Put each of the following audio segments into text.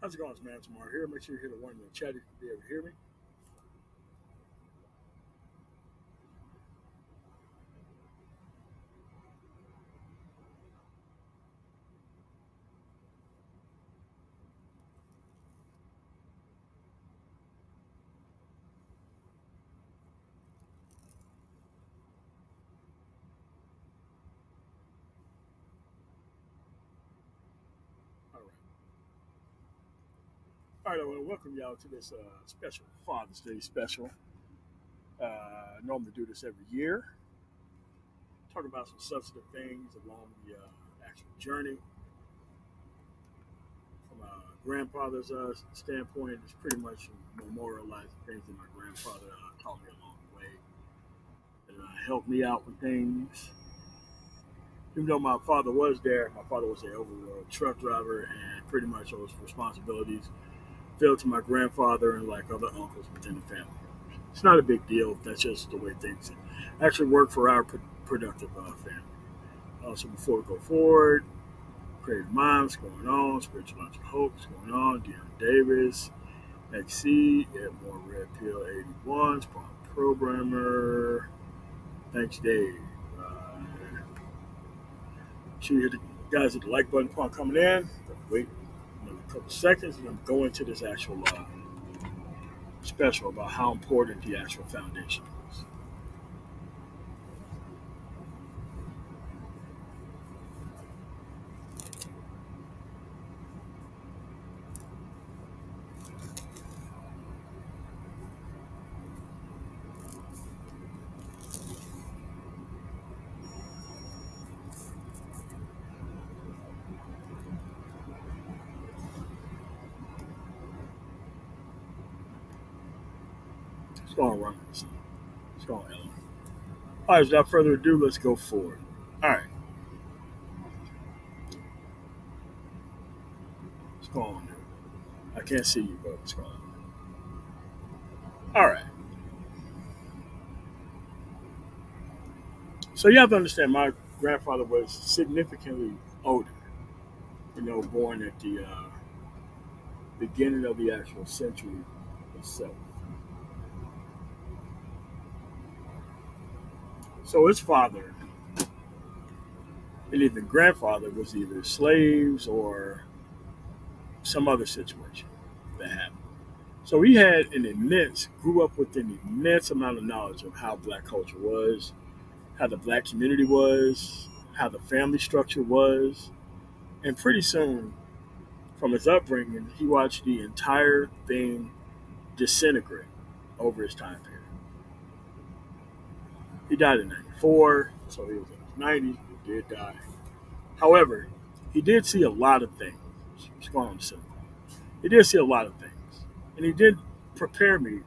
How's it going, man? Tomorrow here. Make sure you hit the one in the chat if you be able to hear me. All right. All right. I want to welcome y'all to this special Father's Day special. I normally do this every year. Talk about some substantive things along the actual journey from a grandfather's standpoint. It's pretty much memorializing things that my grandfather taught me along the way and helped me out with things. Even though my father was there, my father was an over truck driver, and pretty much those responsibilities fell to my grandfather and like other uncles within the family. It's not a big deal. That's just the way things actually work for our productive family. So before we go forward, Creative Minds going on, Spiritual Lunch of Hope going on, Deanna Davis, XC, Edmore Red Pill 81, Spawn Programmer. Thanks, Dave. Sure you hit the guys hit the like button upon coming in. Wait another couple seconds and I'm going to this actual special about how important the actual foundation is. Let's go on, run this. Let's go on, Ellen. All right, without further ado, let's go forward. All right, let's go on. I can't see you, but let's go on. All right. So you have to understand, my grandfather was significantly older. Born at the beginning of the actual century itself. So his father and even grandfather was either slaves or some other situation that happened. So he had grew up with an immense amount of knowledge of how black culture was, how the black community was, how the family structure was. And pretty soon, from his upbringing, he watched the entire thing disintegrate over his time period. He died in 94, so he was in his 90s. He did die. However, he did see a lot of things. What's going on, Simple? He did see a lot of things. And he did prepare me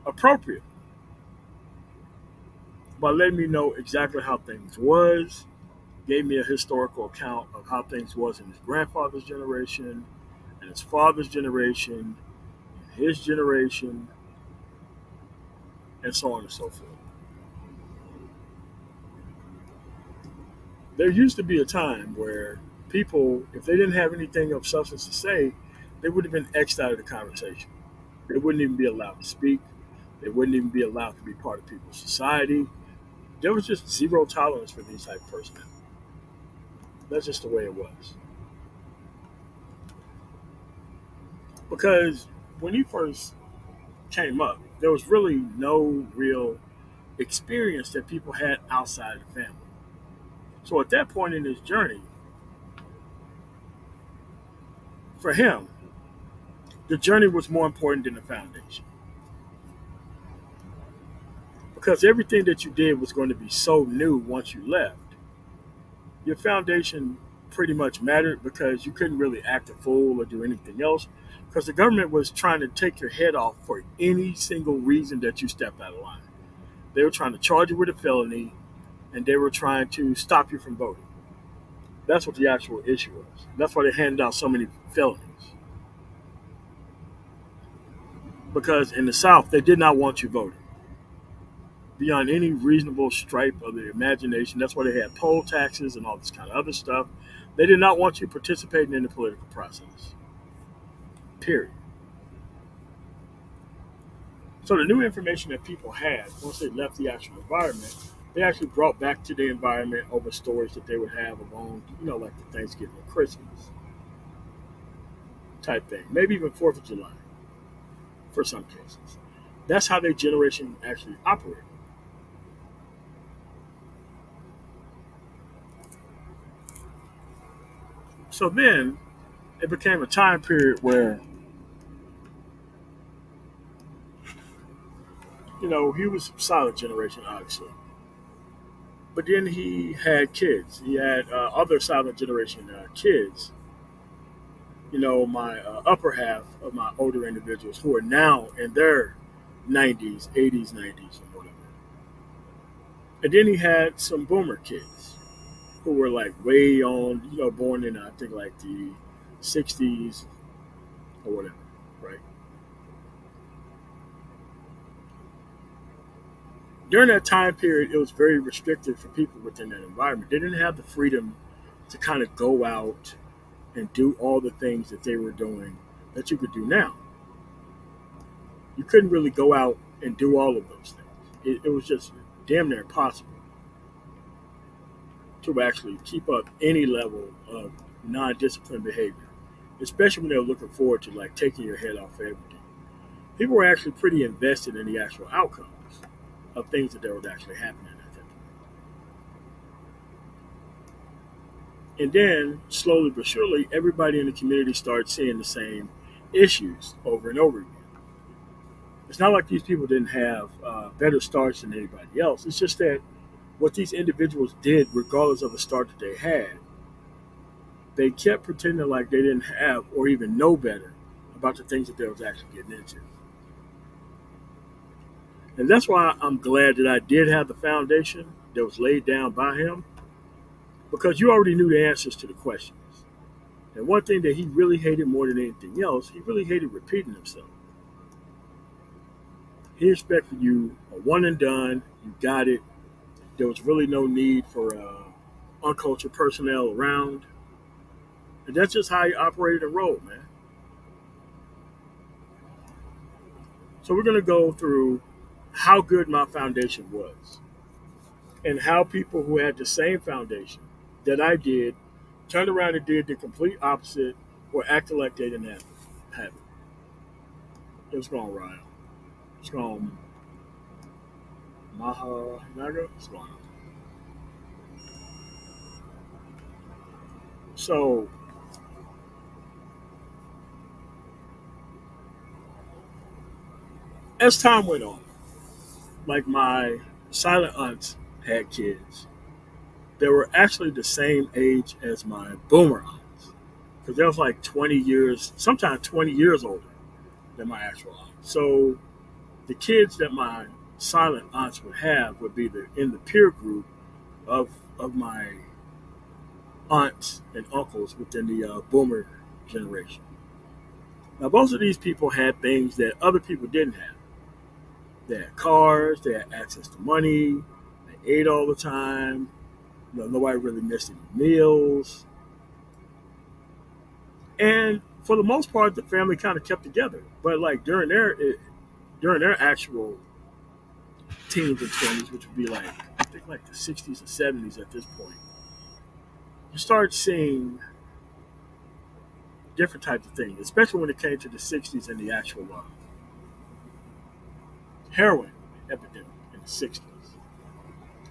appropriately by letting me know exactly how things was, gave me a historical account of how things was in his grandfather's generation, and his father's generation, and his generation, and so on and so forth. There used to be a time where people, if they didn't have anything of substance to say, they would have been X'd out of the conversation. They wouldn't even be allowed to speak. They wouldn't even be allowed to be part of people's society. There was just zero tolerance for these type of personnel. That's just the way it was. Because when he first came up, there was really no real experience that people had outside of the family. So at that point in his journey, for him, the journey was more important than the foundation. Because everything that you did was going to be so new once you left. Your foundation pretty much mattered because you couldn't really act a fool or do anything else because the government was trying to take your head off for any single reason that you stepped out of line. They were trying to charge you with a felony and they were trying to stop you from voting. That's what the actual issue was. That's why they handed out so many felonies. Because in the South, they did not want you voting beyond any reasonable stripe of the imagination. That's why they had poll taxes and all this kind of other stuff. They did not want you participating in the political process. period. So the new information that people had once they left the actual environment, they actually brought back to the environment over stories that they would have along, like the Thanksgiving or Christmas type thing, maybe even Fourth of July for some cases. That's how their generation actually operated. So then it became a time period where, he was a solid generation, obviously. But then he had kids. He had other silent generation kids. My upper half of my older individuals who are now in their 90s, 80s, 90s, or whatever. And then he had some boomer kids who were like way on, born in, I think, like the 60s or whatever, right? During that time period, it was very restricted for people within that environment. They didn't have the freedom to kind of go out and do all the things that they were doing that you could do now. You couldn't really go out and do all of those things. It was just damn near impossible to actually keep up any level of non-disciplined behavior, especially when they were looking forward to like taking your head off everything. People were actually pretty invested in the actual outcomes of things that were actually happening at that point. And then, slowly but surely, everybody in the community started seeing the same issues over and over again. It's not like these people didn't have better starts than anybody else. It's just that what these individuals did, regardless of the start that they had, they kept pretending like they didn't have or even know better about the things that they was actually getting into. And that's why I'm glad that I did have the foundation that was laid down by him, because you already knew the answers to the questions. And one thing that he really hated more than anything else, he really hated repeating himself. He expected you a one and done, you got it. There was really no need for uncultured personnel around. And that's just how he operated and rolled, man. So we're going to go through how good my foundation was and how people who had the same foundation that I did turned around and did the complete opposite or acted like they didn't have it. It was going Ryan. It's going Maha Naga. It's going on. So as time went on, like my silent aunts had kids. They were actually the same age as my boomer aunts. Because they was like 20 years, sometimes 20 years older than my actual aunt. So the kids that my silent aunts would have would be in the peer group of my aunts and uncles within the boomer generation. Now, most of these people had things that other people didn't have. They had cars, they had access to money, they ate all the time. Nobody really missed any meals. And for the most part, the family kind of kept together. But like during their actual teens and 20s, which would be like I think like the 60s and 70s at this point, you start seeing different types of things, especially when it came to the 60s and the actual heroin epidemic in the 60s.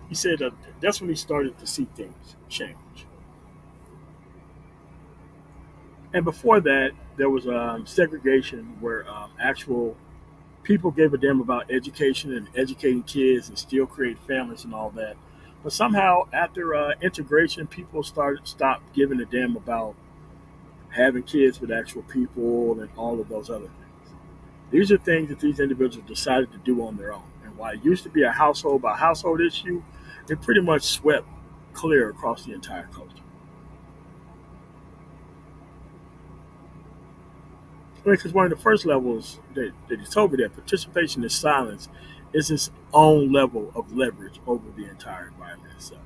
He said that's when he started to see things change. And before that, there was segregation where actual people gave a damn about education and educating kids and still create families and all that. But somehow, after integration, people stopped giving a damn about having kids with actual people and all of those other things. These are things that these individuals decided to do on their own. And while it used to be a household by household issue, it pretty much swept clear across the entire culture. Because one of the first levels that he told me that participation in silence is its own level of leverage over the entire environment itself.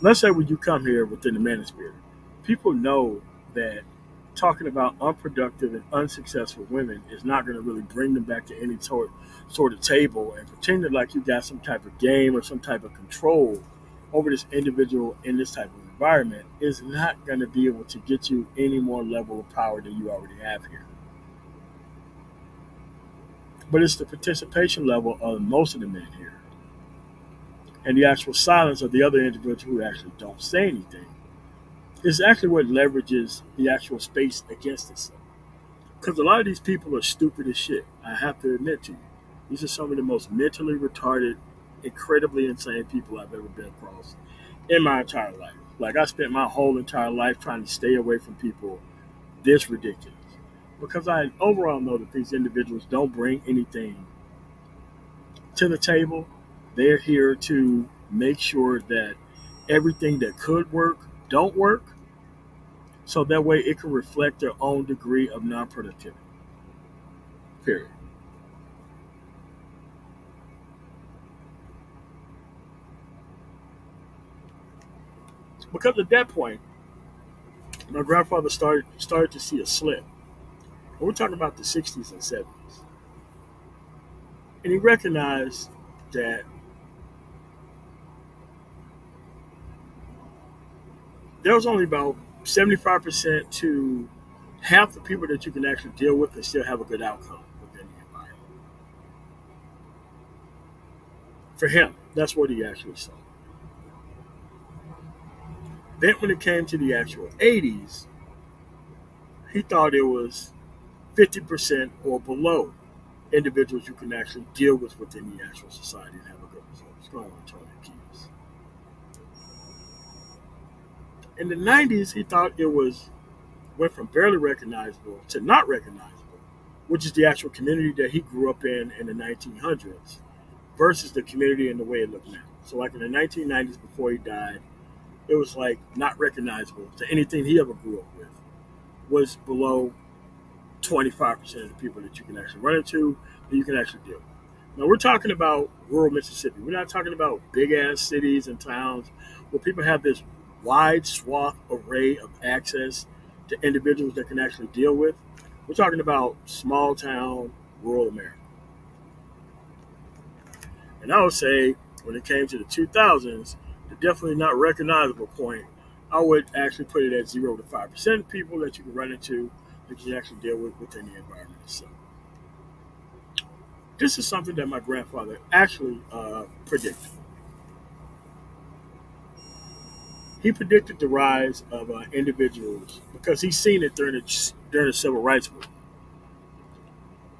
Let's say when you come here within the manosphere, people know that talking about unproductive and unsuccessful women is not going to really bring them back to any sort of table, and pretending like you got some type of game or some type of control over this individual in this type of environment is not going to be able to get you any more level of power than you already have here. But it's the participation level of most of the men here and the actual silence of the other individuals who actually don't say anything is actually what leverages the actual space against itself. Because a lot of these people are stupid as shit. I have to admit to you. These are some of the most mentally retarded, incredibly insane people I've ever been across in my entire life. Like, I spent my whole entire life trying to stay away from people this ridiculous. Because I overall know that these individuals don't bring anything to the table. They're here to make sure that everything that could work don't work, so that way it can reflect their own degree of non-productivity. Period. Because at that point, my grandfather started to see a slip. And we're talking about the '60s and '70s, and he recognized that there was only about 75% to half the people that you can actually deal with and still have a good outcome within the environment. For him, that's what he actually saw. Then, when it came to the actual '80s, he thought it was 50% or below individuals you can actually deal with within the actual society and have a good result. What's going on, Tony Keys? In the '90s, he thought it was went from barely recognizable to not recognizable, which is the actual community that he grew up in the 1900s versus the community and the way it looked now. So, like in the 1990s, before he died, it was like not recognizable to anything he ever grew up with. Was below 25% of the people that you can actually run into that you can actually deal with. Now, we're talking about rural Mississippi. We're not talking about big ass cities and towns where people have this wide swath array of access to individuals that can actually deal with. We're talking about small town, rural America. And I would say when it came to the 2000s, the definitely not recognizable point, I would actually put it at 0 to 5% of people that you can run into that you actually deal with within the environment itself. This is something that my grandfather actually predicted. He predicted the rise of individuals because he's seen it during the civil rights movement.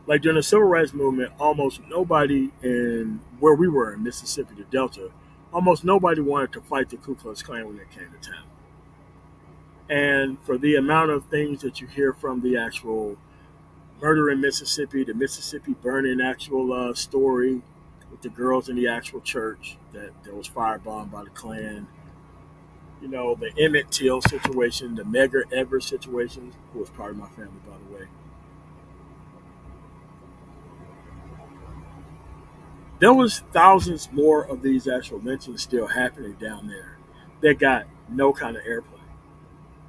Like during the civil rights movement, almost nobody in where we were in Mississippi, the Delta, almost nobody wanted to fight the Ku Klux Klan when they came to town. And for the amount of things that you hear from the actual murder in Mississippi, the Mississippi burning actual story with the girls in the actual church that was firebombed by the Klan, the Emmett Till situation, the Medgar Evers situation, who was part of my family, by the way. There was thousands more of these actual lynchings still happening down there that got no kind of airplay.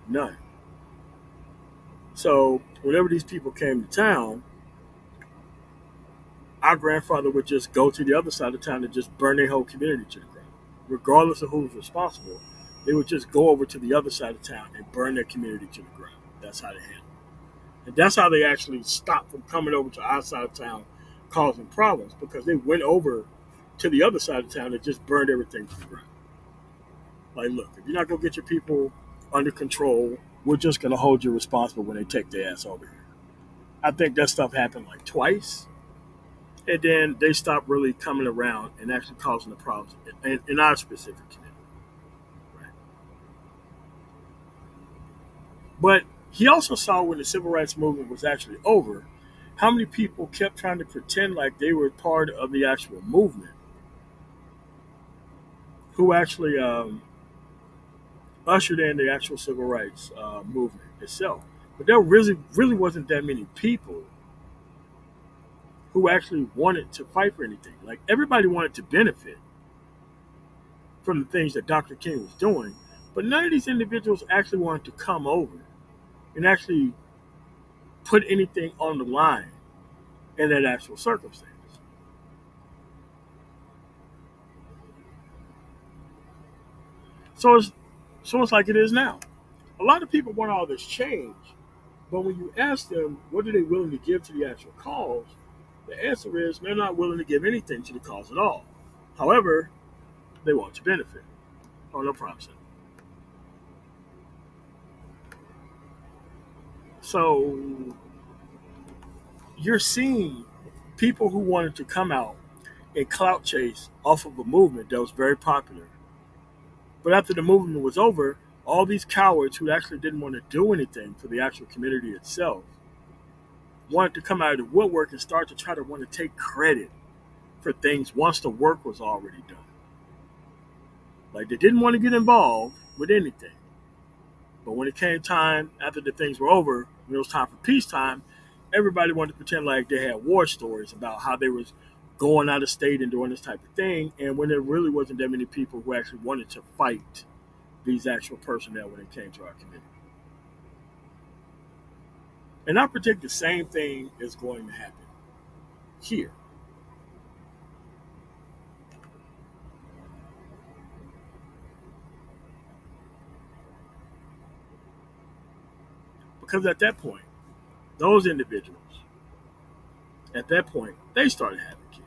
None. So whenever these people came to town, our grandfather would just go to the other side of town and just burn their whole community to the ground. Regardless of who was responsible, they would just go over to the other side of town and burn their community to the ground. That's how they handled it. And that's how they actually stopped from coming over to our side of town causing problems, because they went over to the other side of town and just burned everything to the ground. Like, look, if you're not going to get your people under control, we're just going to hold you responsible when they take their ass over here. I think that stuff happened like twice. And then they stopped really coming around and actually causing the problems in our specific community. Right? But he also saw when the civil rights movement was actually over, how many people kept trying to pretend like they were part of the actual movement, who actually ushered in the actual civil rights movement itself. But there really wasn't that many people who actually wanted to fight for anything. Like, everybody wanted to benefit from the things that Dr. King was doing, but none of these individuals actually wanted to come over and actually put anything on the line in that actual circumstance. So it's so it's like it is now. A lot of people want all this change, but when you ask them what are they willing to give to the actual cause, the answer is they're not willing to give anything to the cause at all. However, they want to benefit. Oh, no problem, sir. So you're seeing people who wanted to come out and clout chase off of a movement that was very popular. But after the movement was over, all these cowards who actually didn't want to do anything for the actual community itself wanted to come out of the woodwork and start to try to want to take credit for things once the work was already done. Like they didn't want to get involved with anything. But when it came time after the things were over, when it was time for peacetime, everybody wanted to pretend like they had war stories about how they was going out of state and doing this type of thing. And when there really wasn't that many people who actually wanted to fight these actual personnel when it came to our community. And I predict the same thing is going to happen here. Because at that point, those individuals, at that point, they started having kids.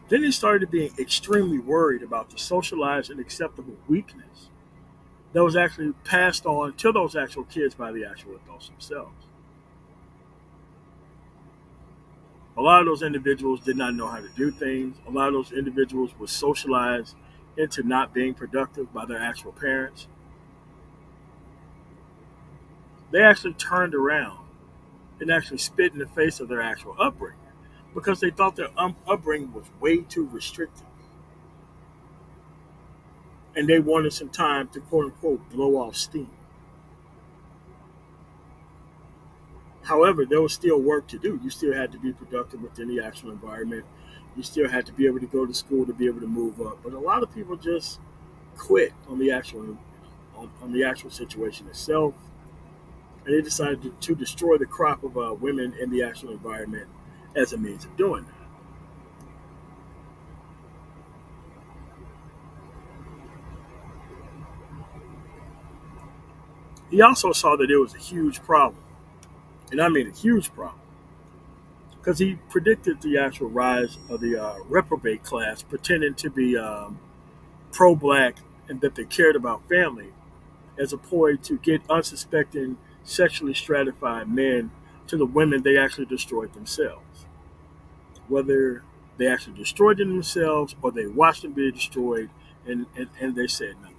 Then they started being extremely worried about the socialized and acceptable weakness that was actually passed on to those actual kids by the actual adults themselves. A lot of those individuals did not know how to do things. A lot of those individuals were socialized into not being productive by their actual parents. They actually turned around and actually spit in the face of their actual upbringing because they thought their upbringing was way too restrictive. And they wanted some time to quote unquote blow off steam. However, there was still work to do. You still had to be productive within the actual environment. You still had to be able to go to school to be able to move up. But a lot of people just quit on the actual situation itself, and they decided to destroy the crop of women in the actual environment as a means of doing that. He also saw that it was a huge problem, and I mean a huge problem, because he predicted the actual rise of the reprobate class, pretending to be pro-black and that they cared about family, as a ploy to get unsuspecting sexually stratified men to the women they actually destroyed themselves. Whether they actually destroyed them themselves or they watched them be destroyed and they said nothing.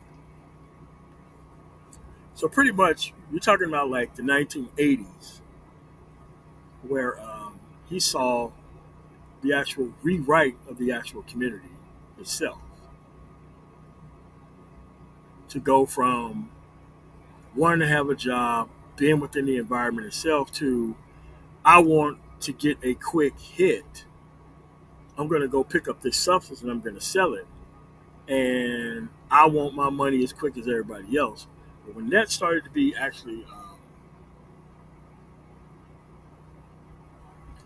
So pretty much you're talking about like the 1980s where he saw the actual rewrite of the actual community itself to go from wanting to have a job, being within the environment itself to I want to get a quick hit. I'm going to go pick up this substance and I'm going to sell it. And I want my money as quick as everybody else. But when that started to be actually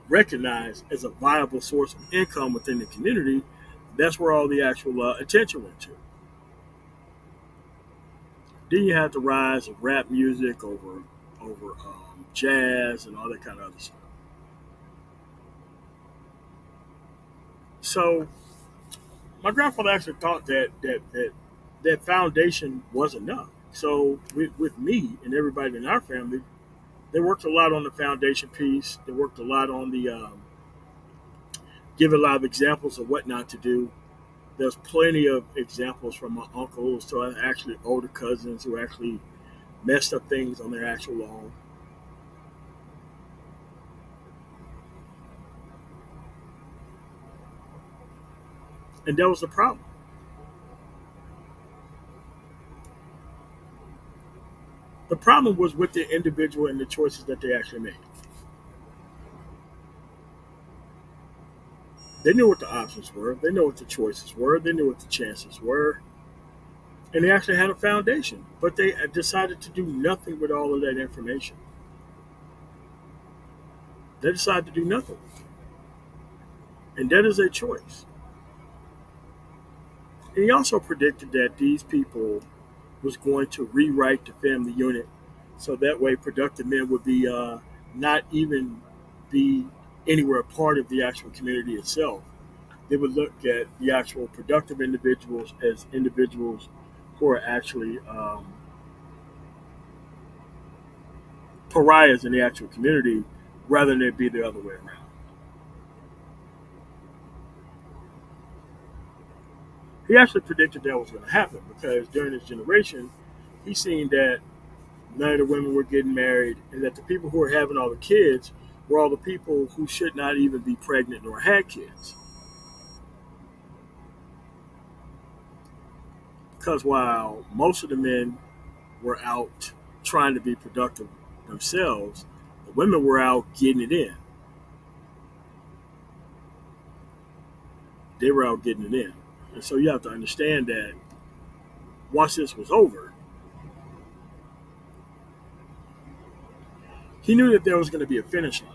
recognized as a viable source of income within the community, that's where all the actual attention went to. Then you had the rise of rap music over jazz and all that kind of other stuff. So my grandfather actually thought that foundation was enough. So with me and everybody in our family, they worked a lot on the foundation piece. They worked a lot on the give a lot of examples of what not to do. There's plenty of examples from my uncles to actually older cousins who actually messed up things on their actual own. And that was the problem. The problem was with the individual and the choices that they actually made. They knew what the options were. They knew what the choices were. They knew what the chances were. and they actually had a foundation, but they decided to do nothing with all of that information. They decided to do nothing, and that is a choice. And he also predicted that these people was going to rewrite the family unit so that way productive men would be not even be anywhere part of the actual community itself. They would look at the actual productive individuals as individuals who are actually pariahs in the actual community rather than it be the other way around. He actually predicted that was going to happen because during his generation, he seen that none of the women were getting married and that the people who were having all the kids were all the people who should not even be pregnant nor had kids. Because while most of the men were out trying to be productive themselves, the women were out getting it in. They were out getting it in. And so you have to understand that once this was over, he knew that there was going to be a finish line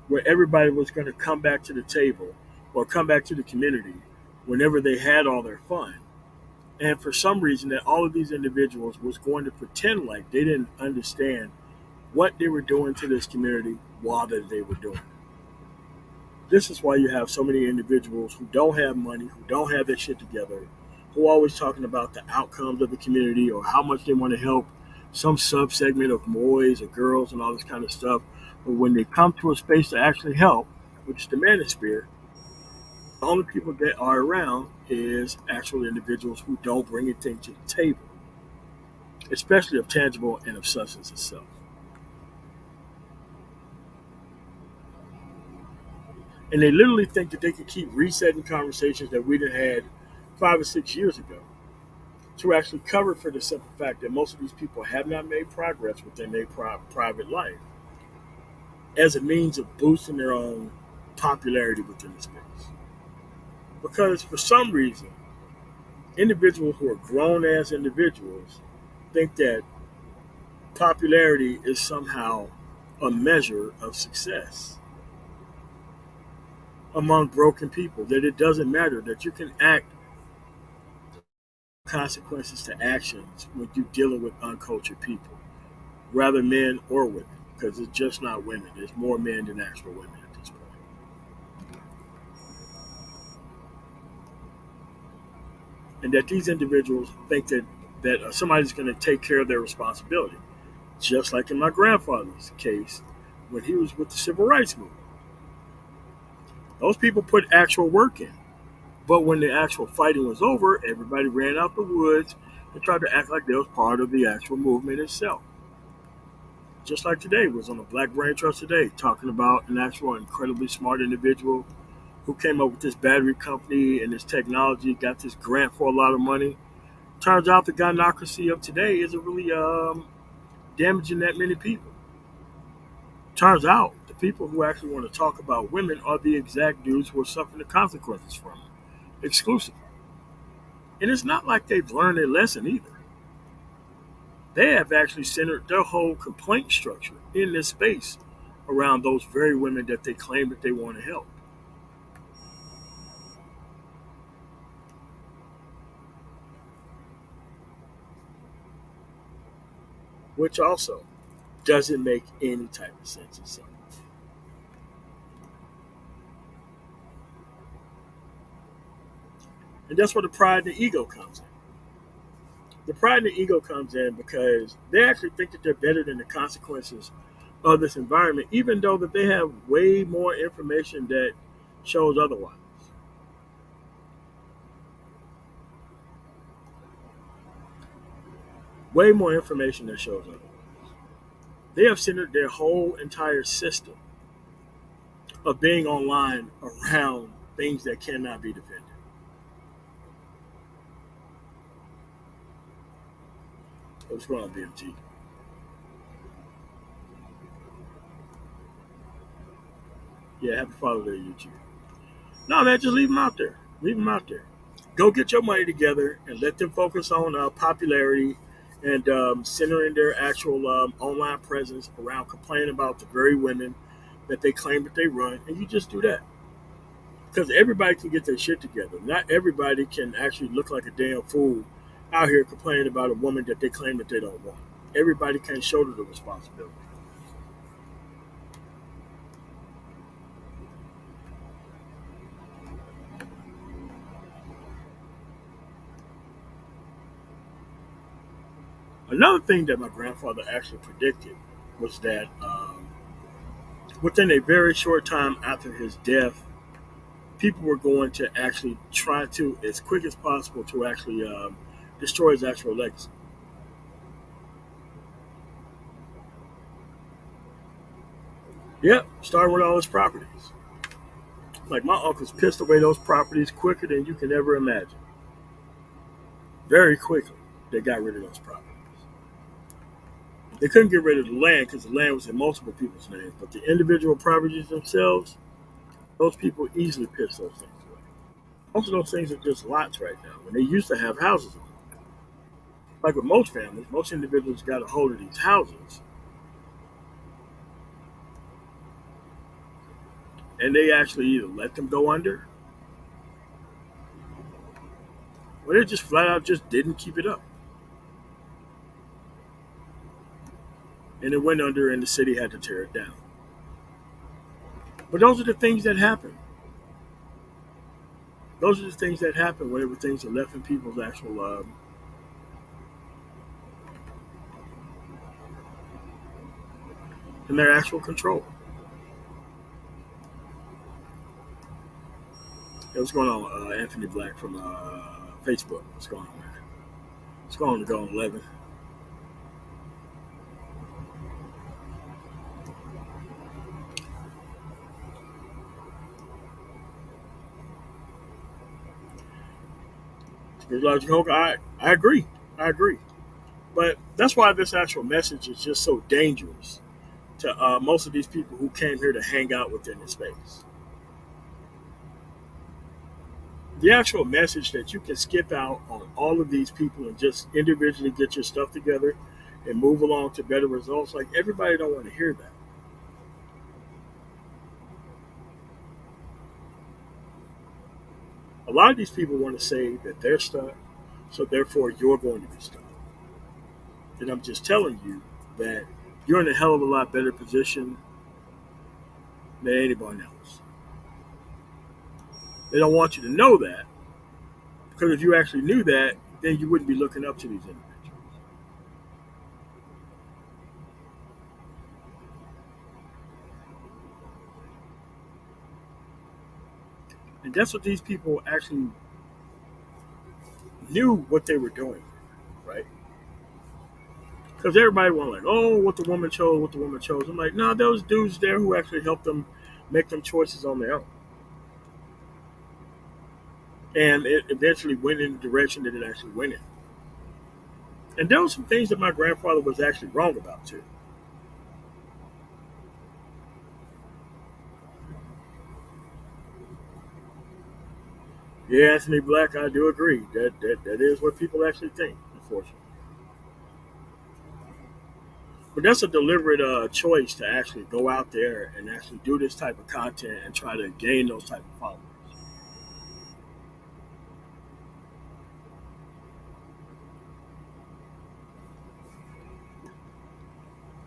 where everybody was going to come back to the table or come back to the community whenever they had all their fun. And for some reason, that all of these individuals was going to pretend like they didn't understand what they were doing to this community while that they were doing it. This is why you have so many individuals who don't have money, who don't have their shit together, who are always talking about the outcomes of the community or how much they want to help some subsegment of boys or girls and all this kind of stuff. But when they come to a space to actually help, which is the manosphere, the only people that are around is actual individuals who don't bring anything to the table, especially of tangible and of substance itself. And they literally think that they can keep resetting conversations that we done had 5 or 6 years ago to actually cover for the simple fact that most of these people have not made progress within their private life as a means of boosting their own popularity within the space. Because for some reason, individuals who are grown as individuals think that popularity is somehow a measure of success among broken people, that it doesn't matter, that you can act consequences to actions when you're dealing with uncultured people, rather men or women, because it's just not women. There's more men than actual women at this point. And that these individuals think that somebody's going to take care of their responsibility, just like in my grandfather's case when he was with the civil rights movement. Those people put actual work in. But when the actual fighting was over, everybody ran out the woods and tried to act like they was part of the actual movement itself. Just like today was on the Black Brain Trust today, talking about an actual incredibly smart individual who came up with this battery company and this technology, got this grant for a lot of money. Turns out the gynocracy of today isn't really damaging that many people. Turns out the people who actually want to talk about women are the exact dudes who are suffering the consequences from it, exclusively. And it's not like they've learned their lesson either. They have actually centered their whole complaint structure in this space around those very women that they claim that they want to help, which also doesn't make any type of sense itself. And that's where the pride and the ego comes in. The pride and the ego comes in because they actually think that they're better than the consequences of this environment, even though that they have way more information that shows otherwise. Way more information that shows otherwise. They have centered their whole entire system of being online around things that cannot be defended. What's going on, BMG? Yeah, happy Father's Day, YouTube. No, man, just leave them out there. Leave them out there. Go get your money together and let them focus on popularity and centering their actual online presence around complaining about the very women that they claim that they run, and you just do that. Because everybody can get their shit together. Not everybody can actually look like a damn fool out here complaining about a woman that they claim that they don't want. Everybody can't shoulder the responsibility. Another thing that my grandfather actually predicted was that within a very short time after his death, people were going to actually try to, as quick as possible, to actually destroy his actual legacy. Yep, starting with all his properties. Like my uncles pissed away those properties quicker than you can ever imagine. Very quickly, they got rid of those properties. They couldn't get rid of the land because the land was in multiple people's names, but the individual properties themselves, those people easily pissed those things away. Most of those things are just lots right now. When they used to have houses on them. Like with most families, most individuals got a hold of these houses and they actually either let them go under or they just flat out just didn't keep it up. And it went under and the city had to tear it down. But those are the things that happen. Those are the things that happen whenever things are left in people's actual in their actual control. Hey, what's going on, Anthony Black from Facebook? What's going on, man? What's going on to go on 11? I agree. I agree. But that's why this actual message is just so dangerous to most of these people who came here to hang out within the space. The actual message that you can skip out on all of these people and just individually get your stuff together and move along to better results, like everybody don't want to hear that. A lot of these people want to say that they're stuck, so therefore you're going to be stuck. And I'm just telling you that you're in a hell of a lot better position than anyone else. They don't want you to know that because if you actually knew that, then you wouldn't be looking up to these individuals. And that's what these people actually knew what they were doing, right? Because everybody was like, oh, what the woman chose, what the woman chose. I'm like, no, nah, there was dudes there who actually helped them make them choices on their own. And it eventually went in the direction that it actually went in. And there were some things that my grandfather was actually wrong about too. Yeah, Anthony Black, I do agree. That is what people actually think, unfortunately. But that's a deliberate choice to actually go out there and actually do this type of content and try to gain those type of followers.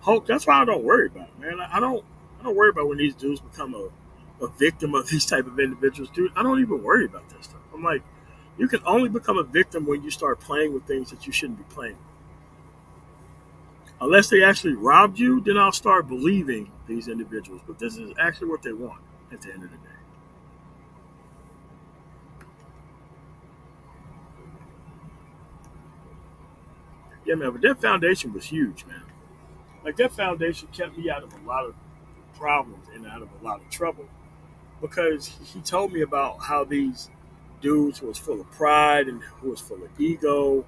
Hulk, that's why I don't worry about it, man. I don't worry about when these dudes become a victim of these type of individuals, dude. I don't even worry about that stuff. I'm like, you can only become a victim when you start playing with things that you shouldn't be playing with. Unless they actually robbed you, then I'll start believing these individuals. But this is actually what they want at the end of the day. Yeah, man. But that foundation was huge, man. Like that foundation kept me out of a lot of problems and out of a lot of trouble because he told me about how these dudes who was full of pride and who was full of ego.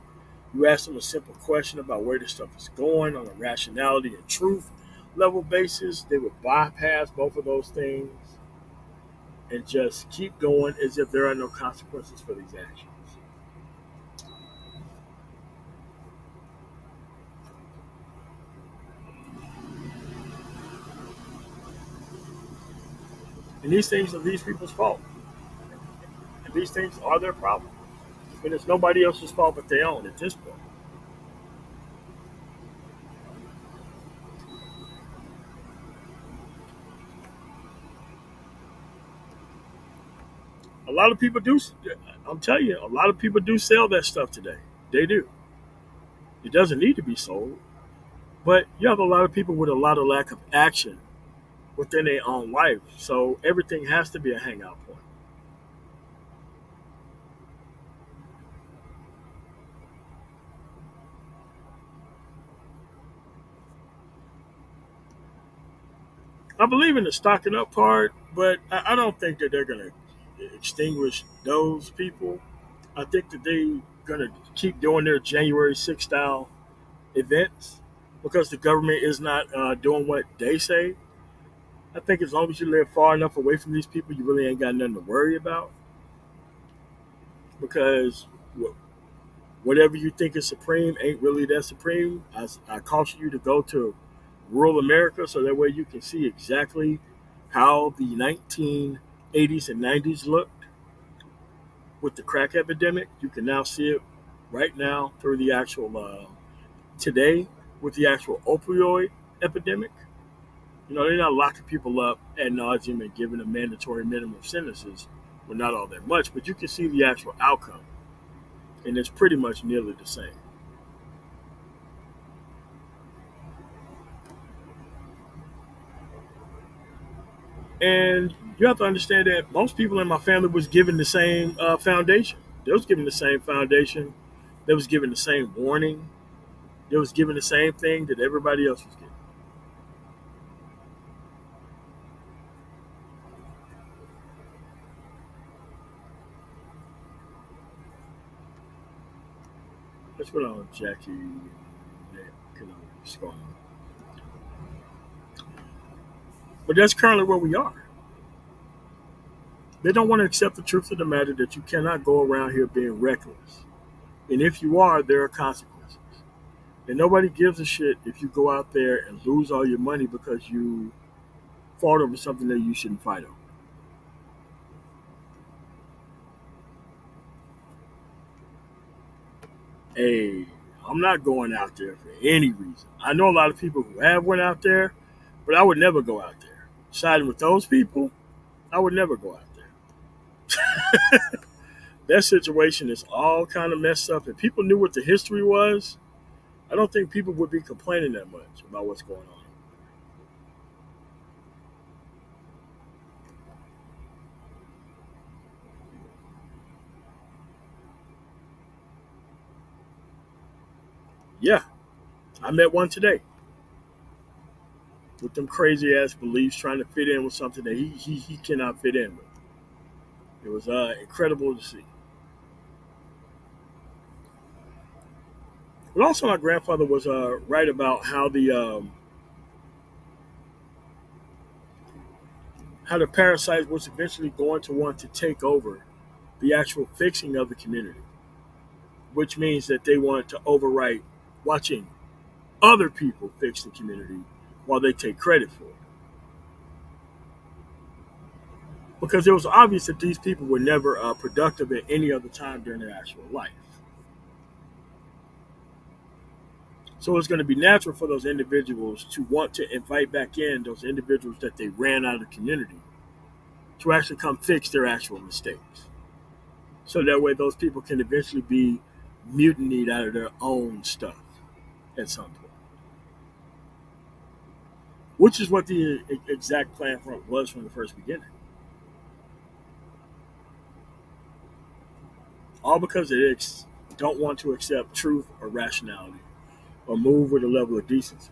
You ask them a simple question about where this stuff is going on a rationality and truth level basis, they would bypass both of those things and just keep going as if there are no consequences for these actions. And these things are these people's fault. And these things are their problem. And it's nobody else's fault but their own at this point. A lot of people do. I'm telling you, a lot of people do sell that stuff today. They do. It doesn't need to be sold, but you have a lot of people with a lot of lack of action within their own life. So everything has to be a hangout point. I believe in the stocking up part, but I don't think that they're going to extinguish those people. I think that they're going to keep doing their January 6th style events because the government is not doing what they say. I think as long as you live far enough away from these people, you really ain't got nothing to worry about because whatever you think is supreme ain't really that supreme. I caution you to go to rural America so that way you can see exactly how the 1980s and 90s looked with the crack epidemic. You can now see it right now through the actual today with the actual opioid epidemic. You know, they're not locking people up ad nauseum and giving them mandatory minimum sentences. Well, not all that much, but you can see the actual outcome, and it's pretty much nearly the same. And you have to understand that most people in my family was given the same foundation. They was given the same foundation. They was given the same warning. They was given the same thing that everybody else was getting. Let's put on Jackie. What's going on? But that's currently where we are. They don't want to accept the truth of the matter that you cannot go around here being reckless. And if you are, there are consequences. And nobody gives a shit if you go out there and lose all your money because you fought over something that you shouldn't fight over. Hey, I'm not going out there for any reason. I know a lot of people who have went out there, but I would never go out there. Siding with those people, I would never go out there. That situation is all kind of messed up. If people knew what the history was, I don't think people would be complaining that much about what's going on. Yeah, I met one today with them crazy ass beliefs trying to fit in with something that he cannot fit in with. It was incredible to see. But also, my grandfather was right about how the parasite was eventually going to want to take over the actual fixing of the community, which means that they want to overwrite watching other people fix the community while they take credit for it. Because it was obvious that these people were never productive at any other time during their actual life. So it's going to be natural for those individuals to want to invite back in those individuals that they ran out of the community to actually come fix their actual mistakes. So that way those people can eventually be mutinied out of their own stuff at some point. Which is what the exact plan for it was from the first beginning. All because they don't want to accept truth or rationality or move with a level of decency.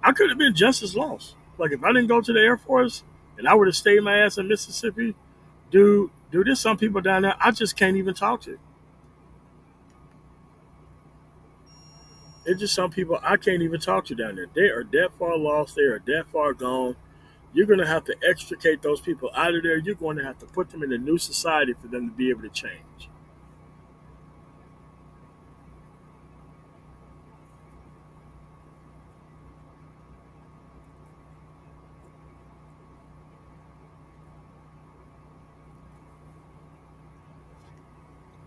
I could have been just as lost. Like if I didn't go to the Air Force and I would have stayed my ass in Mississippi, dude, there's some people down there I just can't even talk to. It's just some people I can't even talk to down there. They are that far lost. They are that far gone. You're going to have to extricate those people out of there. You're going to have to put them in a new society for them to be able to change.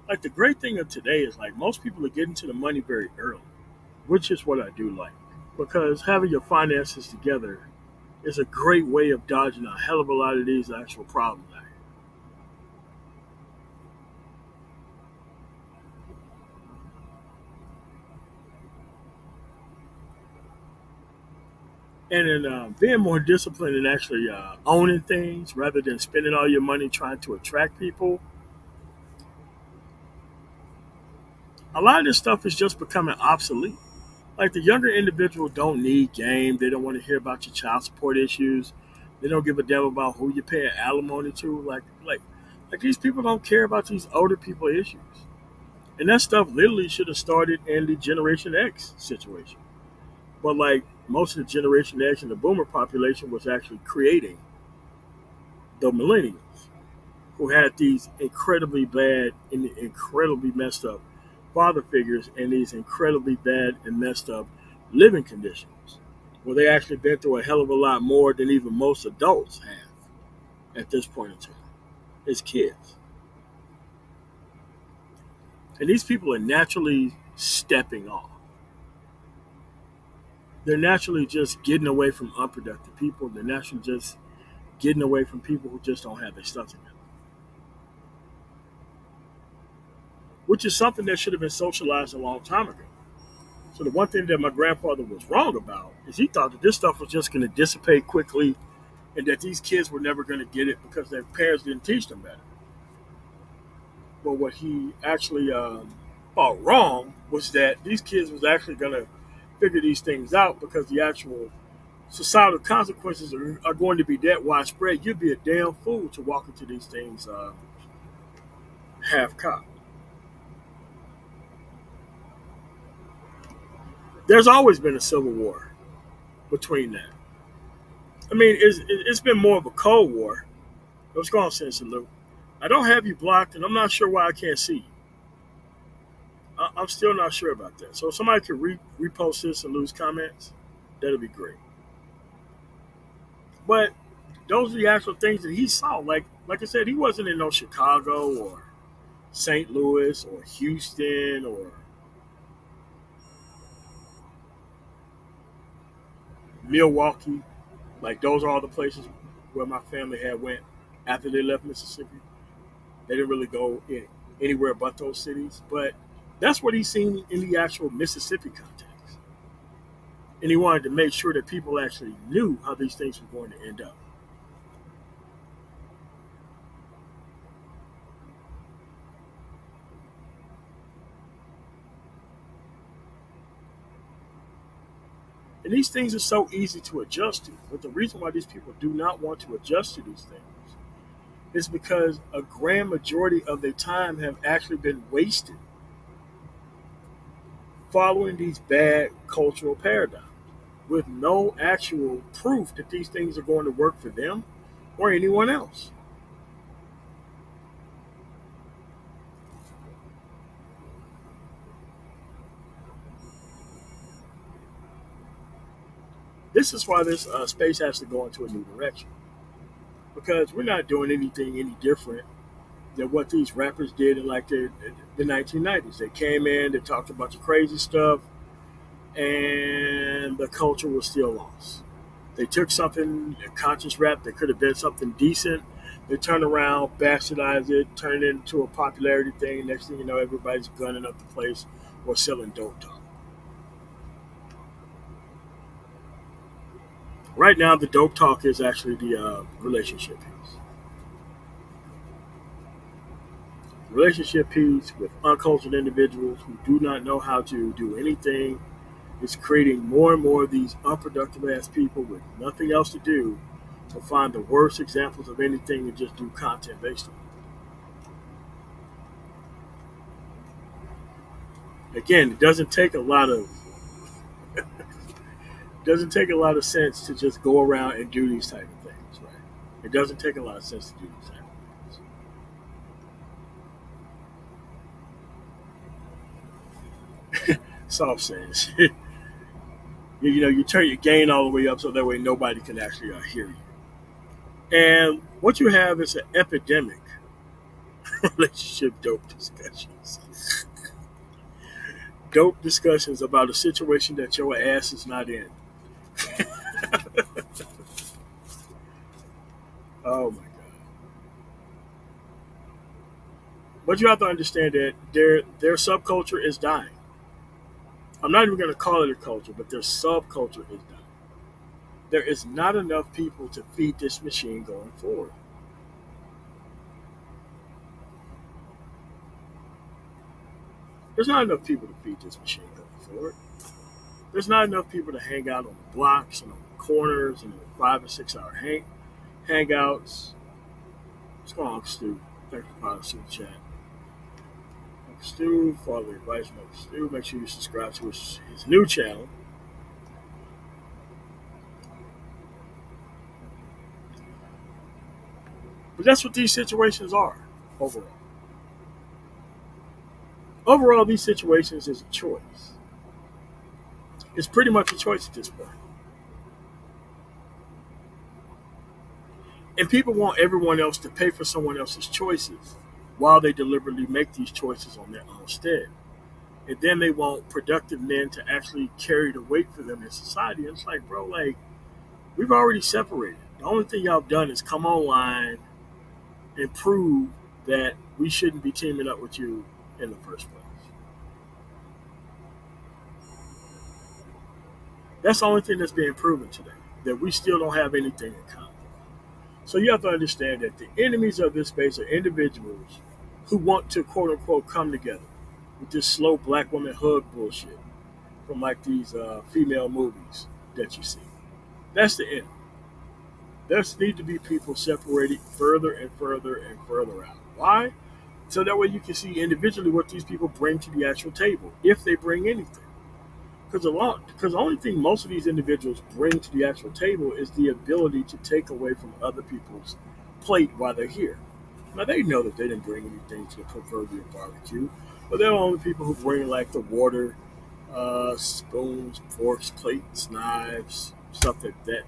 Like the great thing of today is like most people are getting to the money very early, which is what I do like. Because having your finances together is a great way of dodging a hell of a lot of these actual problems. And then being more disciplined and actually owning things rather than spending all your money trying to attract people. A lot of this stuff is just becoming obsolete. Like the younger individual don't need game. They don't want to hear about your child support issues. They don't give a damn about who you pay alimony to. Like these people don't care about these older people issues. And that stuff literally should have started in the Generation X situation. But like most of the Generation X and the Boomer population was actually creating the millennials, who had these incredibly bad and incredibly messed up father figures and these incredibly bad and messed up living conditions, where they actually been through a hell of a lot more than even most adults have at this point in time as kids. And these people are naturally stepping off. They're naturally just getting away from unproductive people. They're naturally just getting away from people who just don't have their stuff together, which is something that should have been socialized a long time ago. So the one thing that my grandfather was wrong about is he thought that this stuff was just going to dissipate quickly and that these kids were never going to get it because their parents didn't teach them better. But what he actually thought wrong was that these kids was actually going to figure these things out because the actual societal consequences are going to be that widespread. You'd be a damn fool to walk into these things half cocked. There's always been a civil war between that. I mean, it's been more of a Cold War. What's going on, Sensei Lou? I don't have you blocked, and I'm not sure why I can't see you. I'm still not sure about that. So if somebody could repost this and lose comments, that'd be great. But those are the actual things that he saw. Like I said, he wasn't in no Chicago or St. Louis or Houston or Milwaukee. Like those are all the places where my family had went after they left Mississippi. They didn't really go anywhere but those cities. But that's what he's seen in the actual Mississippi context. And he wanted to make sure that people actually knew how these things were going to end up. And these things are so easy to adjust to. But the reason why these people do not want to adjust to these things is because a grand majority of their time have actually been wasted following these bad cultural paradigms with no actual proof that these things are going to work for them or anyone else. This is why this space has to go into a new direction because we're not doing anything any different than what these rappers did in like the 1990s. They came in, they talked a bunch of crazy stuff, and the culture was still lost. They took something, a conscious rap that could have been something decent. They turned around, bastardized it, turned it into a popularity thing. Next thing you know, everybody's gunning up the place or selling dope talk. Right now, the dope talk is actually the relationship piece. Relationship piece with uncultured individuals who do not know how to do anything is creating more and more of these unproductive ass people with nothing else to do to find the worst examples of anything and just do content based on it. Again, it doesn't take a lot of doesn't take a lot of sense to just go around and do these type of things, right? It doesn't take a lot of sense to do these type of things. Soft says, you turn your gain all the way up so that way nobody can actually hear you. And what you have is an epidemic relationship dope discussions. Dope discussions about a situation that your ass is not in. Oh my god! But you have to understand that their subculture is dying. I'm not even going to call it a culture, but their subculture is dying. There is not enough people to feed this machine going forward. There's not enough people to feed this machine going forward. There's not enough people to hang out on the blocks and on the corners and the 5 and 6 hour hangouts. What's going on, Stu? Thanks for following the chat. Uncle Stu, follow the advice from Uncle Stu. Make sure you subscribe to his new channel. But that's what these situations are overall. Overall, these situations is a choice. It's pretty much a choice at this point. And people want everyone else to pay for someone else's choices while they deliberately make these choices on their own stead. And then they want productive men to actually carry the weight for them in society. And it's like, bro, like, we've already separated. The only thing y'all have done is come online and prove that we shouldn't be teaming up with you in the first place. That's the only thing that's being proven today, that we still don't have anything in common. So you have to understand that the enemies of this space are individuals who want to quote unquote come together with this slow black woman hug bullshit from like these female movies that you see. That's the enemy. There need to be people separated further and further and further out. Why? So that way you can see individually what these people bring to the actual table, if they bring anything. Because the only thing most of these individuals bring to the actual table is the ability to take away from other people's plate while they're here. Now they know that they didn't bring anything to the proverbial barbecue, but they're the only people who bring like the water, spoons, forks, plates, knives, stuff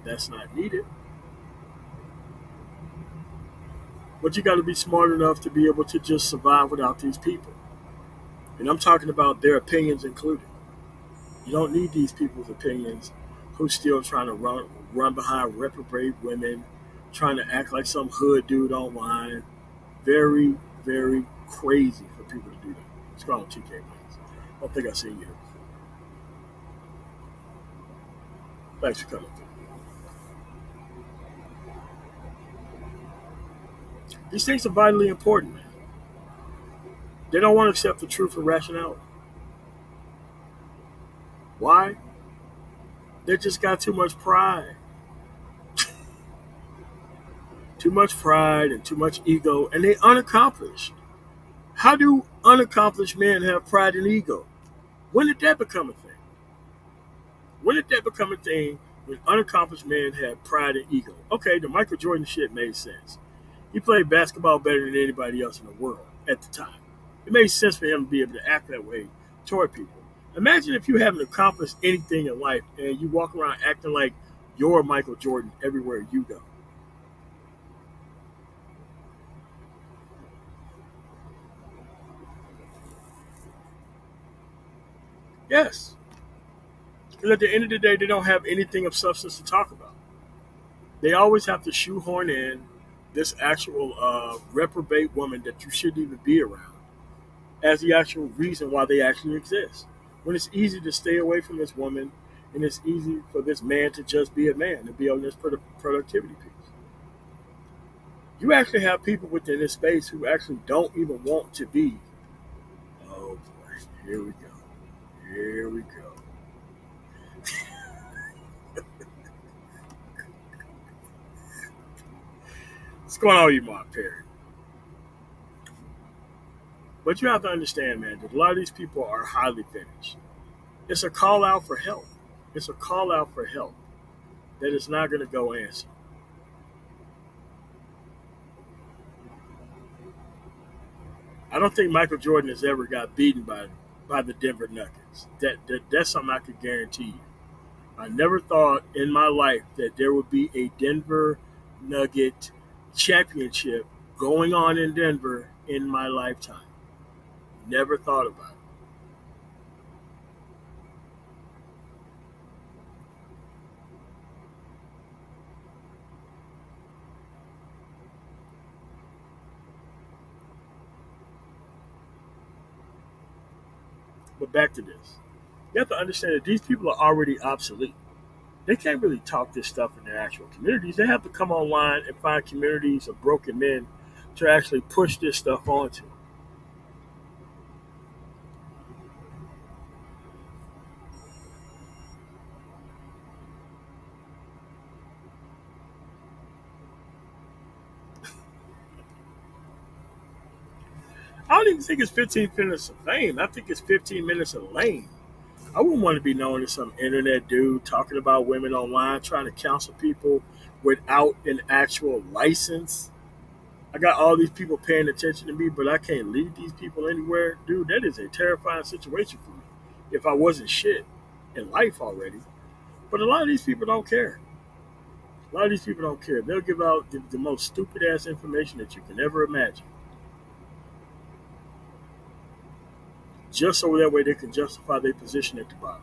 that's not needed. But you got to be smart enough to be able to just survive without these people, and I'm talking about their opinions included. You don't need these people's opinions who's still trying to run behind reprobate women, trying to act like some hood dude online. Very, very crazy for people to do that. It's called TK Minds. I don't think I've seen you here before. Thanks for coming through. These things are vitally important, man. They don't want to accept the truth and rationality. Why? They just got too much pride. Too much pride and too much ego, and they unaccomplished. How do unaccomplished men have pride and ego? When did that become a thing? When did that become a thing when unaccomplished men had pride and ego? Okay, the Michael Jordan shit made sense. He played basketball better than anybody else in the world at the time. It made sense for him to be able to act that way toward people. Imagine if you haven't accomplished anything in life and you walk around acting like you're Michael Jordan everywhere you go. Yes. Because at the end of the day, they don't have anything of substance to talk about. They always have to shoehorn in this actual reprobate woman that you shouldn't even be around as the actual reason why they actually exist. When it's easy to stay away from this woman and it's easy for this man to just be a man and be on this productivity piece. You actually have people within this space who actually don't even want to be. Oh boy, here we go. Here we go. What's going on, you, Mark Perry? But you have to understand, man, that a lot of these people are highly finished. It's a call out for help. It's a call out for help that is not going to go answer. I don't think Michael Jordan has ever got beaten by the Denver Nuggets. That's something I could guarantee you. I never thought in my life that there would be a Denver Nugget championship going on in Denver in my lifetime. Never thought about it. But back to this. You have to understand that these people are already obsolete. They can't really talk this stuff in their actual communities. They have to come online and find communities of broken men to actually push this stuff onto. I don't even think it's 15 minutes of fame. I think it's 15 minutes of lame. I wouldn't want to be known as some internet dude talking about women online, trying to counsel people without an actual license. I got all these people paying attention to me, but I can't lead these people anywhere. Dude, that is a terrifying situation for me. If I wasn't shit in life already. But a lot of these people don't care. A lot of these people don't care. They'll give out the most stupid ass information that you can ever imagine. Just so that way they can justify their position at the bottom.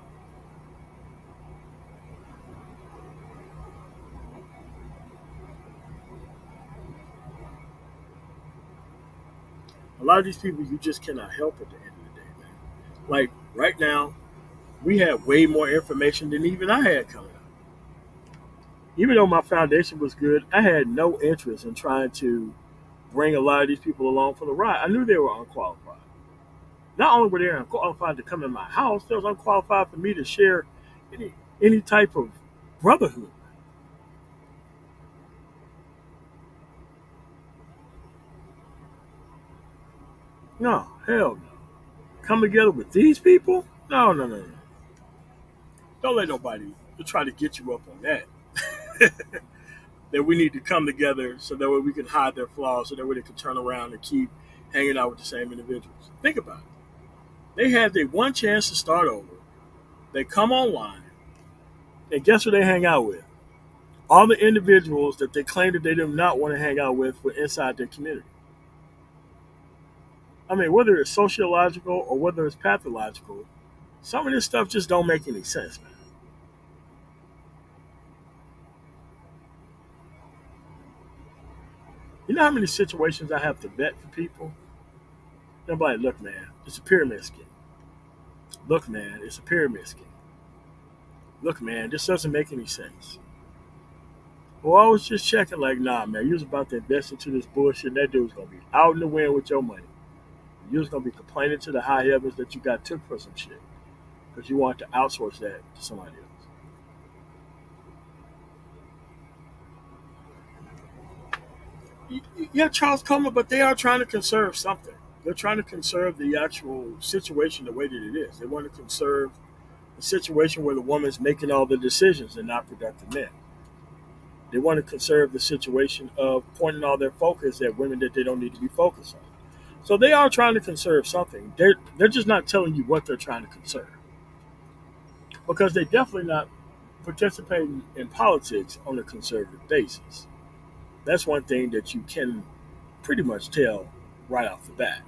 A lot of these people you just cannot help at the end of the day, man. Like right now, we have way more information than even I had coming up. Even though my foundation was good, I had no interest in trying to bring a lot of these people along for the ride. I knew they were unqualified. Not only were they unqualified to come in my house, they was unqualified for me to share any type of brotherhood. No, hell no. Come together with these people? No, no, no, no. Don't let nobody try to get you up on that. That we need to come together so that way we can hide their flaws, so that way they can turn around and keep hanging out with the same individuals. Think about it. They had their one chance to start over. They come online, and guess who they hang out with? All the individuals that they claimed that they did not want to hang out with were inside their community. I mean, whether it's sociological or whether it's pathological, some of this stuff just don't make any sense, man. You know how many situations I have to vet for people? They're like, look, man, it's a pyramid scheme. Look, man, it's a pyramid scheme. Look, man, this doesn't make any sense. Well, I was just checking, like, nah, man, you was about to invest into this bullshit, and that dude's gonna be out in the wind with your money. You was gonna be complaining to the high heavens that you got took for some shit because you want to outsource that to somebody else. Yeah, Charles Comer, but they are trying to conserve something. They're trying to conserve the actual situation the way that it is. They want to conserve a situation where the woman's making all the decisions and not productive men. They want to conserve the situation of pointing all their focus at women that they don't need to be focused on. So they are trying to conserve something. They're just not telling you what they're trying to conserve because they're definitely not participating in politics on a conservative basis. That's one thing that you can pretty much tell right off the bat.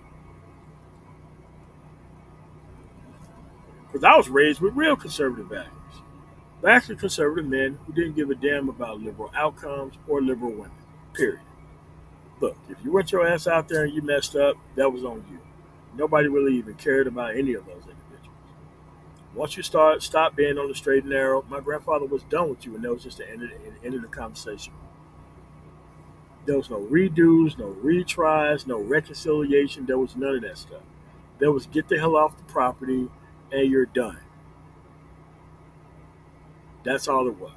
Because I was raised with real conservative values. They're actually conservative men who didn't give a damn about liberal outcomes or liberal women. Period. Look, if you went your ass out there and you messed up, that was on you. Nobody really even cared about any of those individuals. Once you stop being on the straight and narrow, my grandfather was done with you, and that was just end of the conversation. There was no redos, no retries, no reconciliation. There was none of that stuff. There was get the hell off the property, and you're done. That's all it was.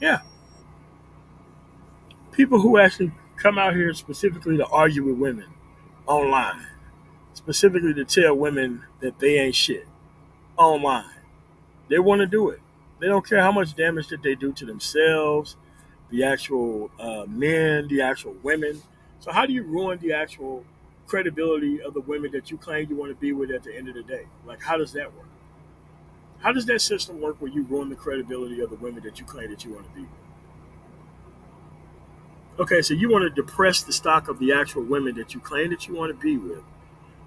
Yeah, people who actually come out here specifically to argue with women online, specifically to tell women that they ain't shit online. They want to do it. They don't care how much damage that they do to themselves, the actual men, the actual women. So how do you ruin the actual credibility of the women that you claim you want to be with at the end of the day? Like, how does that work? How does that system work where you ruin the credibility of the women that you claim that you want to be with? Okay, so you want to depress the stock of the actual women that you claim that you want to be with,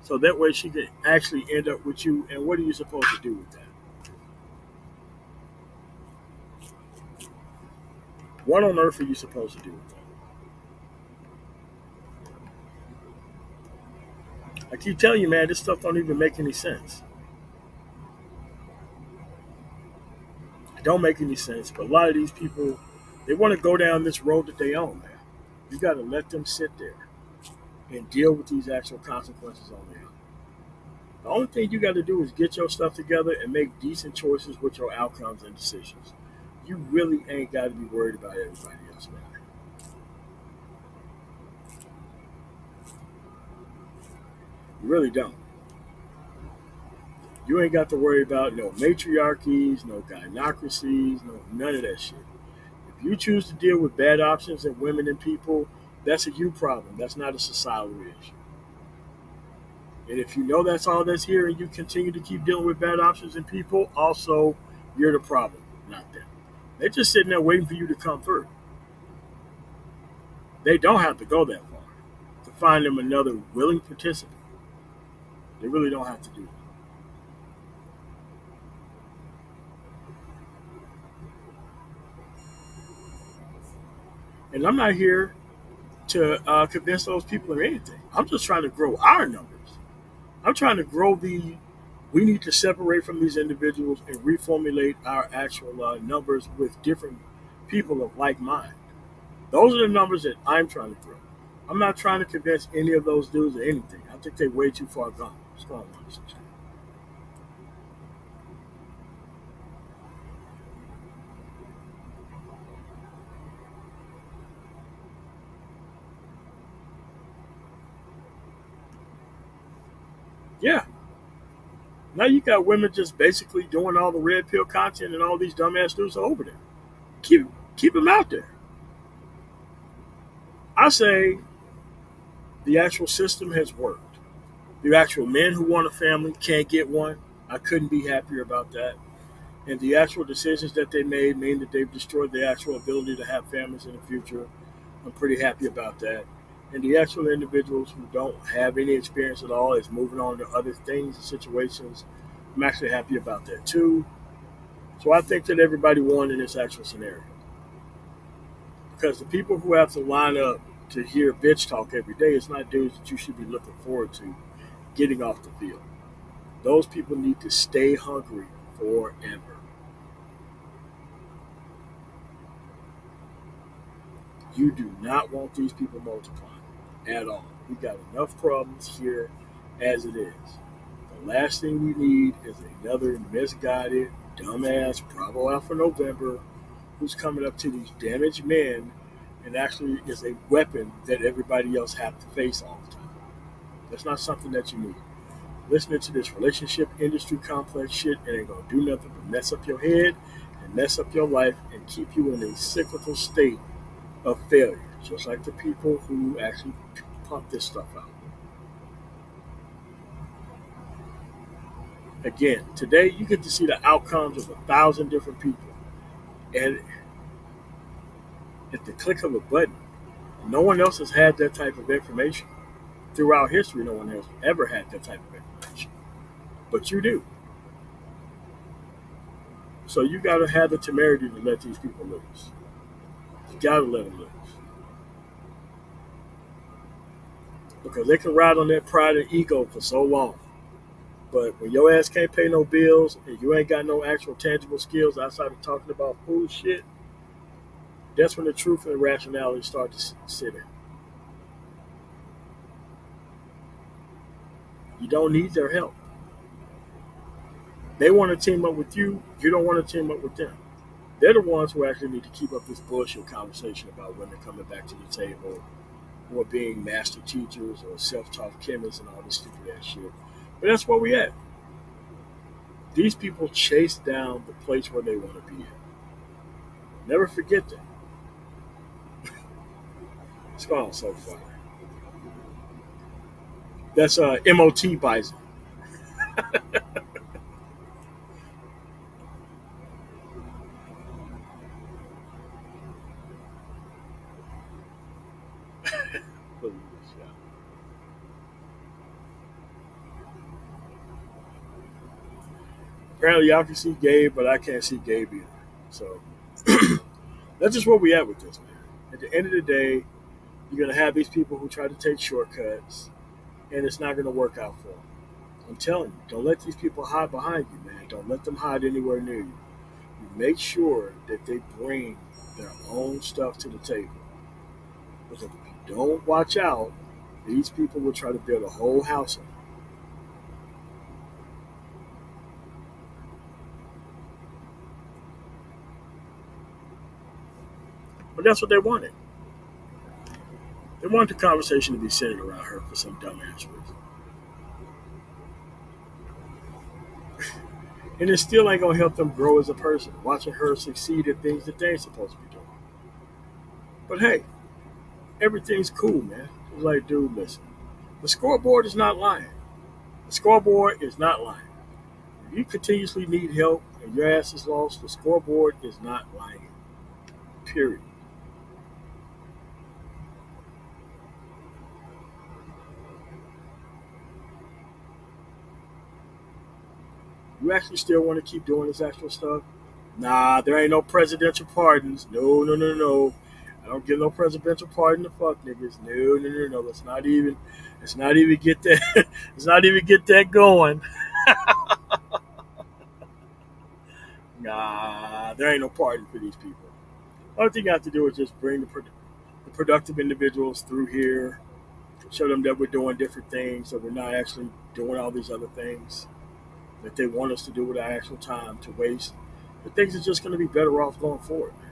so that way she can actually end up with you. And what are you supposed to do with that? What on earth are you supposed to do with that? I keep telling you, man, this stuff don't even make any sense. It don't make any sense. But a lot of these people, they want to go down this road that they own, man. You got to let them sit there and deal with these actual consequences on their own. The only thing you got to do is get your stuff together and make decent choices with your outcomes and decisions. You really ain't got to be worried about everybody else, man. You really don't. You ain't got to worry about no matriarchies, no gynocracies, no none of that shit. If you choose to deal with bad options and women and people, that's a you problem. That's not a societal issue. And if you know that's all that's here and you continue to keep dealing with bad options and people, also you're the problem, not them. They're just sitting there waiting for you to come through. They don't have to go that far to find them another willing participant. They really don't have to do that. And I'm not here to convince those people of anything. I'm just trying to grow our numbers. I'm trying to grow the. We need to separate from these individuals and reformulate our actual numbers with different people of like mind. Those are the numbers that I'm trying to grow. I'm not trying to convince any of those dudes or anything. I think they're way too far gone. What's going on? Yeah. Now you got women just basically doing all the red pill content and all these dumbass dudes are over there. Keep keep them out there. I say the actual system has worked. The actual men who want a family can't get one. I couldn't be happier about that. And the actual decisions that they made mean that they've destroyed the actual ability to have families in the future. I'm pretty happy about that. And the actual individuals who don't have any experience at all is moving on to other things and situations. I'm actually happy about that too. So I think that everybody won in this actual scenario. Because the people who have to line up to hear bitch talk every day is not dudes that you should be looking forward to getting off the field. Those people need to stay hungry forever. You do not want these people multiplying at all. We got enough problems here as it is. The last thing we need is another misguided, dumbass Bravo Alpha November who's coming up to these damaged men and actually is a weapon that everybody else have to face all the time. That's not something that you need. Listening to this relationship industry complex shit, it ain't gonna do nothing but mess up your head and mess up your life and keep you in a cyclical state of failure, just like the people who actually pump this stuff out. Again, today you get to see the outcomes of 1,000 different people, and at the click of a button, no one else has had that type of information. Throughout history, no one has ever had that type of information, but you do. So you got to have the temerity to let these people loose. You got to let them loose because they can ride on that pride and ego for so long. But when your ass can't pay no bills and you ain't got no actual tangible skills outside of talking about food shit, that's when the truth and rationality start to sit in. You don't need their help. They want to team up with you. You don't want to team up with them. They're the ones who actually need to keep up this bullshit conversation about women coming back to the table or being master teachers or self-taught chemists and all this stupid ass shit. But that's where we at. These people chase down the place where they want to be at. Never forget that. It's gone so far. That's MOT Bison. Apparently, y'all can see Gabe, but I can't see Gabe either. So that's just where we at with this, man. At the end of the day, you're gonna have these people who try to take shortcuts, and it's not gonna work out for them. I'm telling you, don't let these people hide behind you, man. Don't let them hide anywhere near you. You make sure that they bring their own stuff to the table. Because if you don't watch out, these people will try to build a whole house on you. But that's what they wanted. They wanted the conversation to be centered around her for some dumbass reason. And it still ain't gonna help them grow as a person, watching her succeed at things that they ain't supposed to be doing. But hey, everything's cool, man. It's like, dude, listen. The scoreboard is not lying. The scoreboard is not lying. If you continuously need help and your ass is lost, the scoreboard is not lying. Period. You actually still want to keep doing this actual stuff? Nah, there ain't no presidential pardons. No, no, no, no. I don't give no presidential pardon to fuck niggas. No, no, no, no. Let's not even get that. Let's not even get that going. Nah, there ain't no pardon for these people. All thing you have to do is just bring the productive individuals through here, show them that we're doing different things, that we're not actually doing all these other things that they want us to do with our actual time to waste. The things are just going to be better off going forward, man.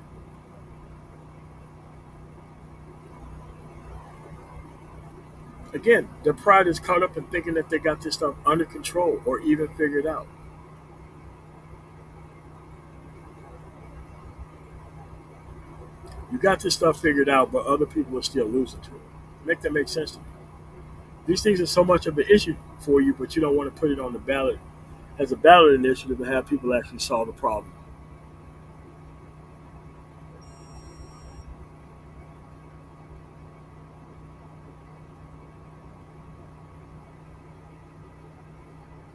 Again, their pride is caught up in thinking that they got this stuff under control or even figured out. You got this stuff figured out, but other people are still losing to it. Make that make sense to me. These things are so much of an issue for you, but you don't want to put it on the ballot as a ballot initiative to have people actually solve the problem.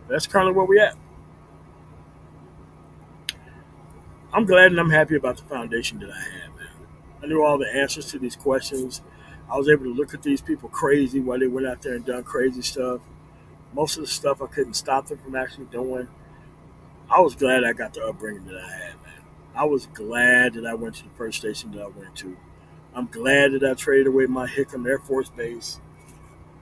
That's currently where we at. I'm glad and I'm happy about the foundation that I had, man. I knew all the answers to these questions. I was able to look at these people crazy while they went out there and done crazy stuff. Most of the stuff I couldn't stop them from actually doing. I was glad I got the upbringing that I had, man. I was glad that I went to the first station that I went to. I'm glad that I traded away my Hickam Air Force Base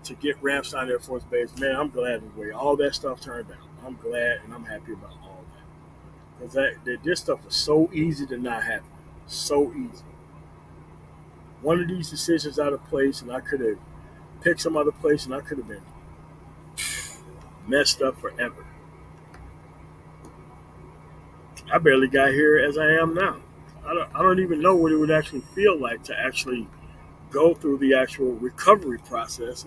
to get Ramstein Air Force Base. Man, I'm glad the way all that stuff turned out. I'm glad and I'm happy about all that. Because this stuff was so easy to not happen. So easy. One of these decisions out of place, and I could have picked some other place, and I could have been messed up forever. I barely got here as I am now. I don't even know what it would actually feel like to actually go through the actual recovery process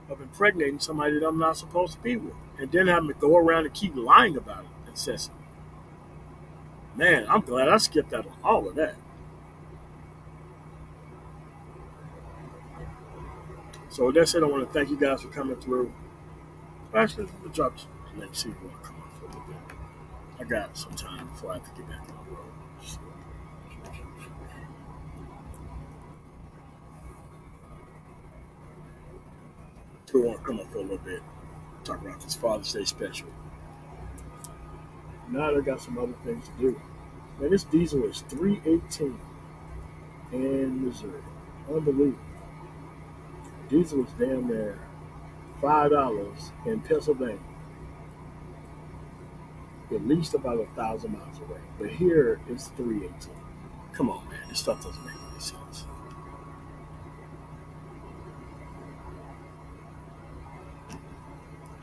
of impregnating somebody that I'm not supposed to be with, and then having to go around and keep lying about it incessantly. Man, I'm glad I skipped out on all of that. So with that said, I want to thank you guys for coming through. Actually, we'll drop the next see if you want to come on for a little bit. I got some time before I have to get back on the road. So, we want to come up for a little bit, talk about this Father's Day special. Now I got some other things to do. Man, this diesel is 318 in Missouri. Unbelievable. Diesel is damn near $5 in Pennsylvania. at least about 1,000 miles away. But here it's 318. Come on, man, this stuff doesn't make any sense.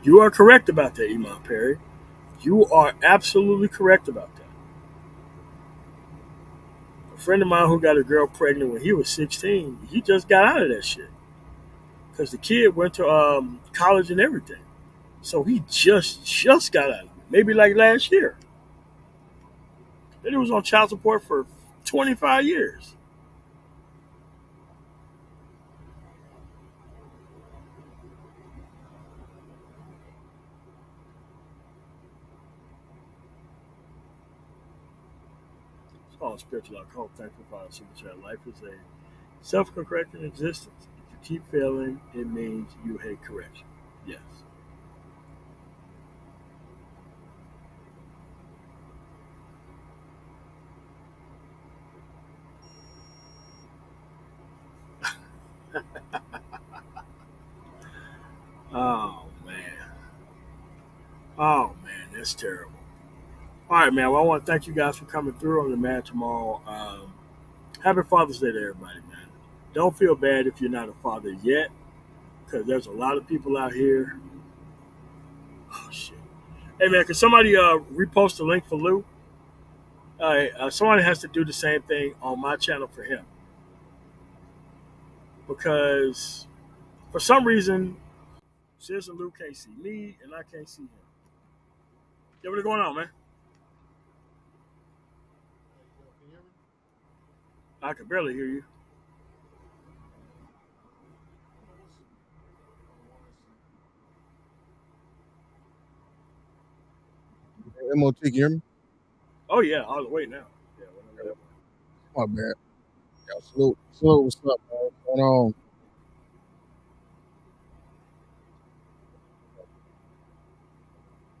You are correct about that, Imam Perry. You are absolutely correct about that. A friend of mine who got a girl pregnant when he was 16, he just got out of that shit because the kid went to college and everything. So he just got out of it, maybe like last year. Then he was on child support for 25 years. It's all spiritual alcohol. Thankful for our super chat. Life is a self-correcting existence. If you keep failing, it means you hate correction. Yes. Oh man. Oh man, that's terrible. All right, man. Well, I want to thank you guys for coming through on the Man Tomorrow. Happy Father's Day to everybody, man. Don't feel bad if you're not a father yet, because there's a lot of people out here. Oh shit. Hey man, can somebody repost the link for Lou? Somebody has to do the same thing on my channel for him because for some reason, Sis and Lou can't see me and I can't see him. Yeah, what's going on, man? Can you hear me? I can barely hear you. Hold on one second. Hold on one second. MOT, can you hear me? Oh yeah, all the way now. Yeah, whatever Yeah, that was. my bad. Yeah, salute. Salute, what's up, man? What's going on?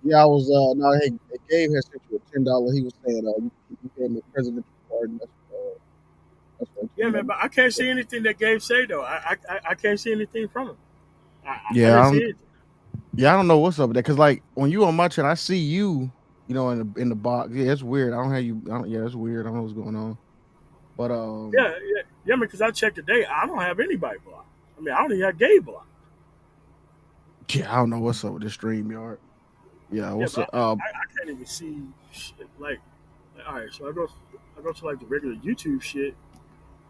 Yeah, I was, no, hey, Gabe had sent you a $10. He was saying, you gave him a presidential pardon. That's what I Yeah, told man, him. but I can't see anything that Gabe say though. I can't see anything from him. I Yeah, didn't I see don't, anything. yeah, I don't know what's up with that. Cause like when you on my channel, I see you, in the box. Yeah, it's weird. I don't have you. Yeah, it's weird. I don't know what's going on. But Yeah, man, because I checked today. I don't have anybody blocked. I mean, I don't even have Gabe blocked. yeah, I don't know what's up with this stream yard. Yeah, Yeah, what's but up? I can't even see shit. Like, all right, so I go to like the regular YouTube shit.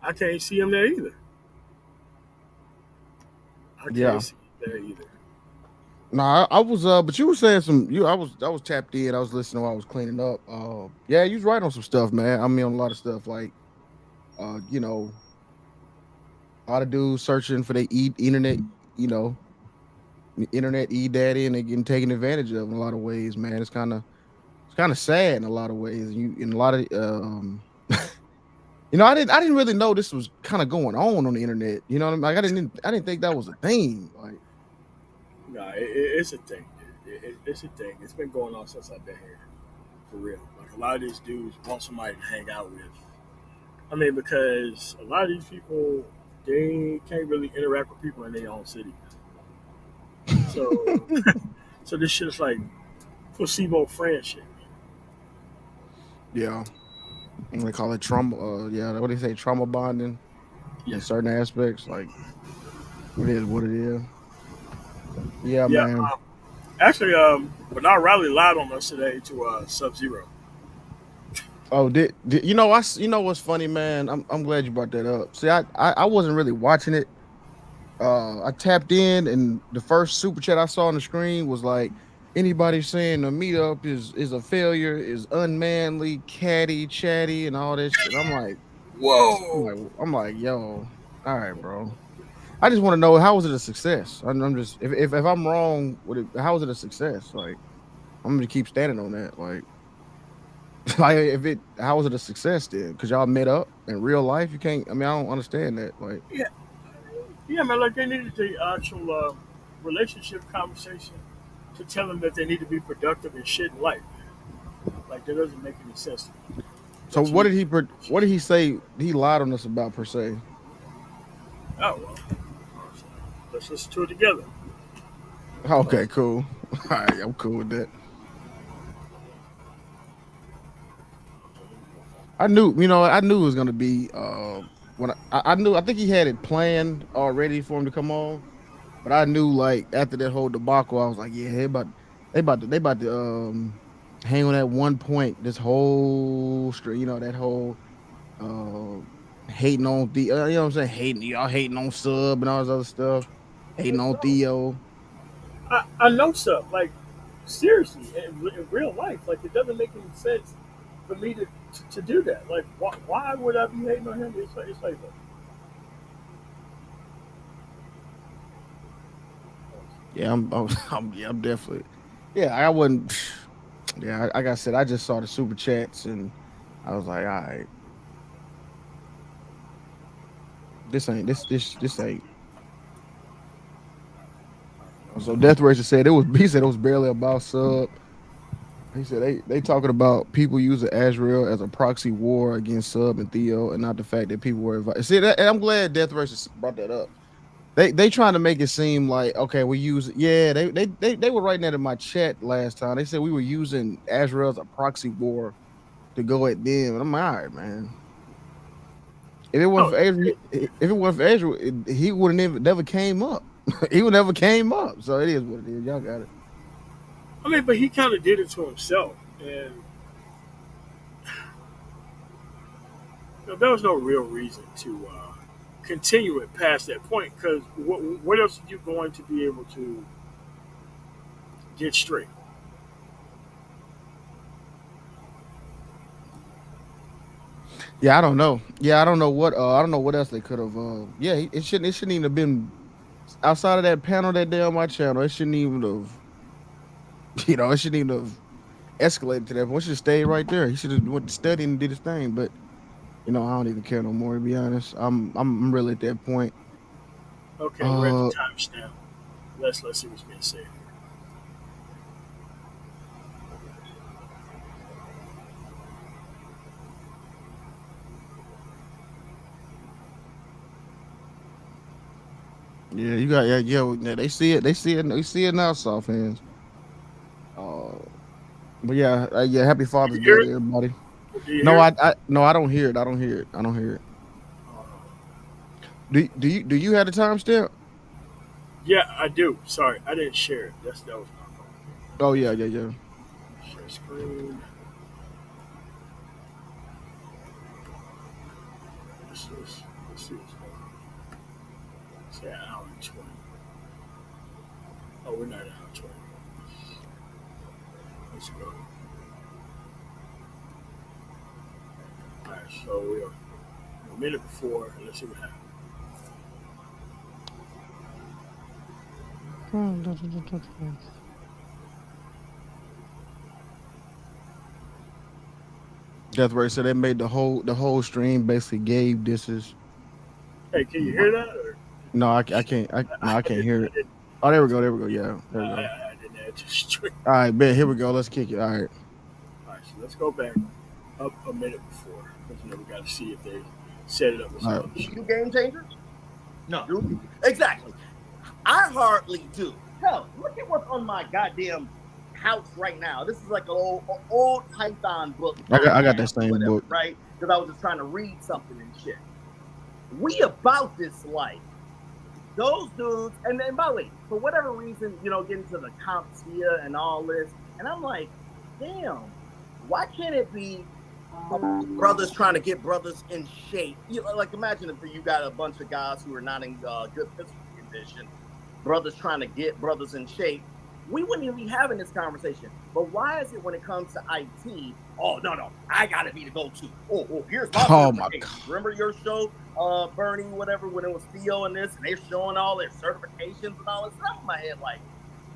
I can't see him there either. I can't Yeah. see him there either. No, I was but you were saying some you I was tapped in, I was listening while I was cleaning up. Yeah, you was right on some stuff, man. I mean on a lot of stuff like you know, a lot of dudes searching for the internet, you know, internet daddy and they getting taken advantage of in a lot of ways, man. It's kind of sad in a lot of ways. You in a lot of I didn't really know this was kind of going on the internet. You know what I mean? Like I didn't think that was a thing. Like No, it's a thing. It's a thing. It's been going on since I've been here, for real. Like a lot of these dudes want somebody to hang out with. I mean, because a lot of these people they can't really interact with people in their own city. So, so this shit is like placebo friendship. yeah, they call it trauma yeah, what do they say trauma bonding Yeah, in certain aspects. Like it is what it is. Yeah, yeah. man. Actually, Bernard Riley lied on us today to Sub Zero. Oh, did you know? You know what's funny, man? I'm glad you brought that up. See, I wasn't really watching it. I tapped in, and the first super chat I saw on the screen was like, anybody saying the meetup is a failure, is unmanly, catty, chatty, and all that shit. Whoa! I'm like, yo, all right, bro. I just want to know how was it a success? I'm just if I'm wrong, how was it a success? Like I'm gonna keep standing on that. Like like if it how was it a success then? Because y'all met up in real life. You can't. I mean, I don't understand that. Like Yeah, yeah, man. Like they needed the actual relationship conversation to tell them that they need to be productive and shit in life. Like that doesn't make any sense to me. so, That you need to be in a what did he relationship. say? He lied on us about per se. Oh well, let's listen to it together. Okay, cool. All right, I'm cool with that. I knew, I knew it was gonna be when I knew I think he had it planned already for him to come on, but I knew like after that whole debacle, I was like, yeah, they about to hang on that one point this whole stream, that whole uh hating on the you know what I'm saying, hating y'all hating on sub and all this other stuff, hating on No, Theo. I know stuff. Like seriously, in real life, like it doesn't make any sense for me to do that. Like, why would I be hating on him? It's like Yeah, I'm definitely. Yeah, I wasn't. Yeah, like I said, I just saw the super chats and I was like, all right, this ain't. So Death Racer said it was. He said it was barely about sub. He said they talking about people using Azrael as a proxy war against Sub and Theo, and not the fact that people were invited. See, and I'm glad Death Racer brought that up. They trying to make it seem like okay, we use yeah. They were writing that in my chat last time. They said we were using Azrael as a proxy war to go at them. And I'm like, all right, man. If it no. wasn't for Adrian, if it wasn't for Adrian, he would have never came up. He would never came up. So it is what it is. Y'all got it. I mean, but he kind of did it to himself, and there was no real reason to continue it past that point. Because what else are you going to be able to get straight? Yeah, I don't know. Yeah, I don't know what. I don't know what else they could have. Yeah, it shouldn't even have been outside of that panel that day on my channel. It shouldn't even have. It shouldn't even have escalated to that point. It should stay right there. He should have went to study and did his thing. But I don't even care no more. To be honest, I'm really at that point. Okay, we're at the Uh, timestamp. Let's see what's being said. yeah, you got yeah. They see it. They see it now. Soft hands. Uh, but yeah, yeah. Happy You Father's can Day hear to it. everybody. Do you No, hear it? no, I don't hear it. I don't hear it. I don't hear it. Uh, Do you have the timestamp? yeah, I do. Sorry, I didn't share it. That was my fault. Oh yeah, yeah, yeah. Share screen. Let's see what's going on. Say an hour and 20. Oh, we're not at an hour and 20. Let's go. All right, so we are a minute before. Let's see what happens. Death Ray said they made the whole stream basically gave disses. Hey, can you My, hear that? Or no, I can't. I I can't didn't. hear I it. didn't. Oh, there we go. There we go. Yeah, there we go. I didn't add to the stream. All right, bet. Here we go. Let's kick it. All right. All right, so let's go back up a minute before because we got to see if they set it up with All some right. other Do shit. you game changers? No. Do you? Exactly. I hardly do. Hell, look at what's on my goddamn house right now. This is like an old Python book I I got that have or same whatever, book. right? Because I was just trying to read something and shit. We about this life. Those dudes, and then by the way, for whatever reason, getting to the comps here and all this, and I'm like, damn, why can't it be brothers trying to get brothers in shape? Like imagine if you got a bunch of guys who are not in good physical condition, brothers trying to get brothers in shape. We wouldn't even be having this conversation. But why is it when it comes to IT? Oh no, I gotta be the go-to. Here's my Oh my god. certification. Remember your show, Bernie, whatever, when it was Theo and this, and they're showing all their certifications and all this stuff in my head. Like,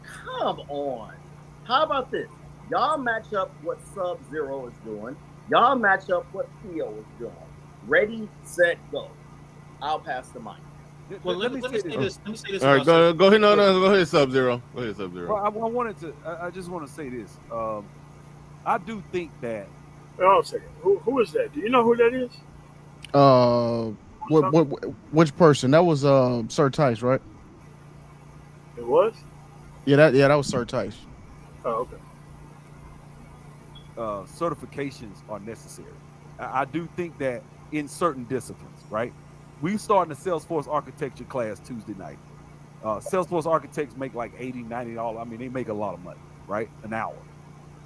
come on. How about this? Y'all match up what Sub Zero is doing. Y'all match up what Theo is doing. Ready, set, go. I'll pass the mic. Well, Let let, me let me say say this. this. Let me say this All right, about certain. go ahead. No, go ahead, Sub Zero. Go ahead, Sub Well, Zero. I wanted to. I just want to say this. I do think that. Wait, hold on a second. Who is that? Do you know who that is? Uh, Who's what talking? what which person? That was Sir Tice, right? It was? Yeah, that was Sir Tice. Oh, okay. Certifications are necessary. I do think that in certain disciplines, right? We starting a Salesforce architecture class Tuesday night. Salesforce architects make like $80, $90. I mean, they make a lot of money, right? An hour.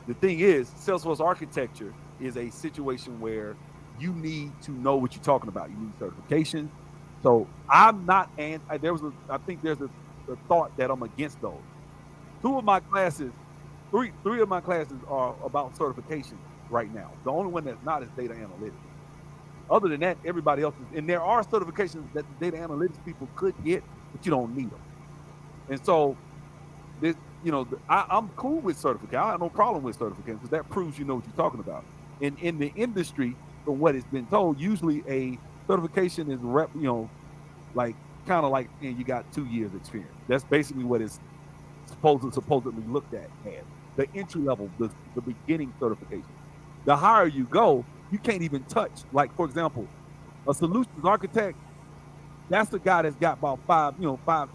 The thing is, Salesforce architecture is a situation where you need to know what you're talking about. You need certifications. So I'm not, and I think there's a thought that I'm against those. Two of my classes, three of my classes are about certification right now. The only one that's not is data analytics. Other than that, everybody else is, and there are certifications that the data analytics people could get, but you don't need them. And so, this, I'm cool with certification. I have no problem with certification because that proves you know what you're talking about. And in the industry, from what has been told, usually a certification is like kind of like, and you got 2 years experience. That's basically what it's supposedly looked at as the entry level, the beginning certification. The higher you go, you can't even touch. Like, for example, a solutions architect, that's the guy that's got about 5,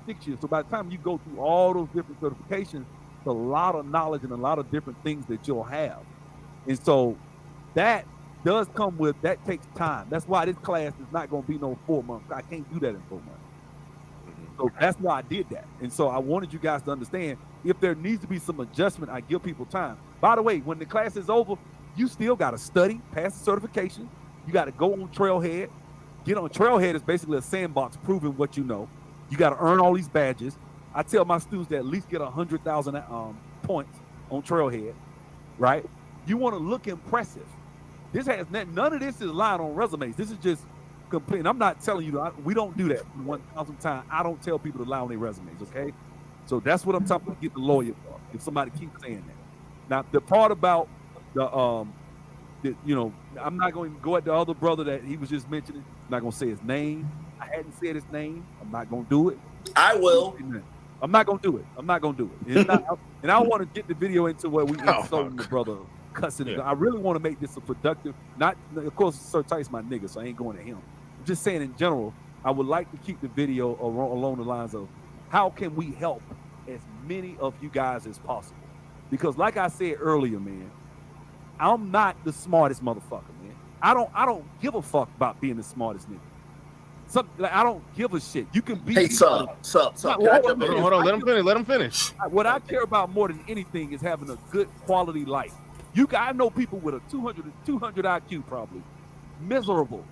6 years. So by the time you go through all those different certifications, it's a lot of knowledge and a lot of different things that you'll have. And so that does come with, that takes time. That's why this class is not going to be no 4 months. I can't do that in 4 months. So that's why I did that. And so I wanted you guys to understand, if there needs to be some adjustment, I give people time. By the way, when the class is over, you still got to study, pass the certification. You got to go on Trailhead. Get on Trailhead is basically a sandbox proving what you know. You got to earn all these badges. I tell my students to at least get 100,000 points on Trailhead, right? You want to look impressive. None of this is lying on resumes. This is just complete. And I'm not telling you, we don't do that 1,000 times. I don't tell people to lie on their resumes, okay? So that's what I'm talking about. Get the lawyer for. If somebody keeps saying that. Now, the part about I'm not going to go at the other brother that he was just mentioning. I'm not going to say his name. I hadn't said his name. I'm not going to do it. I will. I'm not going to do it. I'm not going to do it. And I want to get the video into where we insulting the brother, cussing. Yeah. I really want to make this a productive. Not, of course, Sir Tice my nigga, so I ain't going at him. I'm just saying in general, I would like to keep the video along the lines of how can we help as many of you guys as possible. Because like I said earlier, man, I'm not the smartest motherfucker, man. I don't give a fuck about being the smartest nigga. I don't give a shit. You can be. Hey, sup. Hold on. Let him finish. What I care about more than anything is having a good quality life. I know people with a 200 IQ probably, miserable.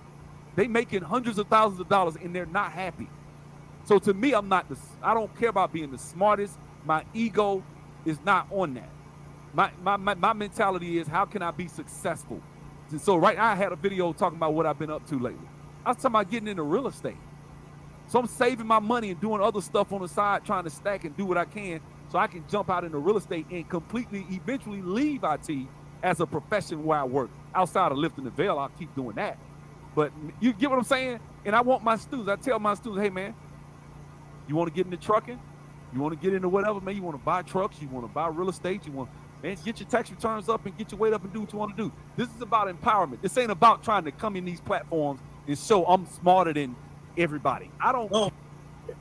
They making hundreds of thousands of dollars and they're not happy. So to me, I don't care about being the smartest. My ego is not on that. My mentality is, how can I be successful? And so right now I had a video talking about what I've been up to lately. I was talking about getting into real estate. So I'm saving my money and doing other stuff on the side, trying to stack and do what I can so I can jump out into real estate and completely eventually leave IT as a profession where I work. Outside of lifting the veil, I'll keep doing that. But you get what I'm saying? And I want my students, I tell my students, hey man, you want to get into trucking? You want to get into whatever, man? You want to buy trucks? You want to buy real estate? You want, man, get your tax returns up and get your weight up and do what you want to do. This is about empowerment. This ain't about trying to come in these platforms and show I'm smarter than everybody. I don't know.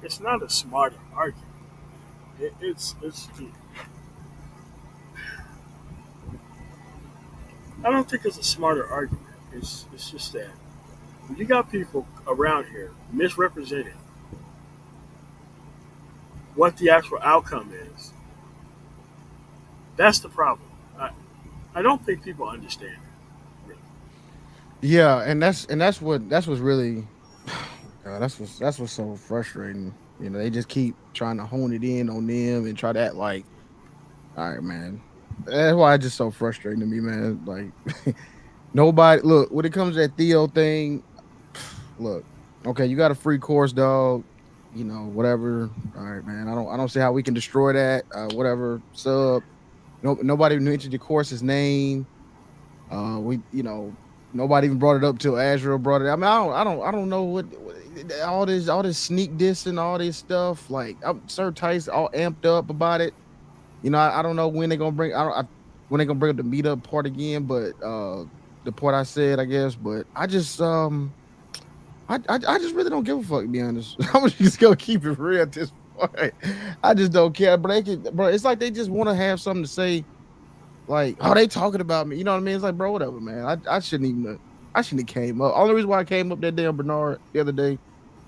It's not a smarter argument. It's I don't think it's a smarter argument. It's just that when you got people around here misrepresenting what the actual outcome is, that's the problem. I don't think people understand it. Really. Yeah, and that's what's really that's what's so frustrating. You know, they just keep trying to hone it in on them and try to act like, all right, man. That's why it's just so frustrating to me, man. Like nobody look when it comes to that Theo thing. Look, okay, you got a free course, dog. You know, whatever. All right, man. I don't see how we can destroy that. Whatever sub. No, nobody mentioned your course's name. Nobody even brought it up till Azure brought it. I mean, I don't know what all this sneak diss and all this stuff. Like, Sir Tice all amped up about it. You know, I don't know when they're gonna bring. When they're gonna bring up the meetup part again. But the part I said, I guess. But I just I just really don't give a fuck. To be honest, I'm just gonna keep it real at this point. I just don't care. But it's like they just want to have something to say. Like, oh, they talking about me. You know what I mean? It's like, bro, whatever, man. I shouldn't even. I shouldn't have came up. Only reason why I came up that damn Bernard the other day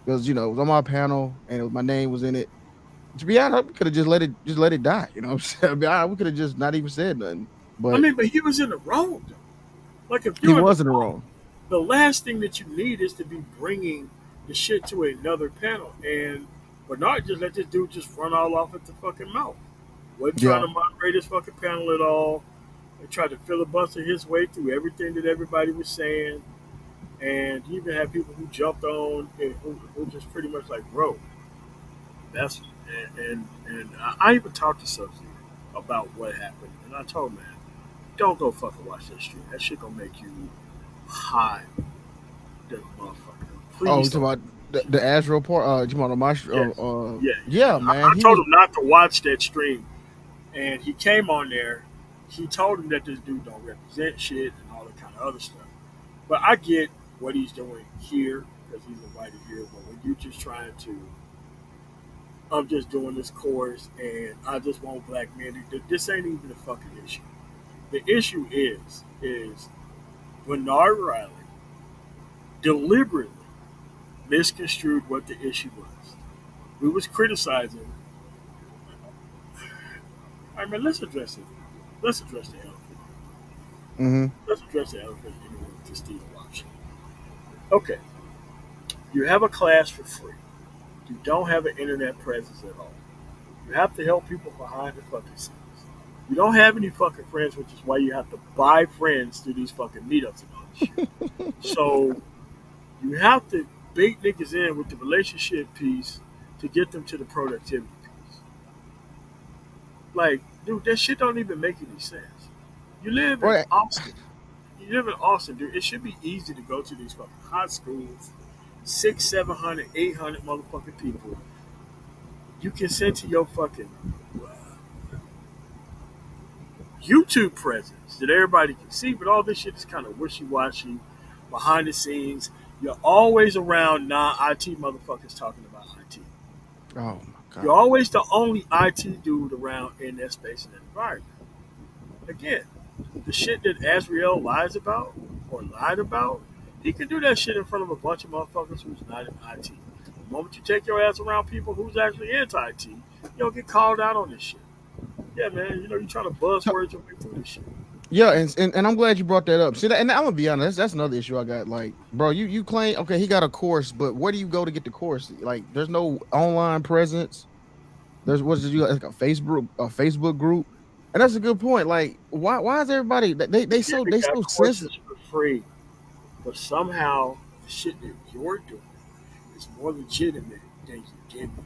because it was on my panel and my name was in it. To be honest, we could have just let it die. You know what I'm saying? We could have just not even said nothing. I But mean, but he was in the wrong though. Like if he you're in the was in the wrong, wrong. the last thing that you need is to be bringing the shit to another panel. And Bernard just let this dude just run all off at the fucking mouth. Wasn't trying Yeah. to moderate his fucking panel at all. He tried to filibuster his way through everything that everybody was saying. And you even had people who jumped on and who just pretty much like, bro, that's and I even talked to Subsy about what happened, and I told him, man, don't go fucking watch that stream. That shit gonna make you high, that motherfucker. Oh, Please you talking don't. about the Azrael part? You talking about my Yes, yeah. yeah, man. I He told was him not to watch that stream, and he came on there. He told him that this dude don't represent shit and all that kind of other stuff. But I get what he's doing here because he's invited here. But when you're just trying to, I'm just doing this course and I just want black men. This ain't even a fucking issue. The issue is Bernard Riley deliberately misconstrued what the issue was. We was criticizing. I mean, let's address it. Let's address the elephant. hmm Let's address the elephant in the room to Steve option. Okay, you have a class for free. You don't have an internet presence at all. You have to help people behind the fucking scenes. You don't have any fucking friends, which is why you have to buy friends through these fucking meetups and all this shit. So you have to bait niggas in with the relationship piece to get them to the productivity piece. Like, dude, that shit don't even make any sense. You live in Right. Austin. You live in Austin, dude. It should be easy to go to these fucking high schools, six, 700, 800 motherfucking people. You can send to your fucking YouTube presence that everybody can see, but all this shit is kind of wishy washy, behind the scenes. You're always around non IT motherfuckers talking about IT. Oh my You're god. always the only IT dude around in that space and that environment. Again, the shit that Azriel lies about or lied about, he can do that shit in front of a bunch of motherfuckers who's not in IT. The moment you take your ass around people who's actually anti IT, you'll get called out on this shit. Yeah, man, you're trying to So, buzzwords your way through this shit. yeah, and I'm glad you brought that up. See that, and I'm gonna be honest, that's another issue I got. Like, bro, you claim okay, he got a course, but where do you go to get the course? Like, there's no online presence. There's what's you like a Facebook group, and that's a good point. Like, why is everybody Udemy they got so sensitive? courses for free, but somehow the shit that you're doing is more legitimate than Udemy.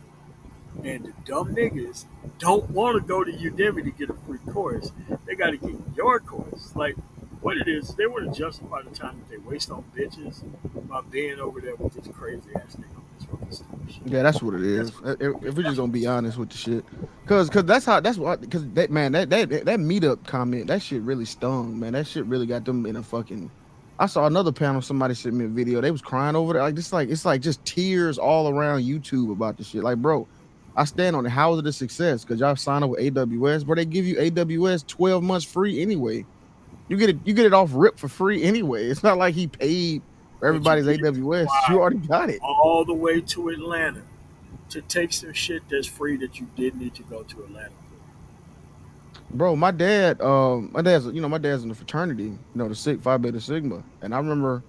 And the dumb niggas don't want to go to Udemy to get a free course. They got to get your course. Like, what it is, they want to justify the time that they waste on bitches by being over there with this crazy ass nigga on this fucking stupid shit. Yeah, that's what it That's is. what, If we're just that's gonna what be it is. honest with the shit, cause that's what because that man that meetup comment that shit really stung, man. That shit really got them in a fucking. I saw another panel. Somebody sent me a video. They was crying over it. Like this, like it's like just tears all around YouTube about the shit. Like, bro, I stand on it. How is it a success? Cause y'all sign up with AWS, but they give you AWS 12 months free anyway. You get it off rip for free anyway. It's not like he paid for But you everybody's did AWS. You fly already got it. all the way to Atlanta to take some shit that's free that you did need to go to Atlanta for. Bro, my dad's in the fraternity, the Sig Phi Beta Sigma. And I remember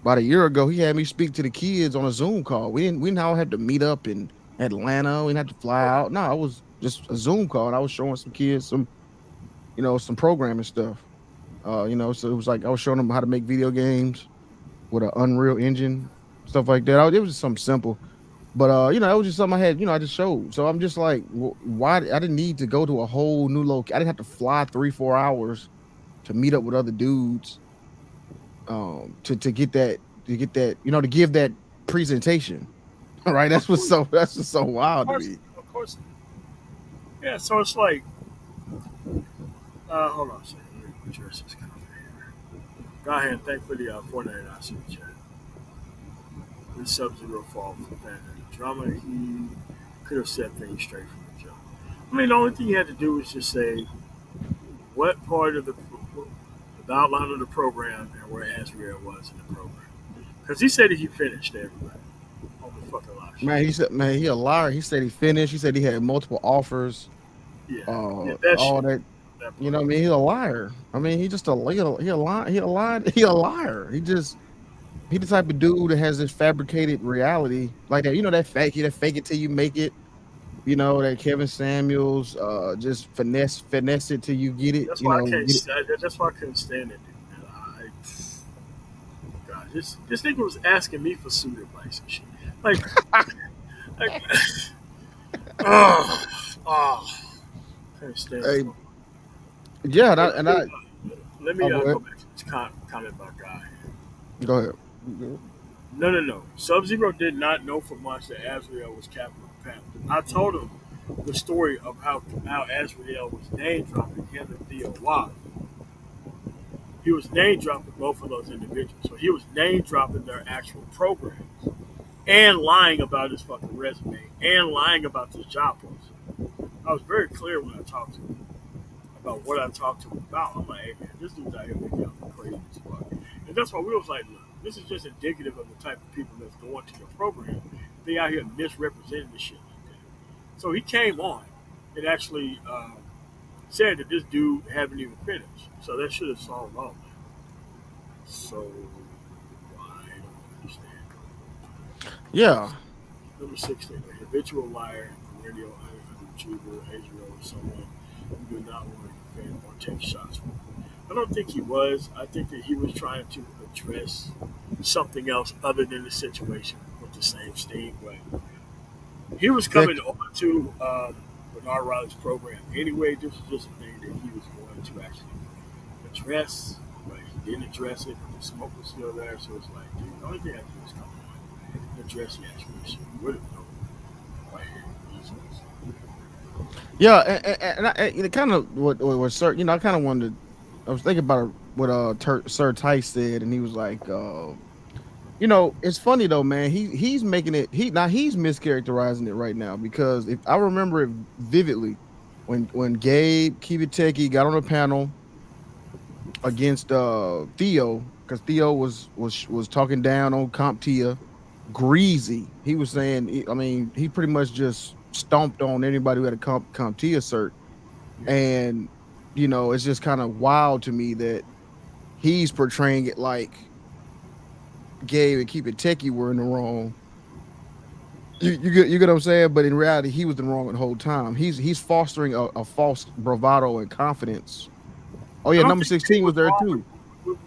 about a year ago, he had me speak to the kids on a Zoom call. We didn't all have to meet up in Atlanta. We didn't have to fly out. No, it was just a Zoom call. And I was showing some kids some programming stuff. So it was like I was showing them how to make video games with an Unreal Engine, stuff like that. It was just something simple. But it was just something I had, I just showed. So I'm just like, why? I didn't need to go to a whole new location. I didn't have to fly 3-4 hours to meet up with other dudes to get that to give that presentation. All right, Of course, that's what's so of wild to course, me. of course. Yeah, so it's like, hold on a second. Let me address this comment here. Go ahead, thank for the 499 super chat. This Sub-Zero fall for the fan of the drama. He could have set things straight from the jump. I mean, the only thing you had to do was just say what part of the the outline of the program and where Azrael was in the program. Because he said he finished everybody on the fucking live show. Man, he said, man, he a liar. He said he finished. He said he had multiple offers. Yeah, yeah, that All shit. that. That You part. know what I mean? He's a liar. I mean, he just a he a lie. He a liar. He the type of dude that has this fabricated reality like that. You know that fake it till you make it. You know that Kevin Samuels just finesse it till you get it. That's You why I know, can't. get it. That's why I couldn't stand it, dude. Man. God, this nigga was asking me for suit advice and shit. Like, oh, oh, can't stand this. Hey, yeah, But and I let me oh, go go ahead. back to this comment about Guy. Go ahead. No, no, no. Sub Zero did not know for months that Azrael was captain of the panel. I told him the story of how Azrael was name dropping him and Theo Wild. He was name dropping both of those individuals. So he was name dropping their actual programs and lying about his fucking resume and lying about this job post. I was very clear when I talked to him about what I talked to him about. I'm like, hey man, this dude's out here making out crazy as fuck. And that's why we was like, look, this is just indicative of the type of people that's going to your program. They out here misrepresenting this shit like that. So he came on and actually said that this dude haven't even finished. So that should have solved all that. So I don't understand. Yeah, Number 16, a habitual liar, perennial underachiever, Israel, or someone who do not want to defend or take shots from. I don't think he was. I think that he was trying to address something else other than the situation with the same steam. But he was yeah, coming on to Bernard Riley's program anyway. This was just a thing that he was going to actually address, but he didn't address it. The smoke was still there, so it's like, dude, the only thing I do is come on and address the actual issue. You would have known right here. yeah, it kind of what Sir, you know, I kind of wanted. I was thinking about what Sir Tice said, and he was like, you know, it's funny though, man. He's making it. He's mischaracterizing it right now because if I remember it vividly, when Gabe Kibiteki got on the panel against Theo, because Theo was talking down on CompTIA, greasy. He was saying, I mean, he pretty much just stomped on anybody who had a CompTIA cert, Yeah. and you know, it's just kind of wild to me that he's portraying it like Gabe and Keep It Techie were in the wrong. You get what I'm saying? But in reality, he was in the wrong the whole time. He's fostering a false bravado and confidence. Oh I yeah, don't number think he 16 was was there wrong too.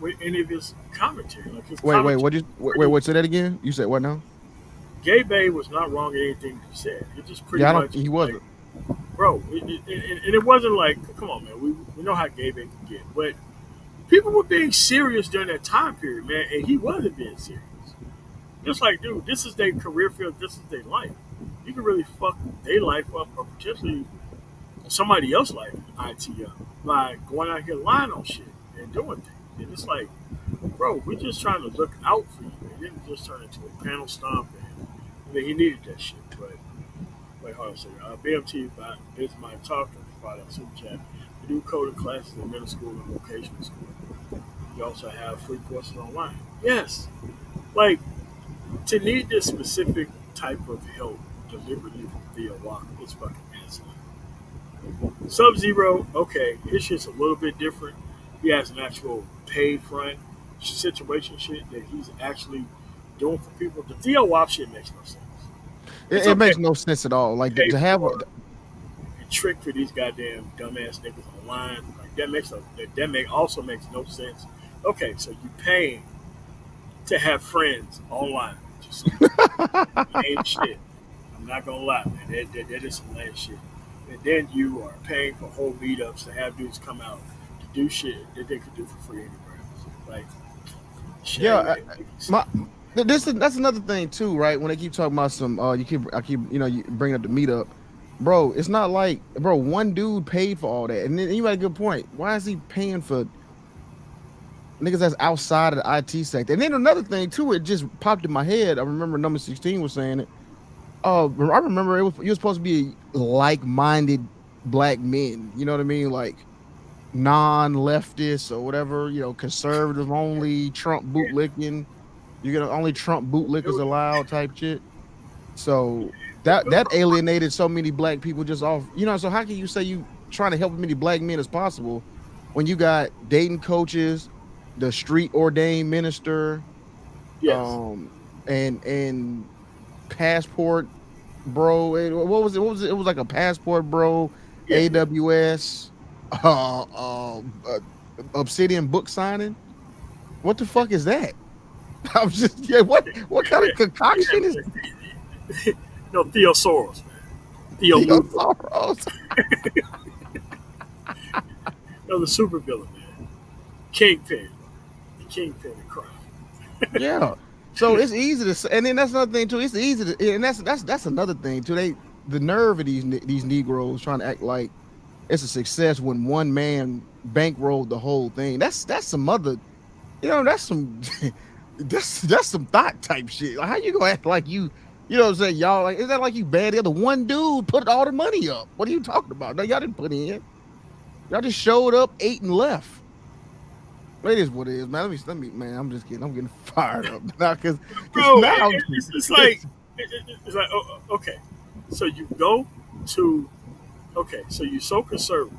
with any of his commentary. Like his Wait, commentary what you was wait, pretty. say that again? You said what now? Gay Bay was not wrong in anything he said. It just pretty Yeah, I don't much he like, wasn't. bro, and it wasn't like, come on, man. We know how Gay Bay can get, but people were being serious during that time period, man, and he wasn't being serious. Just like, dude, this is their career field. This is their life. You can really fuck their life up, or potentially somebody else's life, IT up, by going out here lying on shit and doing things. And it's like, bro, we're just trying to look out for you. It didn't just turn into a panel stomp. And I mean, he needed that shit. But wait, hold on a second. BMT is my talker. Find out super chat. We do coding classes in middle school and vocational school. We also have free courses online. Yes, like to need this specific type of help deliberately from Theo Walker is fucking asinine. Sub Zero, okay, his shit's a little bit different. He has an actual pay front situation shit that he's actually doing for people. The Theo Wop shit makes no sense. It's It okay makes no sense at all. to Like pay to have for and trick for these goddamn dumbass niggas online. Like that make also makes no sense. Okay, so you paying to have friends online. Just lame shit. I'm not gonna lie, man. That is some lame shit. And then you are paying for whole meetups to have dudes come out to do shit that they could do for free anywhere else. Like, shit yeah, ain't making sense. my this is that's another thing too, right? When they keep talking about some I keep you know you bring up the meetup, bro. It's not like bro one dude paid for all that, and then you got a good point. Why is he paying for niggas that's outside of the IT sector? And then another thing too, it just popped in my head. I remember number 16 was saying it. I remember it was you're supposed to be like-minded black men. You know what I mean? Like non-leftist or whatever, conservative only, Trump bootlicking. You're gonna only Trump bootlickers allowed type shit. So that alienated so many black people just off. So how can you say you trying to help as many black men as possible when you got dating coaches, the street ordained minister, Yes, um, and passport bro. What was it? What was it? It was like a passport bro, yeah, yeah. AWS, uh, uh, uh Obsidian book signing. What the fuck is that? I'm just yeah. What kind of concoction is No, Theo Soros, man. Theo Luther. Theosaurus? No, the super villain, man. Kingpin. The Kingpin of crime. Yeah. So it's easy to say, and then that's another thing too. It's easy to, and that's another thing too. The nerve of these Negroes trying to act like it's a success when one man bankrolled the whole thing. That's some other, that's some that's some thought type shit. Like, how you gonna act like what I'm saying? Y'all like, is that like you bad? The other one dude put all the money up. What are you talking about? No, y'all didn't put in. Y'all just showed up, ate, and left. It is what it is, man. Man. I'm just kidding. I'm getting fired up now because Bro, now it's like, it's like, okay. So you go to, okay, so you're so conservative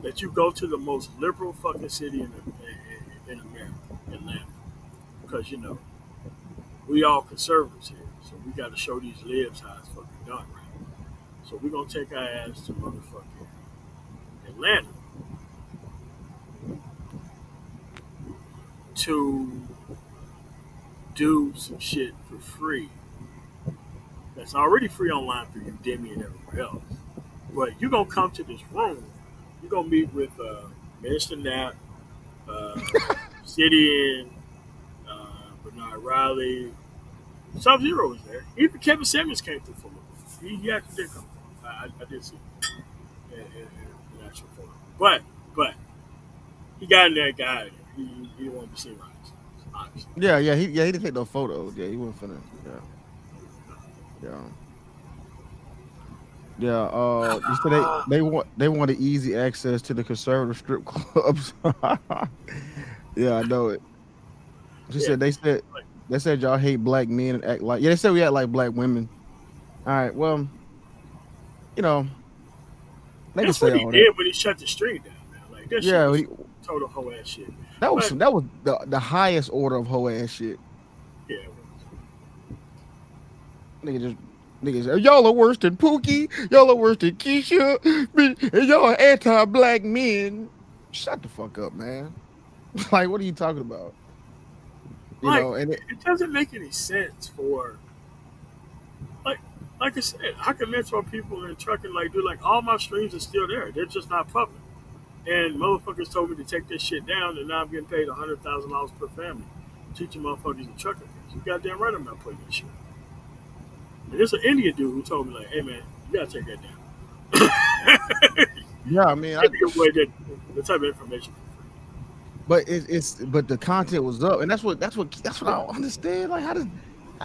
that you go to the most liberal fucking city in America, Atlanta, because we all conservatives here, so we got to show these libs how it's fucking done, right? So we're gonna take our ass to motherfucking Atlanta to do some shit for free that's already free online through Udemy and everywhere else. But you're gonna come to this room, you're gonna meet with Minister Knapp, uh, Gideon, Bernard Riley, Sub Zero was there. Even Kevin Samuels came through for a little bit. He actually did come. I did see him in actual photo. But he got in there, guy. He didn't want to be seen by us, obviously. he didn't take no photos. Yeah, he wasn't finna. Yeah. Yeah. You said they wanted easy access to the conservative strip clubs. Yeah, I know it. She Yeah, said they said y'all hate black men and act like they said we act like black women. All right, well, you know, they can that's say what he all that. did when he shut the stream down. Man. Like that shit Yeah, was total hoe ass shit. But that was the highest order of hoe ass shit. yeah, Nigga just niggas, y'all are worse than Pookie. Y'all are worse than Keisha. And y'all are anti-black men. Shut the fuck up, man. Like, what are you talking about? like And it doesn't make any sense for like like I said, I can mentor people in trucking like dude, like all my streams are still there. They're just not public. And motherfuckers told me to take this shit down, and now I'm getting paid $100,000 per family, teaching motherfuckers to trucking things. You goddamn right, I'm not putting this shit. And there's an Indian dude who told me like, "Hey man, you gotta take that down." yeah, I mean, Give me away the type of information. but but the content was up, and that's what I don't understand. Like,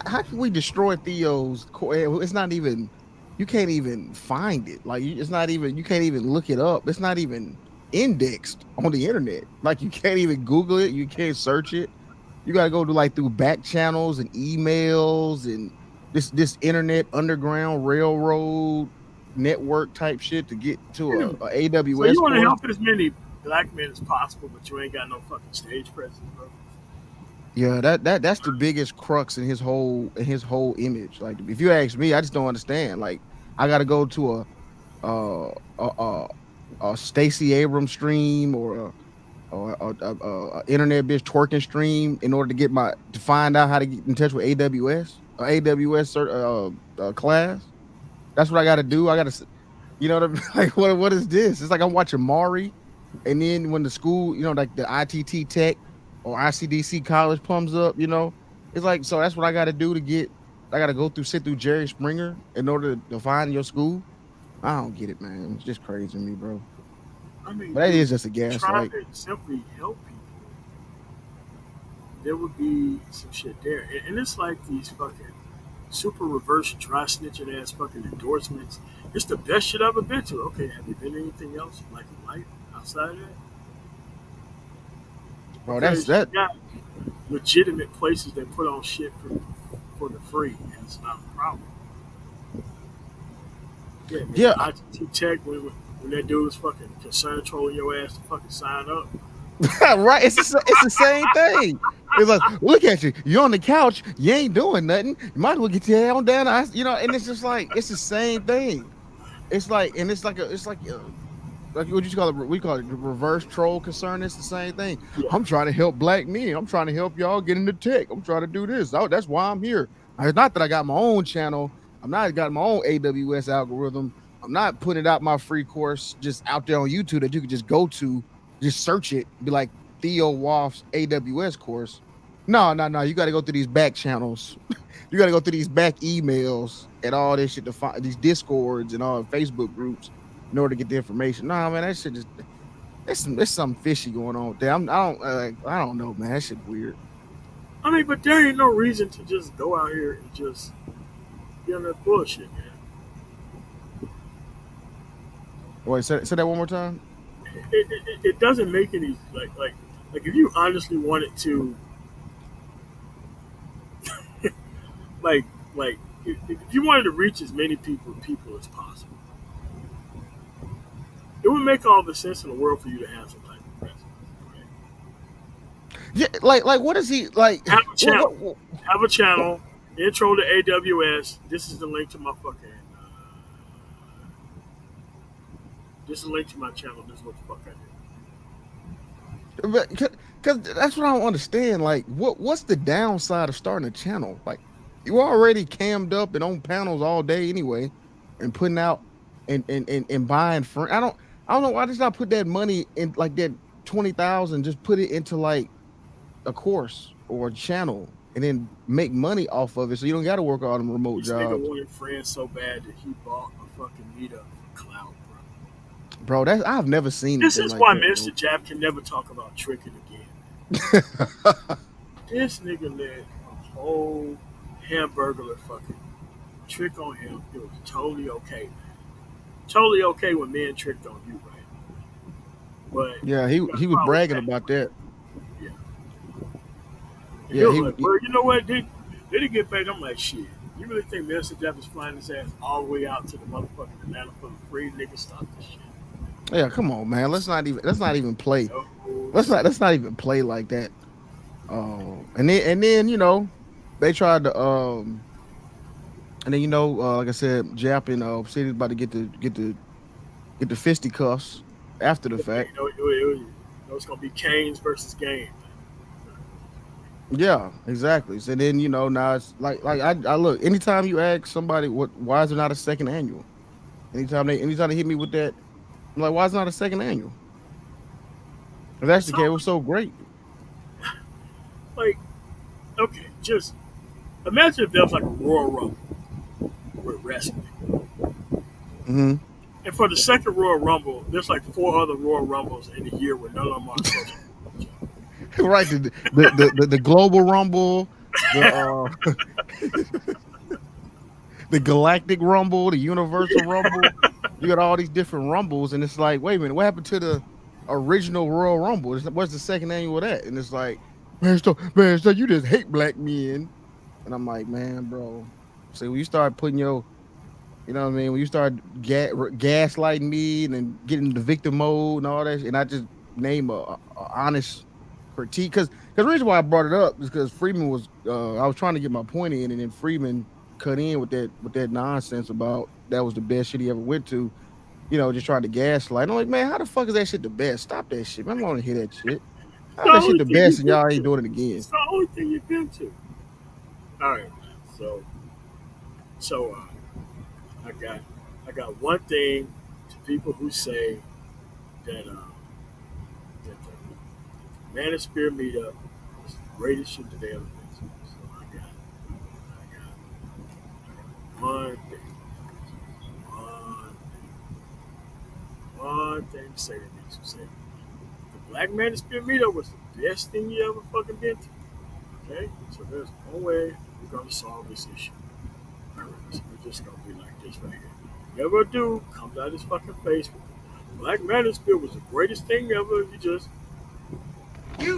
how can we destroy Theo's core? It's not even you can't even find it. Like, it's not even you can't even look it up. It's not even indexed on the internet. Like, you can't even Google it. You can't search it. You gotta go to like through back channels and emails and this internet underground railroad network type shit to get to Anyway, a so you AWS want to course. help as many black men as possible, but you ain't got no fucking stage presence, bro. Yeah, that's the biggest crux in his whole image. Like, if you ask me, I just don't understand. Like, I got to go to uh a Stacey Abrams stream or a internet bitch twerking stream in order to to find out how to get in touch with AWS AWS class. That's what I got to do. I got to, what I mean? Like, what is this? It's like I'm watching Maury, and then when the school, like the ITT Tech or ICDC college comes up, it's like, so that's what I got to do to get. I got to sit through Jerry Springer in order to find your school. I don't get it, man. It's just crazy to me, bro. I mean, But that dude, is just a trying gaslight. to simply help people, there would be some shit there. And it's like these fucking super reverse dry snitching ass fucking endorsements. It's the best shit I've ever been to. Okay, have you been to anything else like in life outside of that? bro. That's because you that. got legitimate places that put on shit for the free, and it's not a problem. Yeah, Yeah, nigga, ITT Tech when that dude was fucking concerned trolling your ass to fucking sign up. right. It's the same thing. It's like, look at you. You're on the couch. You ain't doing nothing. You might as well get your head on down. You know, and it's just like it's the same thing. It's like, and it's like what you call it? We call it the reverse troll concern. It's the same thing. Yeah, I'm trying to help black men. I'm trying to help y'all get into tech. I'm trying to do this. Oh, that's why I'm here. It's not that I got my own channel. I'm not got my own AWS algorithm. I'm not putting out my free course just out there on YouTube that you can just go to, just search it, be like Theo Woff's AWS course. No, no, no. You got to go through these back channels. You got to go through these back emails and all this shit to find these discords and all Facebook groups in order to get the information. Nah, man, that shit just there's something fishy going on with that. I don't know, man. That shit weird. I mean, but there ain't no reason to just go out here and just get on that bullshit, man. Wait, say that one more time. It doesn't make any like if you honestly wanted to like like if you wanted to reach as many people as possible, it would make all the sense in the world for you to have some type of presence. Right? Yeah, like what is he like? Have a channel. What, Have a channel. Intro to AWS. This is the link to my fucking. This is the link to my channel. This is what the fuck I because that's what I don't understand. Like, what's the downside of starting a channel? Like, you already cammed up and on panels all day anyway, and putting out and buying friends. I don't know why just not put that money in like that 20,000. Just put it into like a course or a channel and then make money off of it, so you don't got to work all them remote This nigga jobs. wanted friends so bad that he bought a fucking meetup for Cloud, bro. Bro, that's I've never seen This anything is like why that, Mr. Jab can never talk about tricking again. bro. This nigga let a whole hamburger fucking trick on him. It was totally okay, man. Totally okay when men tricked on you, right? But Yeah, you got he a was problem with bragging that. about that. Yeah. And he Yeah, was like, bro, you know what? Did he get paid? I'm like, shit. You really think Mr. Jeff is flying his ass all the way out to the motherfucking Atlanta for the free? Nigga, stop this shit. yeah. Come on, man. Let's not even play. No, Let's not even play like that. And then they tried to and then like I said, Jap and City's about to get the fisticuffs after the fact. it's gonna be Canes versus Game. Yeah, exactly. So then now it's like I look anytime you ask somebody why is there not a second annual? Anytime they hit me with that, I'm like, why is it not a second annual? If that's It's the case, it all was so great. like, okay, just imagine if there was like a Royal Rumble with wrestling. Hmm. And for the second Royal Rumble, there's like 4 other Royal Rumbles in a year where none of them are associated with each Right, the global rumble, the the galactic rumble, the universal rumble. You got all these different rumbles, and it's like, wait a minute, what happened to the original Royal Rumble? What's the second annual of that? And it's like, so you just hate black men. And I'm like, man, bro. So when you start putting your, you know what I mean, when you start gaslighting me and then getting the victim mode and all that, and I just name a honest critique, because the reason why I brought it up is because Freeman was, I was trying to get my point in, and then Freeman cut in with that nonsense about that was the best shit he ever went to, just trying to gaslight. And I'm like, man, how the fuck is that shit the best? Stop that shit, man. I don't want to hear that shit. How the that shit only the thing best you've and been y'all ain't to. doing it again? It's the only thing you've been to. All right, man. So I got one thing to people who say that the Manosphere meetup is the greatest shit that they ever been to. So I got one thing, one one thing to say to me to say. The Black Manosphere meetup was the best thing you ever fucking been to. Okay, so there's no way we're gonna solve this issue. All right, so we're just gonna be like this right here. You ever do comes out his fucking face. Black Manosphere was the greatest thing ever. You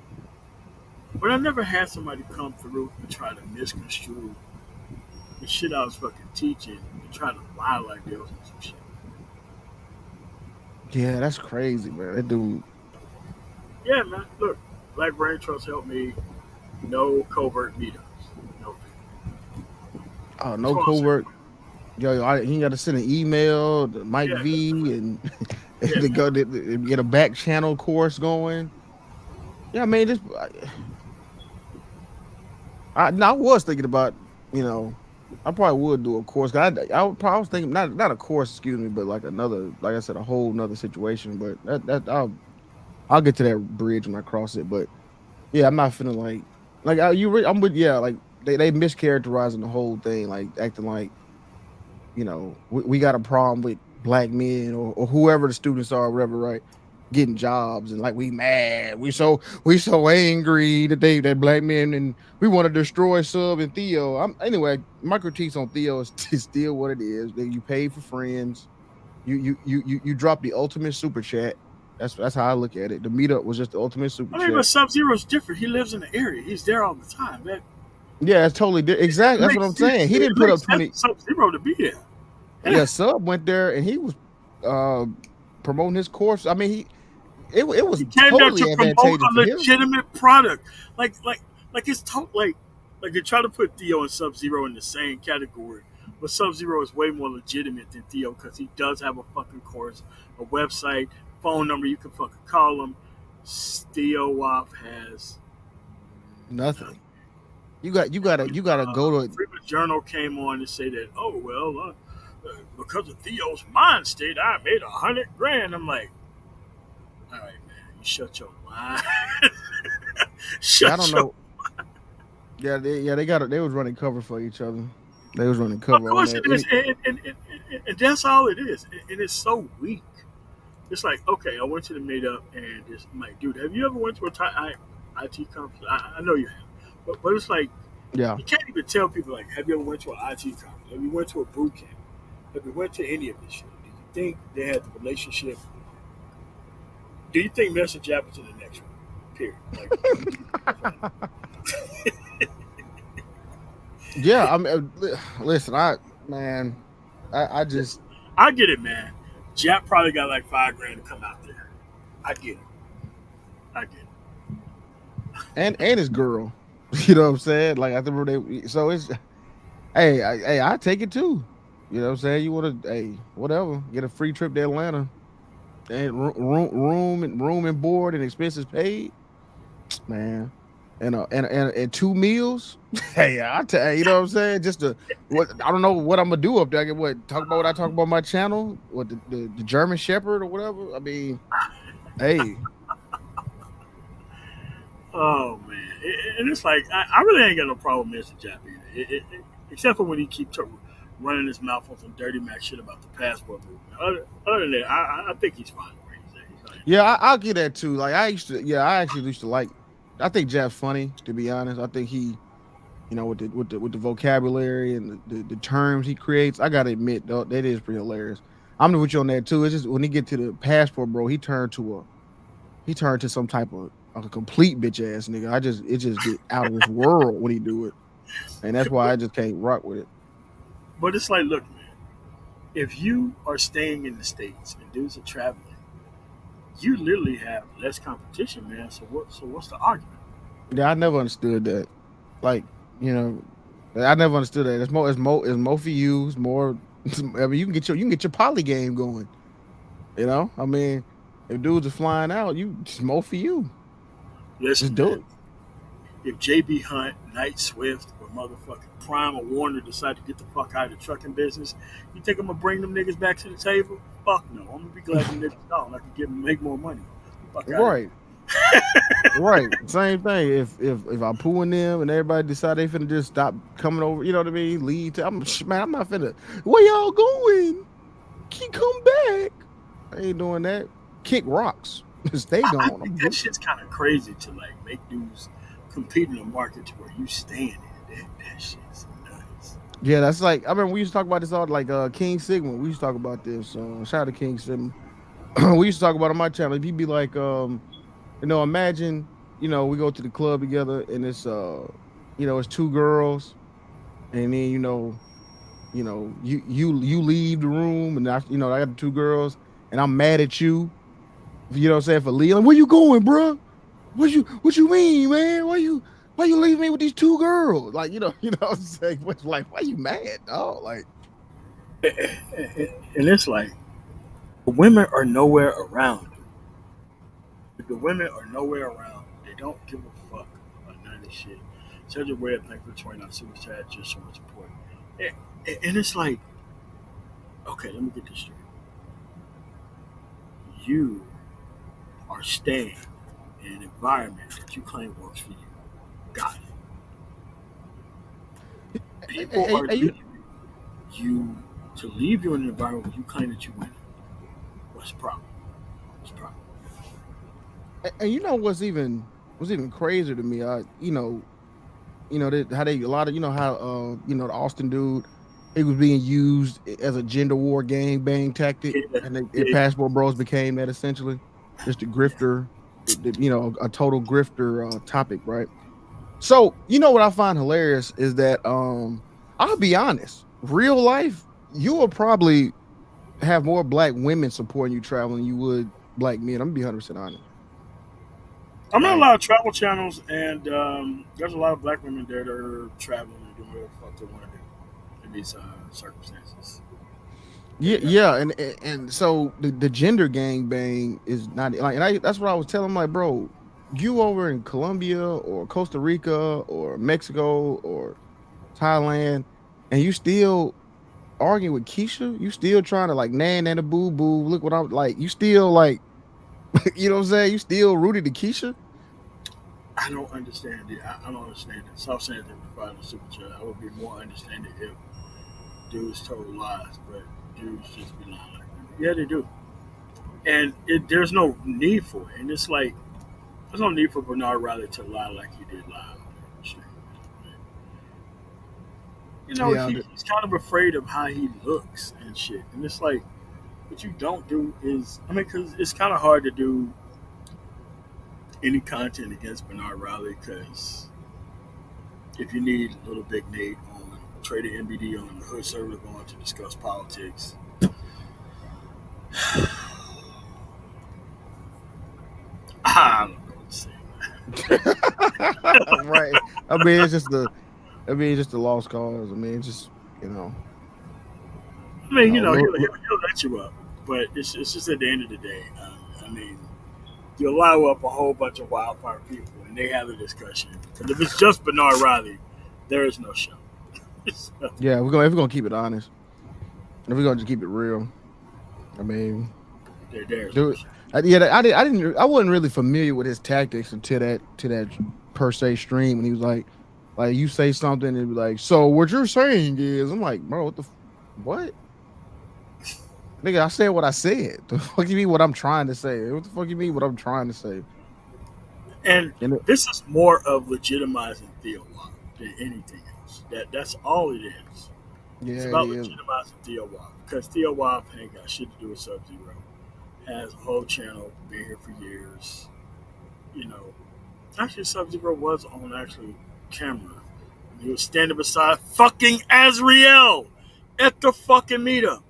But I never had somebody come through and try to misconstrue the shit I was fucking teaching and try to lie like there was some shit. Yeah, that's crazy, man. That dude. Yeah, man. Look, Black Brain Trust helped me. No covert meetups. No. Oh, That's no what I'm saying. covert. He got to send an email to Mike Yeah, V and yeah, to man. go to get a back channel course going. Yeah, I mean, I was thinking about, you know, I probably would do a course. I was thinking not a course, excuse me, but like another, like I said, a whole another situation. But I'll get to that bridge when I cross it. But yeah, I'm not feeling like I'm with, yeah, like they mischaracterizing the whole thing, like acting like, we got a problem with black men or whoever the students are, or whatever, right? Getting jobs, and like we mad, we so angry that black men, and we want to destroy Sub and Theo. Anyway, my critiques on Theo is still what it is. That you pay for friends, you drop the ultimate super chat. That's how I look at it. The meetup was just the ultimate super I mean, but chat. Sub Zero's different. He lives in the area. He's there all the time. Yeah, it's totally It exactly. That's what I'm makes saying. sense. He It didn't put makes up sense 20. for Sub Zero to be there. Yeah, Yeah. Sub went there and he was uh promoting his course. I mean, it was He came there to totally promote advantageous a for him. legitimate product. Like it's like they try to put Theo and Sub Zero in the same category, but Sub Zero is way more legitimate than Theo because he does have a fucking course, a website, phone number you can fucking call him. Theo Wop has nothing. Nothing. You gotta go to. Freeman Journal came on and say that, oh well, because of Theo's mind state, I made 100 grand. I'm like, all right, man, you shut your mind. Yeah, I don't Shut your. know. Yeah, they was running cover for each other. They was running Of cover on course it that. is, and that's all it is, and it's so weak. It's like, okay, I went to the meetup, and it's I'm like, dude, have you ever went to a IT conference? I know you have, but it's like Yeah. you can't even tell people like, have you ever went to an IT conference? Have you went to a boot camp? Have you went to any of this shit? Do you think they had the relationship? Do you think message happens in the next one? Period. Like, Yeah, I mean, listen, man, I listen, just I get it, man. Jap probably got like 5 grand to come out there. I get it. I get it. and his girl. You know what I'm saying? Like I remember so it's hey, I take it too. You know what I'm saying? You want to, hey, whatever, get a free trip to Atlanta and room and board and expenses paid, man. And two meals. Hey, you know what I'm saying? Just what I don't know what I'm gonna do up there. I can what talk about what I talk about on my channel, what the German Shepherd or whatever. I mean, hey, Oh man, and it's like I really ain't got no problem with Mr. Jap either. Except for when he keeps running his mouth on some dirty Mac shit about the passport movement. Other than that, I think he's fine where he's at. He's like, yeah, I'll get that too. Like I actually used to like. I think Jeff's funny, to be honest. I think he, with the vocabulary and the terms he creates, I gotta admit though, that is pretty hilarious. I'm with you on that too. It's just when he get to the passport, bro, he turned to some type of a complete bitch ass nigga. It just get out of this world when he do it, and that's why I just can't rock with it. but it's like, look, man, if you are staying in the states and dudes are traveling, you literally have less competition, man. So what's the argument? Yeah, I never understood that. Like, you know, I never understood that. It's more for you. It's more. I mean, you can get your poly game going. I mean, if dudes are flying out, it's more for you. Just Listen, do man, it. if JB Hunt, Knight Swift, or motherfucking Prime or Warner decide to get the fuck out of the trucking business, you think I'm gonna bring them niggas back to the table? Fuck no. I'm gonna be glad them niggas gone. I can make more money. Fuck out of here. Right. Right. Same thing. If I pull in them and everybody decide they finna just stop coming over, you know what I mean? Leave. Man, I'm not finna. Where y'all going? Keep come back. I ain't doing that. Kick rocks. Stay I gone. think that shit's kind of crazy to like make dudes compete in a market to where you staying in. That shit's nuts. Yeah, that's like I remember we used to talk about this all like King Sigma. We used to talk about this. Shout out to King Sigma. We used to talk about on my channel. He'd be like, imagine we go to the club together, and it's it's two girls, and then you leave the room, and I got the two girls, and I'm mad at you. You know what I'm saying, for leaving. Like, where you going, bro? What you mean, man? Why you leaving me with these two girls? Like, what I'm saying? What's like, why you mad, dog? Like, And it's like the women are nowhere around. The women are nowhere around. They don't give a fuck about none of this shit. Such a weird thing for 29 super chat, just showing support. And, and it's like, okay, let me get this straight. You are staying in an environment that you claim works for you. Got it. People are and you leaving you to leave you in an environment where you claim that you win. What's the problem? What's the problem? and you know what's even crazier to me? How they a lot of how the Austin dude, he was being used as a gender war gang bang tactic, Yeah, and their yeah, passport bros became that essentially, just a yeah. grifter, a total grifter topic, right? So what I find hilarious is that I'll be honest, real life, you will probably have more black women supporting you traveling than you would black men. I'm gonna be 100% honest. I'm in a Like, lot of travel channels, and there's a lot of black women there that are traveling and doing whatever the fuck they want to do in these circumstances. yeah, They yeah, and so the gender gang bang is not like, and that's what I was telling him, like, bro, you over in Colombia or Costa Rica or Mexico or Thailand, and you still arguing with Keisha, you still trying to like nan and a boo boo. Look what I'm like. You still like, you know what I'm saying? You still rooted to Keisha. I don't understand it. I don't understand it. Stop saying that we're fighting a super chat. I would be more understanding if dudes told lies, but dudes just be lying like that. Yeah, they do. And there's no need for it. And it's like, there's no need for Bernard Riley to lie like he did lie on the street. Yeah, He's kind of afraid of how he looks and shit. And it's like, what you don't do is, I mean, because it's kind of hard to do any content against Bernard Riley because if you need Little Big Nate on Trader MBD on the Hood server going to discuss politics, I don't know what to say. right. I mean, it's just a lost cause. I mean, it's just you know, I mean, look, he'll let you up, but it's just at the end of the day. I mean, you allow up a whole bunch of wildfire people and they have a discussion. Because if it's just Bernard Riley, there is no show. So, yeah, if we're gonna keep it honest, if we're gonna just keep it real, I mean, there's no dude, show. I wasn't really familiar with his tactics until that per se stream, and he was like you say something and be like, so what you're saying is, I'm like, bro, what? Nigga, I said what I said. The fuck you mean what I'm trying to say? What the fuck you mean what I'm trying to say? And And this is more of legitimizing Theo Wop than anything else. That's all it is. It's yeah, it about is. legitimizing Theo Wop. Because Theo Wop ain't got shit to do with Sub Zero. Has a whole channel, been here for years. You know, actually, Sub Zero was on actually camera. He was standing beside fucking Azriel at the fucking meetup.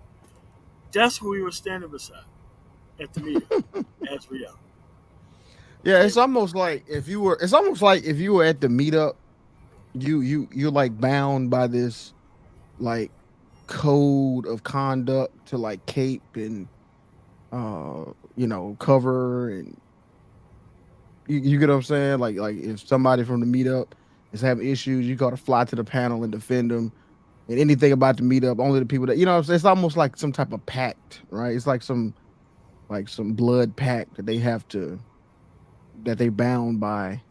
That's who he was standing beside at the meetup. Azriel. Yeah, And it's almost like if you were at the meetup, you're like bound by this like code of conduct to like cape and cover, and you get what I'm saying? Like if somebody from the meetup is having issues, you gotta fly to the panel and defend them. And anything about the meetup, only the people that it's almost like some type of pact, right? It's like some blood pact that they bound by.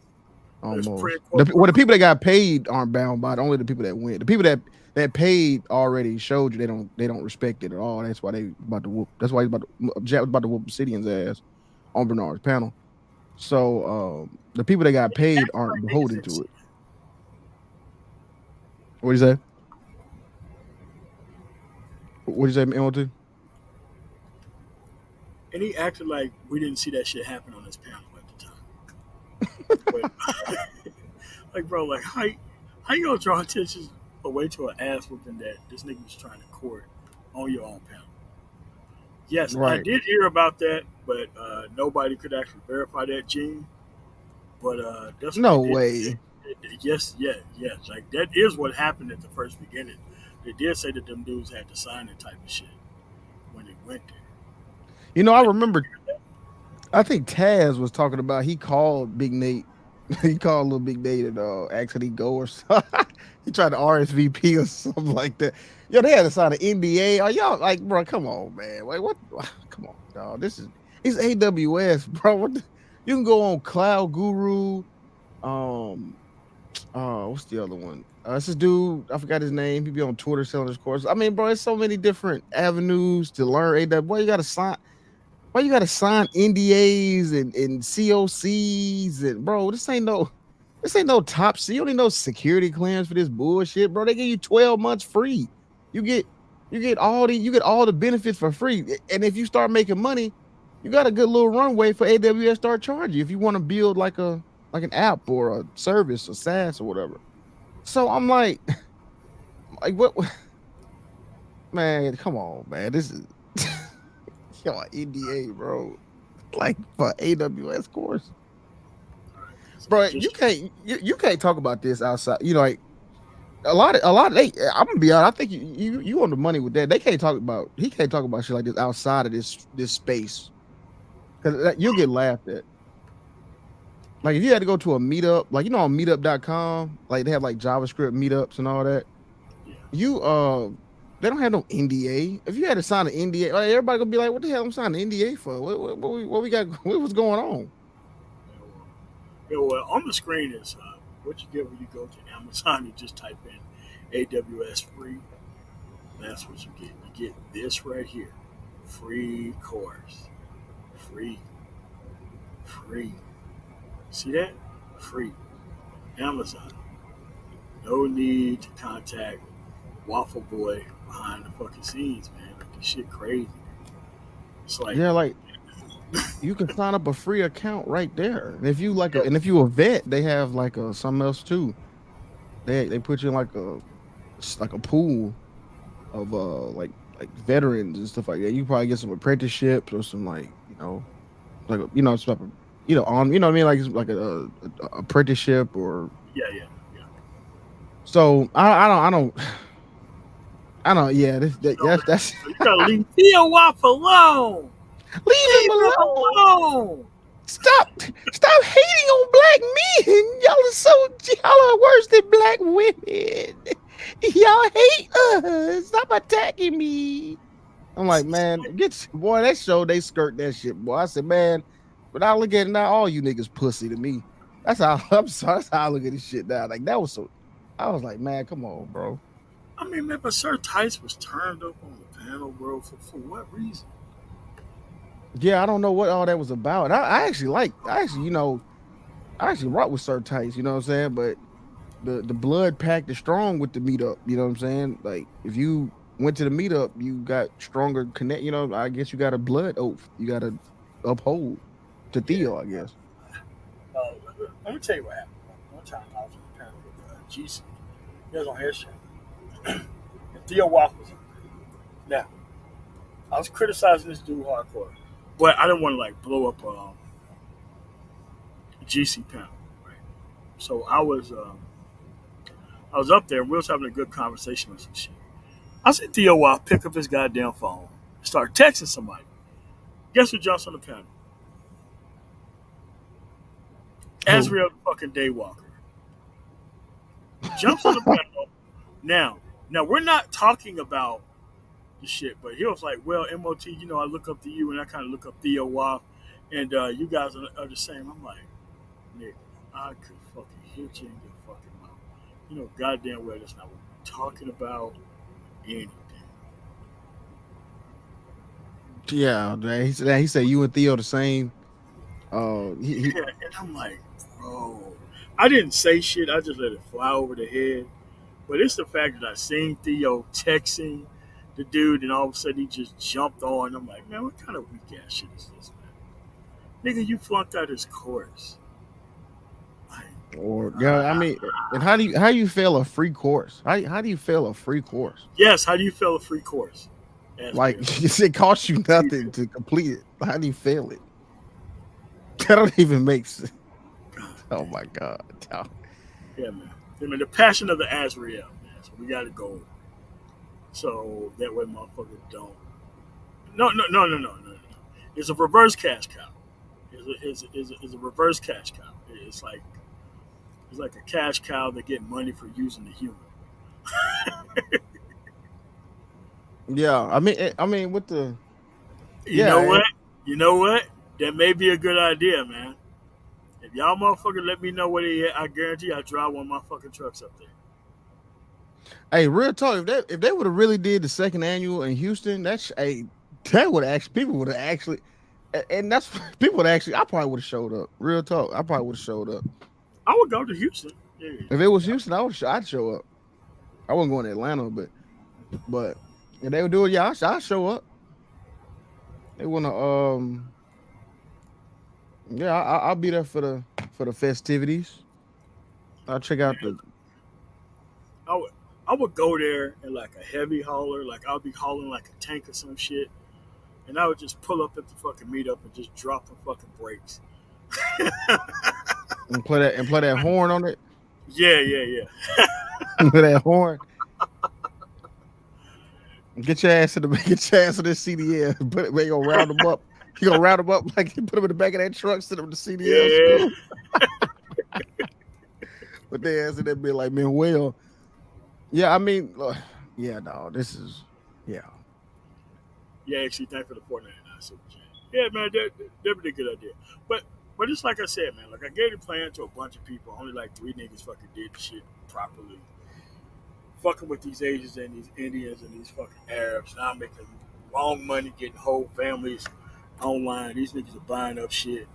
there's Almost. pre-incorporated. The people that got paid aren't bound by it. Only the people that went. The people that paid already showed you they don't respect it at all. That's why they about to whoop. That's why Jack was about to whoop Obsidian's ass on Bernard's panel. So the people that got paid aren't Niggas beholden didn't to see it. What do you say? What do you say, MLT? And he acted like we didn't see that shit happen on his panel at the time. But like, bro, like how you gonna draw attention away to an ass whooping that this nigga was trying to court on your own panel? Yes, I Right. did hear about that, but nobody could actually verify that, Gene. But that's what they No did. way. Yes, yeah, yes. Like that is what happened at the first beginning. They did say that them dudes had to sign that type of shit when they went there. You know, I I did remember. hear that. I think Taz was talking about he called Big Nate. He called little Big Nate and asked could he go or something. He tried to RSVP or something like that. Yo, they had to sign an NDA. Are y'all like, bro? Come on, man. Like, what? Come on, dog. This is it's AWS, bro. You can go on Cloud Guru. Um, what's the other one? It's this dude. I forgot his name. He be on Twitter selling his course. I mean, bro, it's so many different avenues to learn AWS. Boy, you got to sign. Why you gotta sign NDAs and COCs and bro, this ain't no top C. You don't need no security clearance for this bullshit, bro. They give you 12 months free. You get you get all the benefits for free. And if you start making money, you got a good little runway for AWS start charging you if you want to build like an app or a service or SaaS or whatever. So I'm like, like what man, come on, man. This is yo NDA, bro. Like for AWS course. All right, man. So Bro, you just can't you can't talk about this outside. You know, like a lot of they I'm gonna be honest, I think you on the money with that. They can't talk about he can't talk about shit like this outside of this space. Cause you'll get laughed at. Like if you had to go to a meetup, like you know on meetup.com, like they have like JavaScript meetups and all that. yeah. You they don't have no NDA. If you had to sign an NDA, like, everybody gonna be like, what the hell I'm signing an NDA for? What we got what's going on? Well, on the screen is what you get when you go to Amazon and just type in AWS free. That's what you get. You get this right here, free course, free, free. See that? Free. Amazon. No need to contact Waffle Boy behind the fucking scenes, man. Like this shit crazy. It's like, Yeah, like you can sign up a free account right there. And if you and if you a vet, they have like a something else too. They put you in like like a pool of like veterans and stuff like that. You probably get some apprenticeships or some like like stuff on you know what I mean like it's like a apprenticeship or yeah, yeah, yeah. so I don't yeah So, that's so you gotta leave Theo Waffle alone. leave him Leave him alone. alone. Stop hating on black men. Y'all are worse than black women. Y'all hate us. Stop attacking me. I'm like, man, boy, that show they skirt that shit, boy. I said, man, but I look at it now, all you niggas pussy to me. That's how I'm sorry. That's how I look at this shit now. Like that was so. I was like, man, come on, bro. I mean, man, but Sir Tice was turned up on the panel, bro. For what reason? Yeah, I don't know what all that was about. I actually I actually rock with Sir Tice. You know what I'm saying? But the blood pact is strong with the meetup. You know what I'm saying? Like if you went to the meetup, you got stronger connect. You know, I guess you got a blood oath. You got to uphold to Yeah. Theo. I guess. Let me tell you what happened. One time I was on the panel with GC. He was on his show. And Theo Walk was on there. Now, I was criticizing this dude hardcore, but I didn't want to like blow up GC panel, right? So I was up there and we was having a good conversation on some shit. I said Theo Walk pick up his goddamn phone, start texting somebody. Guess who jumps on the panel? Who? Azrael fucking Daywalker jumps on the panel. Now, now we're not talking about the shit, but he was like, "Well, MOT, I look up to you, and I kind of look up Theo Waff, and you guys are the same." I'm like, "Nigga, I could fucking hit you in your fucking mouth." Goddamn well, that's not what we're talking about. Anything. Yeah, man. He said you and Theo the same. He Yeah, and I'm like, bro, I didn't say shit. I just let it fly over the head. But it's the fact that I seen Theo texting the dude, and all of a sudden he just jumped on. I'm like, man, what kind of weak ass shit is this, man? Nigga, you flunked out his course. Or yeah, I mean, and how do you fail a free course? How do you fail a free course? Yes, how do you fill a free course? Ask me Like that. it costs you How do you nothing to complete it. How do you fail it? That don't even make sense. God Oh damn. my god. Yeah, man. I mean, the passion of the Azrael, man. So we got to go. So that way, motherfuckers don't. No. It's a reverse cash cow. It's a reverse cash cow. It's like a cash cow that get money for using the human. Yeah, I mean, with the You yeah, know what? You know what? That may be a good idea, man. If y'all motherfuckers let me know where they at, I guarantee I drive one of my fucking trucks up there. hey, real talk. If they would have really did the second annual in Houston, that would actually people would have actually, and that's people would actually. I probably would have showed up. Real talk. I probably would have showed up. I would go to Houston. Yeah, If it was Houston, I'd show up. I wasn't going to Atlanta, but if they would do it, yeah, I'd show up. They wanna yeah, I'll be there for the festivities. I'll check out the I would. I would go there in like a heavy hauler, like I'll be hauling like a tank or some shit, and I would just pull up at the fucking meetup and just drop the fucking brakes. and play that horn on it. Yeah. Play that horn. Get your ass to the get your ass to this CDL. Put it, they gonna round them up. You gonna round them up like you put them in the back of that truck, send them to CDL Yeah. school. But they ass in that be like, man, well, yeah, I mean, yeah, no, this is yeah. Yeah, actually, thanks for the 499 super chat. Yeah, man, that'd be a good idea. But it's like I said, man. Like I gave the plan to a bunch of people. Only like 3 niggas fucking did the shit properly. Fucking with these Asians and these Indians and these fucking Arabs. Now I'm making long money, getting whole families online. These niggas are buying up shit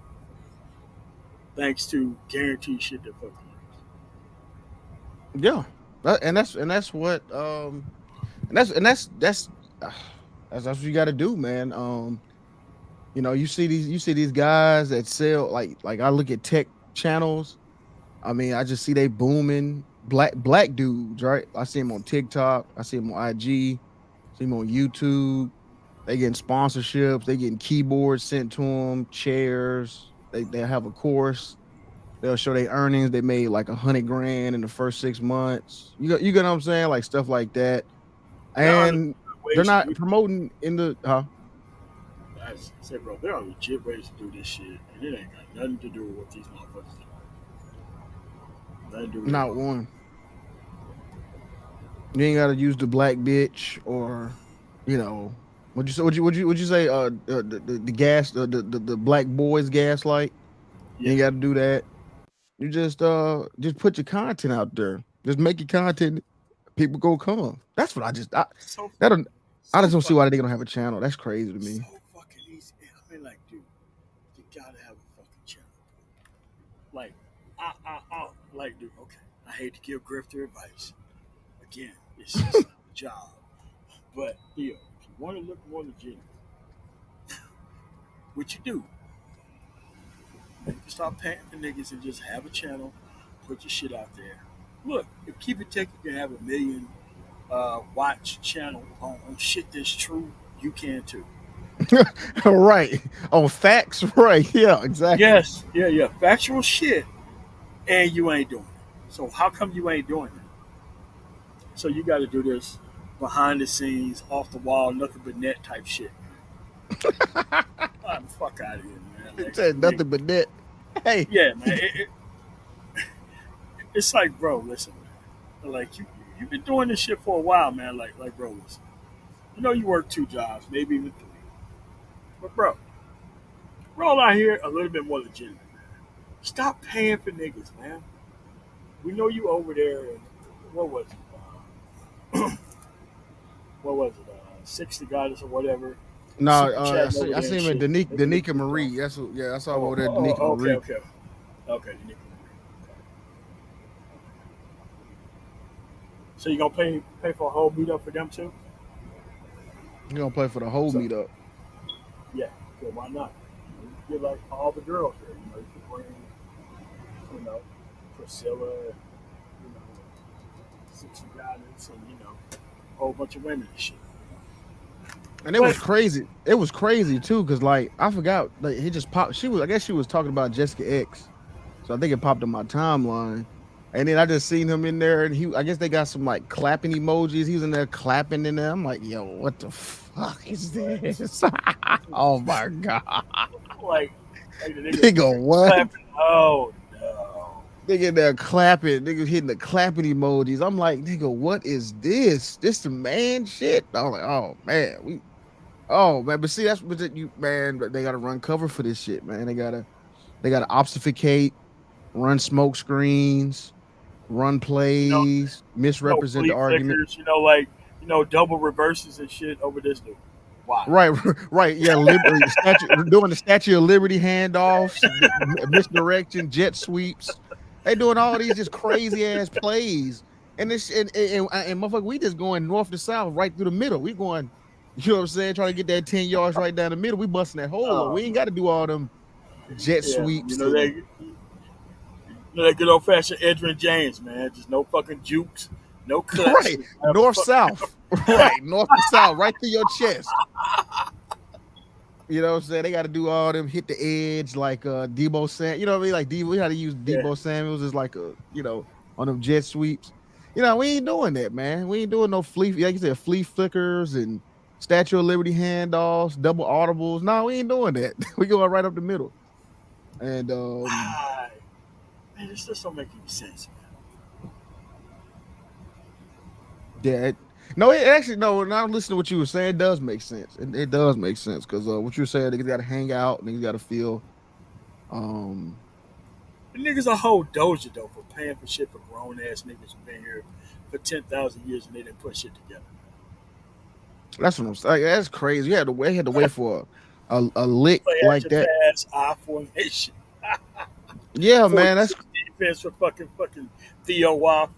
thanks to guaranteed shit that fucking works. Yeah. And that's what and that's uh, that's what you got to do, man. You see these guys that sell like I look at tech channels. I mean, I just see they booming black dudes, right? I see them on TikTok, I see them on IG, see them on YouTube. They getting sponsorships, they getting keyboards sent to them, chairs. They have a course. They'll show their earnings. They made like 100 grand in the first 6 months. You get what I'm saying? Like stuff like that. There are legit And they're ways to not do promoting in the I said, bro, there are legit ways to do this shit, and it ain't got nothing to do with what these motherfuckers do. Nothing to do with their not motherfuckers. one. You ain't got to use the black bitch or you know would you say the gas the black boys gaslight. You Yeah. ain't got to do that. You just put your content out there. Just make your content. People go come. That's what So that don't I so just don't see why fucking they don't have a channel. That's crazy to so me. fucking easy. I mean, like, dude, you gotta have a fucking channel. Like, like, dude. Okay, I hate to give Grifter advice. Again, it's just a job. But Theo, if you want to look more legitimate, what you do? You can stop paying for niggas and just have a channel. Put your shit out there. Look, if Keep It Tech, you can have a million watch channel on shit that's true. You can too. Right. On facts, right. Yeah, exactly. Yes, yeah. Factual shit, and you ain't doing it. So how come you ain't doing it? So you got to do this behind the scenes, off the wall, nothing but net type shit. Ah, the fuck out of here, man. It Like, said nigga, nothing but that. Hey. yeah, man. It's like, bro, listen, man. Like you've been doing this shit for a while, man. Like, bro, listen. You know you work 2 jobs, maybe even 3. But bro, we're all out here a little bit more legitimate. Stop paying for niggas, man. We know you over there. And what was it? What was it? 60 Goddess or whatever. No, Super I chatting see over I there see and him in shit. Making Danica niggas withdraw. Marie. I saw him Oh, over there, oh, Danica oh, okay, Marie. okay. Okay, you need So you gonna pay for a whole meetup for them too? He gonna play for the whole So meetup. yeah, so why not? You get like all the girls there. You know, you can bring, you know, Priscilla, and, you know, 60 Goddess, and a whole bunch of women and shit. And it But was crazy. It was crazy too, because like I forgot, like he just popped. I guess she was talking about Jessica X, so I think it popped in my timeline. And then I just seen him in there, and I guess they got some like clapping emojis. He was in there clapping in there. I'm like, yo, what the fuck is what? this? Oh my god, Like, like the nigga, nigga what? clapping. Oh no. Nigga in there clapping, nigga hitting the clapping emojis. I'm like, nigga, what is this? This the man shit. I'm like, oh man, oh man, but see, that's what you man. They gotta run cover for this shit, man. They gotta obfuscate, run smoke screens, run You know, plays, misrepresent the flea argument. flickers. Like double reverses and shit over this dude. Why? Right, right, yeah. Liberty statue doing the Statue of Liberty handoffs, misdirection, jet sweeps. They doing all these just crazy ass plays, and this and motherfucker, we just going north to south, right through the middle. We going, you know what I'm saying, trying to get that 10 yards right down the middle. We busting that hole up. Oh We ain't got to do all them jet yeah. sweeps and That good old fashioned Edrin James, man. Just no fucking jukes, no cuts. right north south, right north to south, right through your chest. You know what I'm saying? They got to do all them hit the edge like Debo Sam. You know what I mean? Like Debo, we had to use Yeah. Debo Samuels as like on them jet sweeps. We ain't doing that, man. We ain't doing no flea, like you said, flea flickers and Statue of Liberty handoffs, double audibles. No, we ain't doing that. We going right up the middle. And Ah, man, this just don't make any sense, yeah, no, it actually no. Now listening to what you were saying, it does make sense. It does make sense because what you're saying, niggas got to hang out, niggas got to feel. Um, man. The niggas a whole doja though for paying for shit for grown ass niggas who been here for 10,000 years and they didn't put shit together. that's what I'm saying. That's crazy. You had to wait for a lick Play like action that. pass, I formation, Yeah, four man. That's defense for fucking Theo Waugh.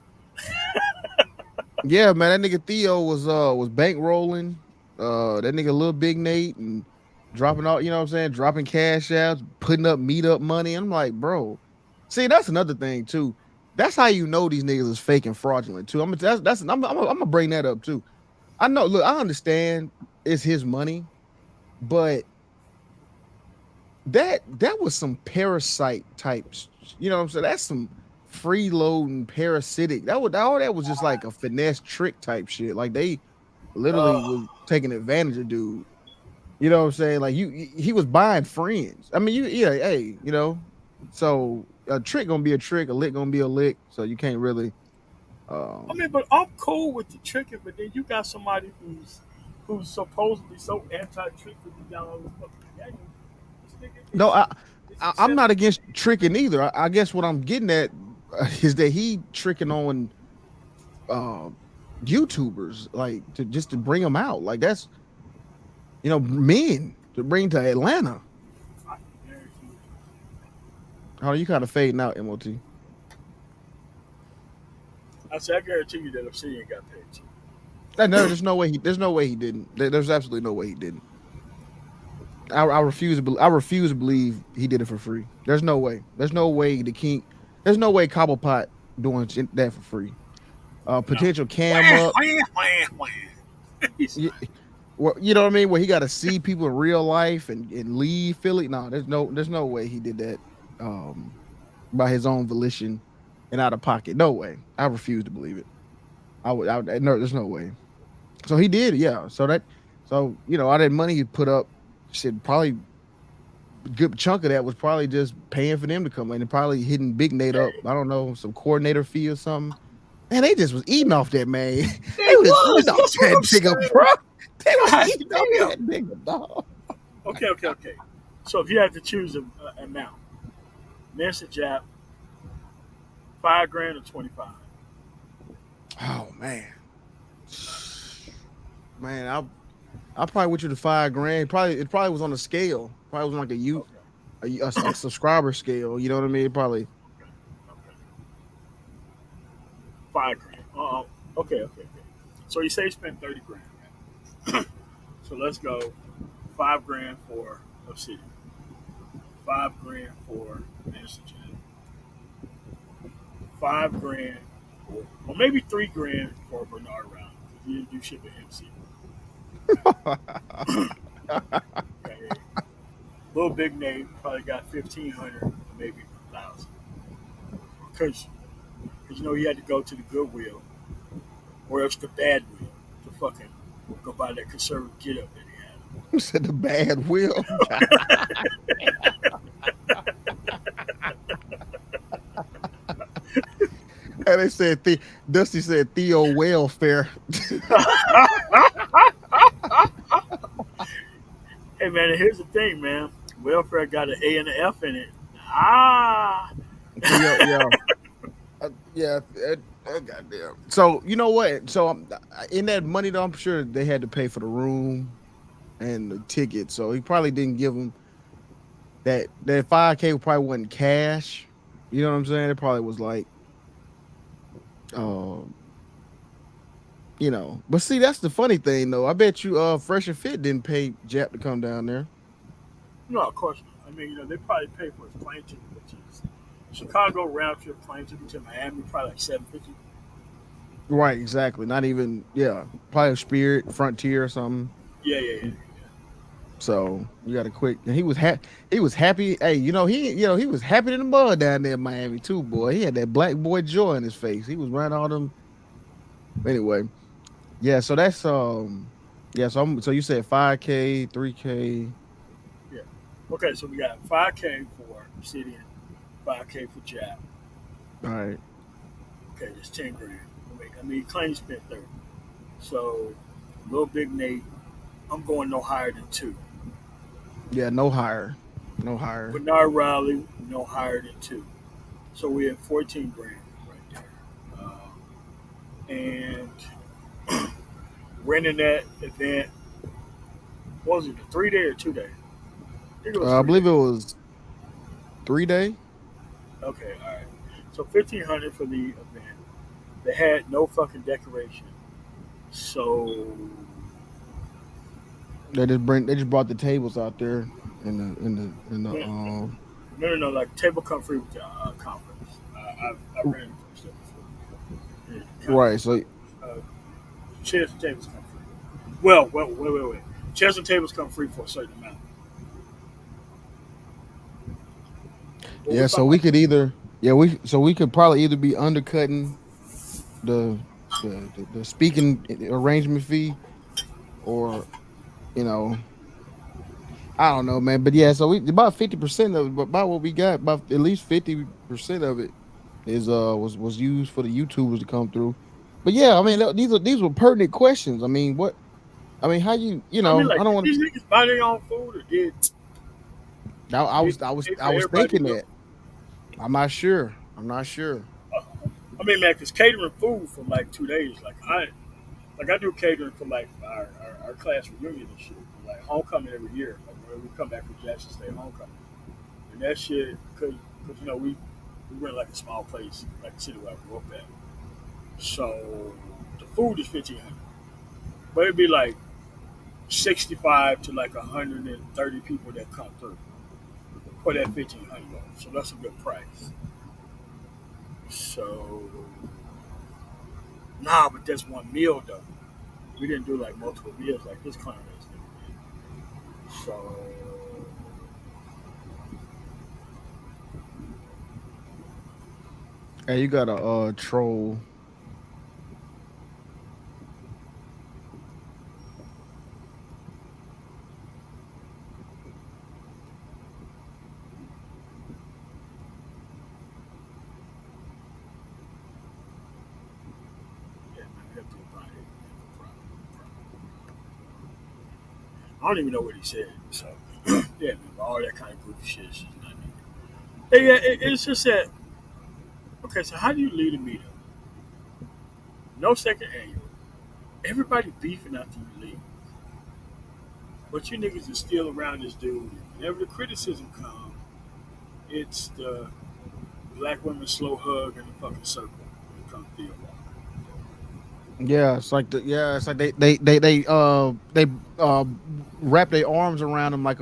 yeah, man. That nigga Theo was bankrolling. That nigga Lil Big Nate and dropping all. You know what I'm saying? Dropping cash outs, putting up meetup money. I'm like, bro. See, that's another thing too. That's how you know these niggas is fake and fraudulent too. I'm gonna bring that up too. I know. Look, I understand it's his money, but that was some parasite types. You know what I'm saying? That's some freeloading parasitic. All that was just like a finesse trick type shit. Like they literally Uh, was taking advantage of dude. You know what I'm saying? Like he was buying friends. I mean, yeah, hey, so a trick gonna be a trick, a lick gonna be a lick. So you can't really I um mean, but I'm cool with the tricking, but then you got somebody who's supposedly so anti-trick that you got all this fucking game. This nigga no, is I'm not accepting. against tricking either. I guess what I'm getting at is that he tricking on uh YouTubers like to bring them out. Like that's men to bring to Atlanta. I can guarantee you. How you kind of fading out, MOT? I say I guarantee you that Obsidian got paid too. No, there's no way he didn't. There's absolutely no way he didn't. I refuse to believe he did it for free. There's no way. There's no way the king. There's no way Cobblepot doing that for free. No. Potential cam Wah, up. wah, wah, wah. He's y- like, Well, you know what I mean? Where he got to see people in real life and leave Philly. No, there's no way he did that by his own volition and out of pocket. No way. I refuse to believe it. No, there's no way. So he did, yeah. All that money he put up, shit, probably a good chunk of that was probably just paying for them to come in and probably hitting Big Nate up. hey, I don't know, some coordinator fee or something. Man, they just was eating off that man. they They was was. eating off That's what that I'm nigga, saying. bro. They was God eating off damn. that nigga, dog. Okay. So if you had to choose an amount, Nancy Jap, 5 grand or 25. Oh man, man, I probably went you to 5 grand. It probably was on a scale. Probably was like Okay. a subscriber scale. You know what I mean? Probably. Okay. Okay. 5 grand. Okay. So you say you spent 30 grand. Right? So let's go 5 grand for Obsidian, 5 grand for Nancy Jap, 5 grand, or maybe 3 grand for a Bernard round. If you didn't do shit with MC. Okay. Little big name probably got 1,500, maybe 1,000. Because you know he had to go to the Goodwill or else the bad wheel to fucking go buy that conservative get up that he had. You said the bad will. And they said Dusty said Theo welfare. Hey man, and here's the thing, man. Welfare got an A and an F in it. Ah. Theo, yeah, yeah. Goddamn. So you know what? So in that money, though, I'm sure they had to pay for the room and the ticket. So he probably didn't give them that 5K probably wasn't cash. You know what I'm saying? It probably was like, um, But see, that's the funny thing, though. I bet you, Fresh and Fit didn't pay Jap to come down there. No, of course not. I mean, they probably pay for his plane ticket, which is Chicago round trip plane ticket to Miami, probably like 750. Right, exactly. Not even, yeah, probably Spirit, Frontier, or something. Yeah, yeah, yeah. So you got to quick. And he was happy. He was happy. Hey, he was happy in the mud down there in Miami too, boy. He had that black boy joy in his face. He was running all them. Anyway, yeah. So that's yeah. So you said 5K, 3K. Yeah. Okay, so we got 5K for Obsidian, 5K for Jap. All right. Okay, that's 10 grand. I mean, he claims spent 30. So, little big Nate, I'm going no higher than 2. Yeah. No higher. No higher. Bernard Riley, no higher than 2. So we have 14 grand right there. And renting that event, what was it, a 3 day or 2 day? I think it was I 3 days. believe it was 3 day. Okay, all right. So 1,500 for the event. They had no fucking decoration. So They just brought the tables out there in the no, no, like table come free with the conference. I've ran into stuff before. Yeah, right. So uh, chairs and tables come free. Well, wait. Chairs and tables come free for a certain amount. What we're yeah, so talking we about? could either we could probably either be undercutting the the speaking arrangement fee, or you know I don't know, man. But yeah, so we about 50% of about what we got, about at least 50% of it is was used for the YouTubers to come through. But yeah, I mean these were pertinent questions. I mean, how I mean, I like, don't did want these niggas buy their own food or did they pay I for was everybody to thinking go? that. I'm not sure. I'm not sure. I mean, man, because catering food for like 2 days, like I do catering for like our class reunion and shit, like homecoming every year. Like when we come back from Jackson State homecoming, and that shit, cause we rent like a small place, like the city where I grew up at. So the food is 1,500, but it'd be like 65 to like 130 people that come through for that 1,500. So that's a good price. So nah, but that's one meal though. We didn't do like multiple meals like this clown is doing. So Hey, you got a troll. yeah, man, we have to buy it. No problem. No problem. I don't even know what he said. So yeah, man, all that kind of goofy shit is just not needed. Hey, yeah, it's just that. Okay, so how do you lead a meetup? No second annual. Everybody beefing after you leave, but you niggas is still around this dude. Whenever the criticism comes, it's the black women slow hug in the fucking circle when it comes to your walk. Yeah, it's like they wrap their arms around him like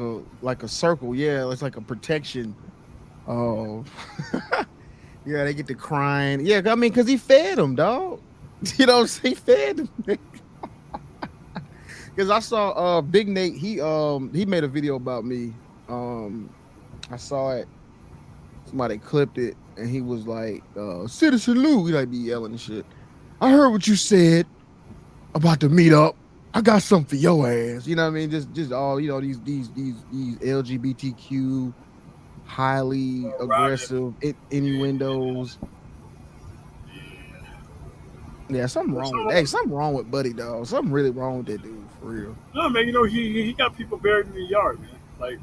a circle. Yeah, it's like a protection. Oh, Yeah, they get to crying. Yeah, I mean, because he fed them, dog. You know what I'm saying? He fed them. Because I saw Big Nate, he made a video about me. I saw it, somebody clipped it, and he was like, Citizen Lou, he like be yelling and shit. I heard what you said about the meetup. I got something for your ass. You know what I mean? Just all, these LGBTQ highly Right. aggressive Yeah. innuendos. Yeah. Yeah, something What's wrong with that. Hey, up? something wrong with Buddy Dog. Something really wrong with that dude for real. No, man. You know he got people buried in the yard, man. Like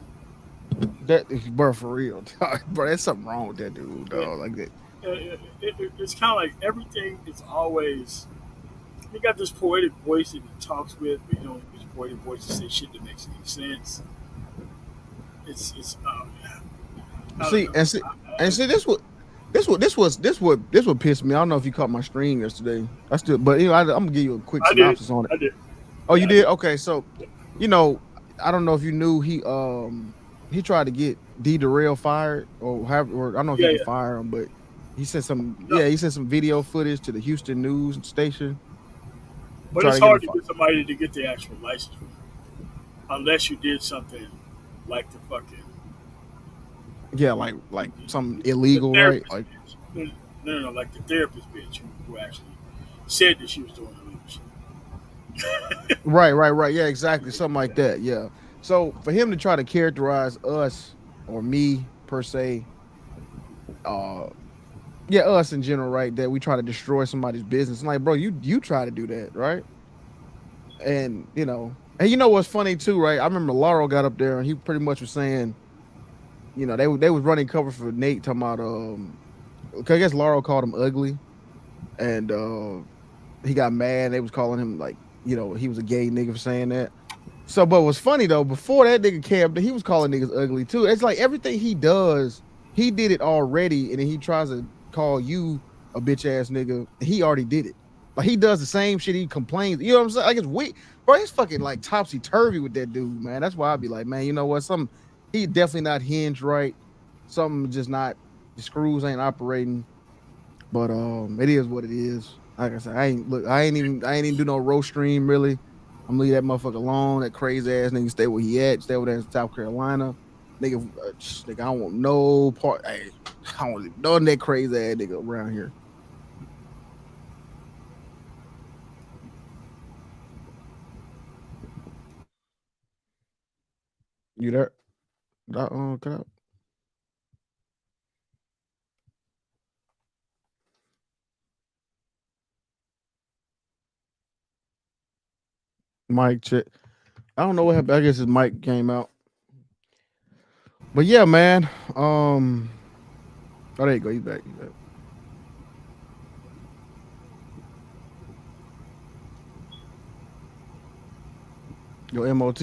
That bro, for real, dog. Bro, there's something wrong with that dude, it, dog. Like that. it's kind of like everything is always. He got this poetic voice that he talks with, but you know his poetic voice to say shit that makes any sense. It's I don't See know. and see and see this what pissed me. I don't know if you caught my stream yesterday. I still, but I'm gonna give you a quick I did. synopsis on it. I did. Oh, you Yeah, I did? did. Okay, so you know, I don't know if you knew he tried to get D Darrell fired or have, or I don't know if he Yeah, can yeah. fire him, but he sent some, No, yeah, he sent some video footage to the Houston news station to but try it's to get him hard to fired. get somebody to get the actual license unless you did something like the fucking Yeah, like something the illegal, right? therapist Like bitch. No, like the therapist bitch who actually said that she was doing illegal shit. right. Yeah, exactly. Something like that. Yeah. So for him to try to characterize us or me per se, uh yeah, us in general, right? That we try to destroy somebody's business. I'm like, bro, you try to do that, right? And you know what's funny too, right? I remember Lauro got up there and he pretty much was saying, they was running cover for Nate talking about 'cause I guess Lauro called him ugly and he got mad. They was calling him like, he was a gay nigga for saying that. So, but what's funny though, before that nigga came, he was calling niggas ugly too. It's like everything he does, he did it already, and then he tries to call you a bitch ass nigga. He already did it. Like he does the same shit. He complains. You know what I'm saying? Like it's weak, bro. It's fucking like topsy turvy with that dude, man. That's why I'd be like, man, you know what? He definitely not hinged right. Something just not. The screws ain't operating. But it is what it is. Like I said, I ain't even do no roast stream really. I'm gonna leave that motherfucker alone. That crazy ass nigga stay where he at. Stay over there in South Carolina. Nigga, I don't want no part. Hey, I don't want none of that crazy ass nigga around here. You there? Cut out. Mike check. I don't know what happened. I guess his mic came out. But yeah, man. Oh, there you go. He's back. He's back. Yo, MOT.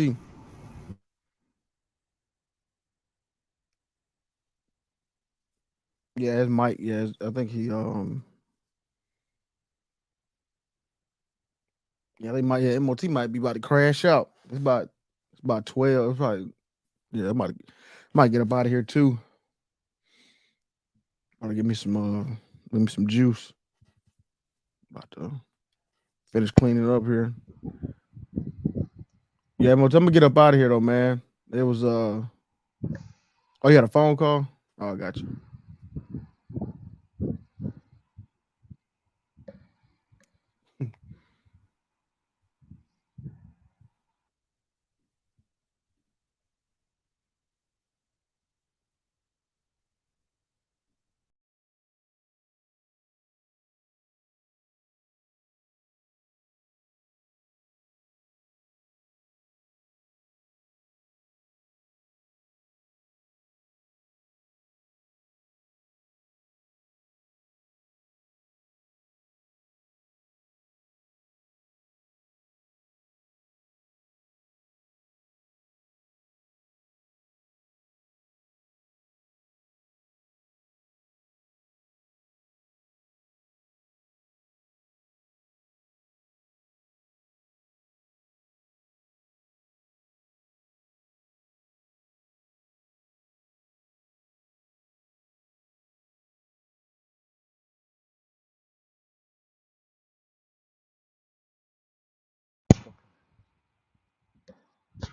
Yeah, his mic. Yeah, I think he yeah, they might. Yeah, MOT might be about to crash out. It's about 12. It's probably, yeah. I might get up out of here too. About to give me some juice. About to finish cleaning up here. Yeah, MOT, I'm gonna get up out of here though, man. It was Oh, you had a phone call? Oh, I got you.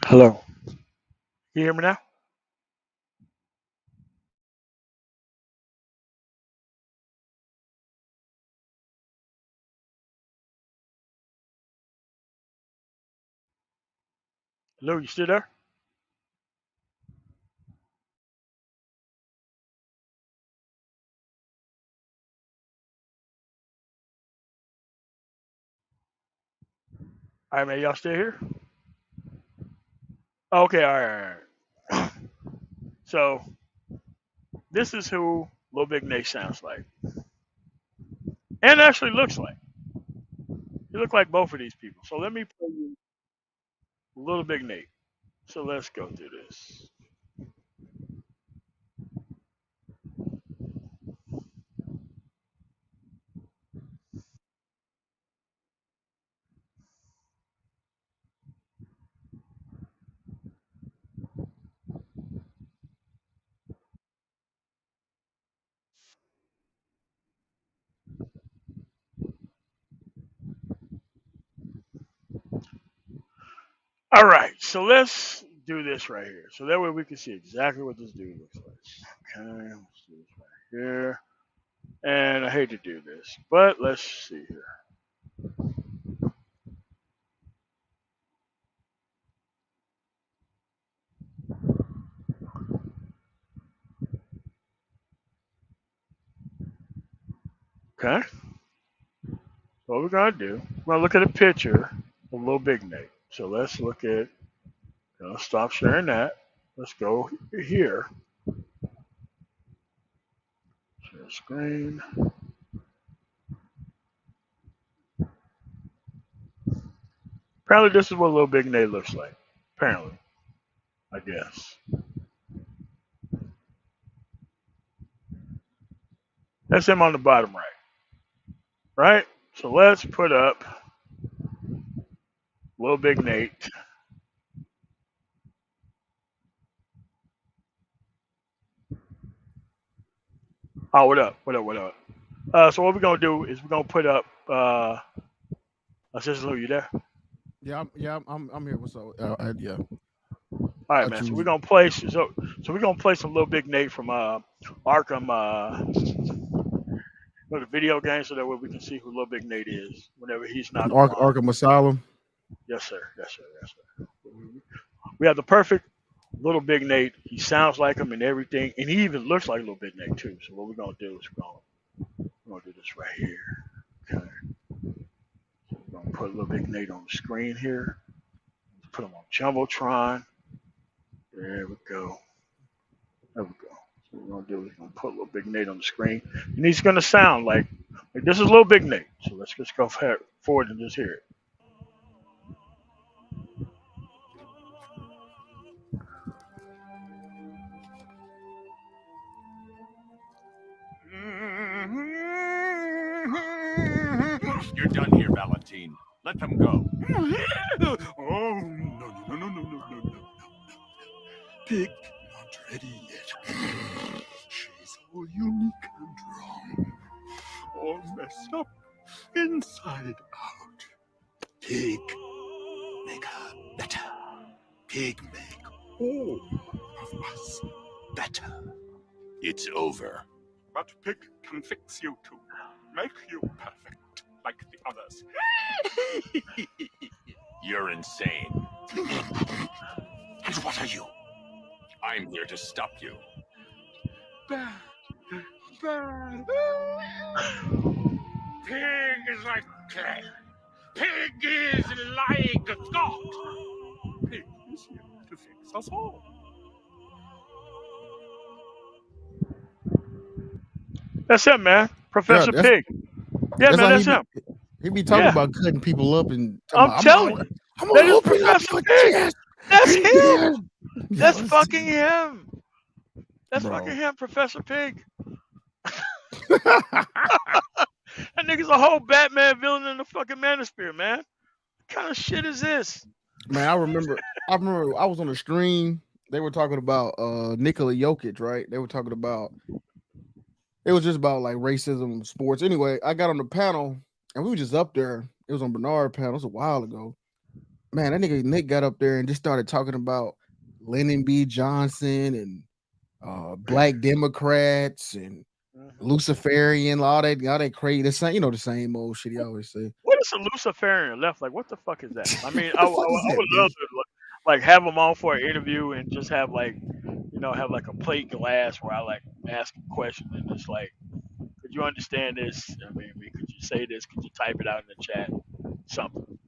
Hello. You hear me now? Hello, you still there? All right, man. Y'all still here? Okay, all right. So this is who Lil Big Nate sounds like, and actually looks like. He look like both of these people. So let me play you Lil Big Nate. So let's go through this. All right, so let's do this right here. So that way we can see exactly what this dude looks like. Okay, let's do this right here. And I hate to do this, but let's see here. Okay, so what we're gonna do, we're gonna look at a picture of Lil Big Nate. So let's look at, stop sharing that. Let's go here. Share screen. Apparently this is what Lil Big Nate looks like. Apparently, I guess. That's him on the bottom right. Right? So let's put up Lil Big Nate. Oh, what up? What up? What up? So what we're gonna do is we're gonna put up Sister Lou, you there? I'm here. What's up? Yeah, All right, I man. So we're choose. gonna play we're gonna play some Lil Big Nate from Arkham the video game so that way we can see who Lil Big Nate is whenever he's not online. Arkham Asylum. Yes, sir. Yes, sir. Yes, sir. We have the perfect Little Big Nate. He sounds like him and everything, and he even looks like Little Big Nate too. So what we're gonna do is we're gonna do this right here. Okay. So we're gonna put Little Big Nate on the screen here. Put him on Jumbotron. There we go. There we go. So what we're gonna do is we're gonna put Little Big Nate on the screen, and he's gonna sound like this is Little Big Nate. So let's just go forward and just hear it. You're done here, Valentine. Let them go. Oh, no, no, no, no, no, no, no, no. Pig not ready yet. She's all unique and wrong. All messed up inside out. Pig, make her better. Pig, make all of us better. It's over. But Pig can fix you too. Make you perfect, like the others. You're insane. And what are you? I'm here to stop you. Bad. Bad. Pig is like clay. Pig is like God. Pig is here to fix us all. That's him, man. Yeah, Professor Pig. Yeah, that's man, how that's him. he be talking Yeah, about cutting people up and talking I'm about, telling you, I'm that gonna is open up Professor your Pig. chest. That's And him. yeah, That's fucking him. That's fucking bro. him, Professor Pig. That nigga's a whole Batman villain in the fucking Manosphere, man. What kind of shit is this? Man, I remember I was on the stream. They were talking about Nikola Jokic, right? They were talking about it was just about like racism, sports. Anyway, I got on the panel and we were just up there. It was on Bernard panel. It was a while ago. man, that nigga Nick got up there and just started talking about Lyndon B. Johnson and black Democrats and Mhm. Luciferian, all that crazy. The same, the same old shit he always say. What is a Luciferian left? Like, what the fuck is that? I mean, What the fuck is I that, would man? love to like have them on for an interview and just have like, have like a plate glass where I like ask a question and just like, could you understand this? Could you say this? Could you type it out in the chat? Something.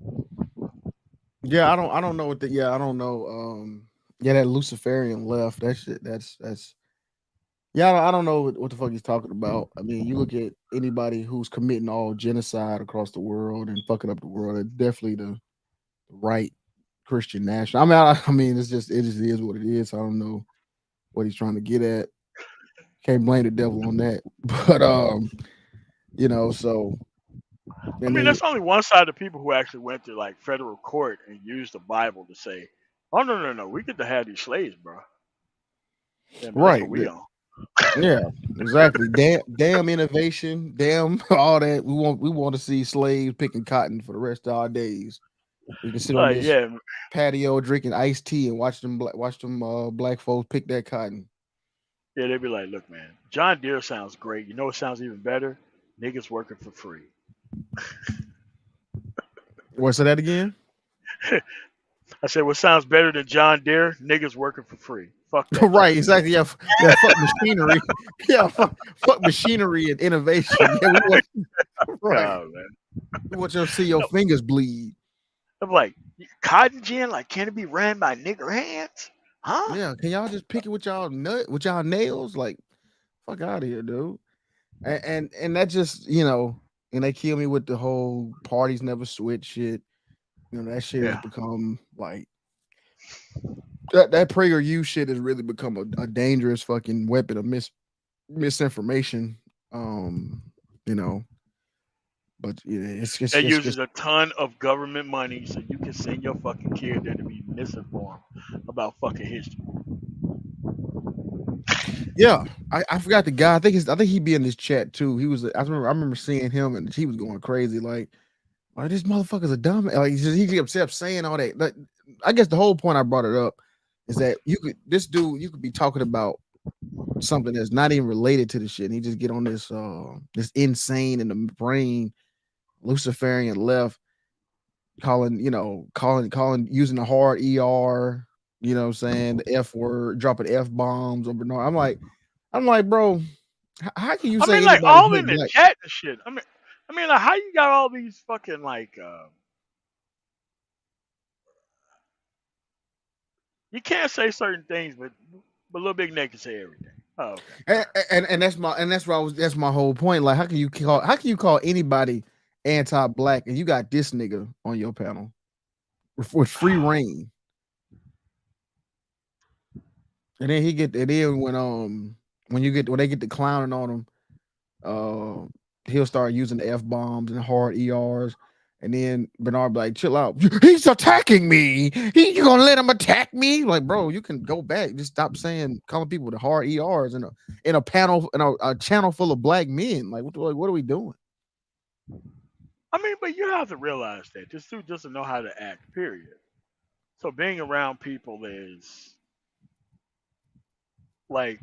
Yeah, I don't know what the yeah, I don't know. Yeah, that Luciferian left. That shit, that's yeah, I don't know what the fuck he's talking about. I mean, you look at anybody who's committing all genocide across the world and fucking up the world, it's definitely the right Christian national. I mean, I mean, it just is what it is. I don't know what he's trying to get at. Can't blame the devil on that. But so I and mean, then that's only one side of people who actually went to like federal court and used the Bible to say, "Oh no, we get to have these slaves, bro." Yeah, man, that's right, what we on. yeah, exactly. Damn innovation, damn all that. We want to see slaves picking cotton for the rest of our days. We can sit on Like, this yeah, patio drinking iced tea and watch them black folks pick that cotton. yeah, they'd be like, "Look, man, John Deere sounds great. You know what sounds even better? Niggas working for free." What say that again? I said, "What sounds better than John Deere? Niggas working for free. Fuck that Right, John Deere." exactly. Yeah, yeah. Fuck machinery. Yeah, fuck machinery and innovation. Yeah, we want right. Oh man, We want you to see your fingers bleed. I'm like, cotton gin, like, can it be ran by nigger hands? Huh? Yeah, can y'all just pick it with y'all nails? Like, fuck out of here, dude. And that just and they kill me with the whole parties never switch shit. That shit has Yeah. become like that PragerU shit has really become a dangerous fucking weapon of misinformation. Um, you know, but yeah, it's just That it's just uses a ton of government money so you can send your fucking kid there to be misinformed about fucking history. yeah. I forgot the guy. I think he'd be in this chat too. I remember seeing him and he was going crazy like this motherfucker's a dumb. Like he kept saying all that. Like, I guess the whole point I brought it up is that you could be talking about something that's not even related to the shit. And he just get on this insane in the brain Luciferian left calling using the hard ER, what I'm saying, the F word, dropping F bombs over Bernard. I'm like, bro, how can you I say mean, like, anybody's all in hate the black? chat and shit. Like, how you got all these fucking like, you can't say certain things, but Little Big Neck can say everything. Oh, okay. And that's my whole point. Like, how can you call anybody anti-black and you got this nigga on your panel with free reign? And then when they get the clowning on him, he'll start using the F bombs and hard ERs. And then Bernard be like, chill out. He's attacking me. You gonna let him attack me? Like, bro, you can go back. Just stop calling people with hard ERs in a panel in a channel full of black men. Like, what are we doing? But you have to realize that this dude doesn't know how to act. Period. So being around people is like,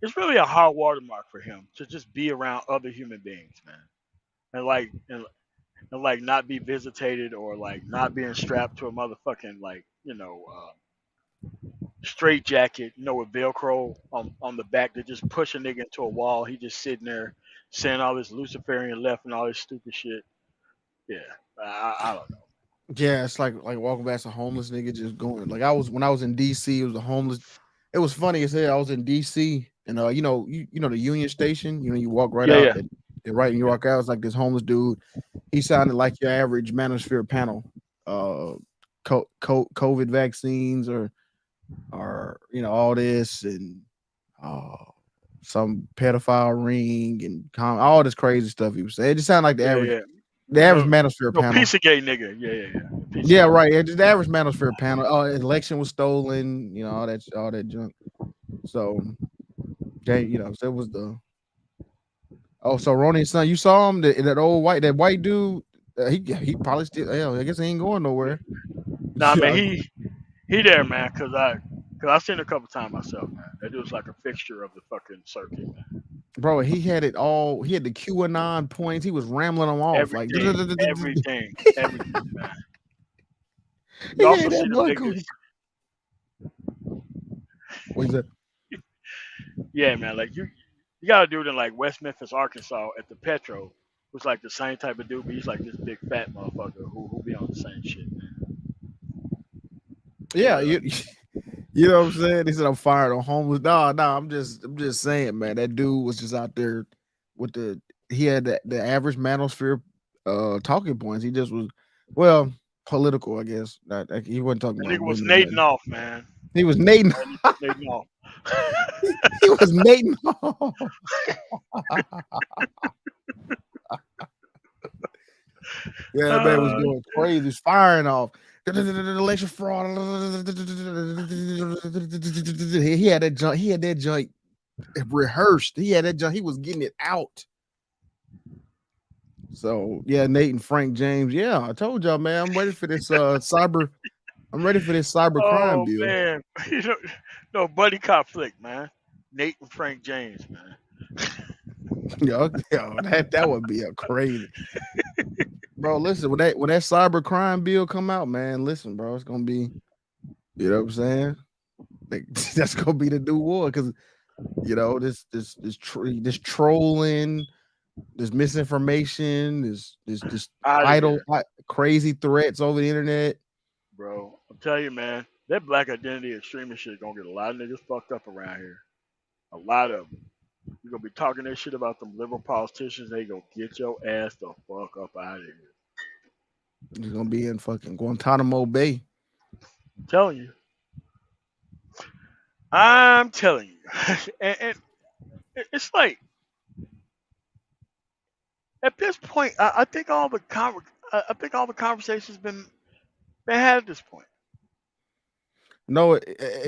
it's really a high watermark for him to just be around other human beings, man, and like not be visitated or like not being strapped to a motherfucking like straight jacket, with Velcro on the back to just push a nigga into a wall. He just sitting there saying all this Luciferian left and all this stupid shit. Yeah, I don't know. Yeah, it's like walking past a homeless nigga just going. Like when I was in DC, it was a homeless. It was funny as hell. I was in DC and you know the Union Station. You walk right Yeah, out yeah, and right and you yeah, walk out. It's like this homeless dude. He sounded like your average manosphere panel. Uh, COVID vaccines or all this and uh some pedophile ring and all this crazy stuff he was saying. It just sounded like the yeah, average yeah. the average No, manosphere no, panel. piece of gay nigga. Yeah, yeah, yeah. Piece of Yeah, gay. right. Yeah, just the average manosphere panel. Election was stolen. All that junk. So so it was Oh, so Ronnie's son, you saw him? That white dude. He probably still. Hell, I guess he ain't going nowhere. Nah, man, Yeah, he there, man, cause I seen it a couple times myself, man. That dude's like a fixture of the fucking circuit, man. bro, he had it all. He had the QAnon points. He was rambling them off like. Everything, everything, everything, man. You He also had see that them boy niggas. going. What is that? Yeah, man. Like you got a dude in like West Memphis, Arkansas, at the Petro, who's like the same type of dude, but he's like this big fat motherfucker who be on the same shit, man. Yeah, But you know what I'm saying? He said I'm fired on homeless. No, I'm just saying, man. That dude was just out there with he had the average manosphere talking points. He just was well political, I guess. He wasn't talking that about nigga was women or nading nothing. off, man. He was Nating. That nigga was nading off. He was Nating. Yeah, that man was going crazy. He's firing off. Election fraud. He had that joint. He had that joint rehearsed. He had that joint. He was getting it out. So yeah, Nate and Frank James. Yeah, I told y'all, man. I'm ready for this cyber. I'm ready for this cyber crime Oh bill. man, no buddy cop flick, man. Nate and Frank James, man. Yo, that would be a crazy. Bro, listen, when that cyber crime bill come out, man, listen, bro, it's gonna be, you know what I'm saying? Like, that's gonna be the new war because this trolling, this misinformation, this Out of idle here, crazy threats over the internet. bro. I'm telling you, man. That black identity extremist shit gonna get a lot of niggas fucked up around here. A lot of them. You gonna be talking that shit about them liberal politicians. They gonna get your ass the fuck up out of here. It's gonna be in fucking Guantanamo Bay. I'm telling you. I'm telling you. and it's like at this point, I think I think all the conversations been had at this point. No,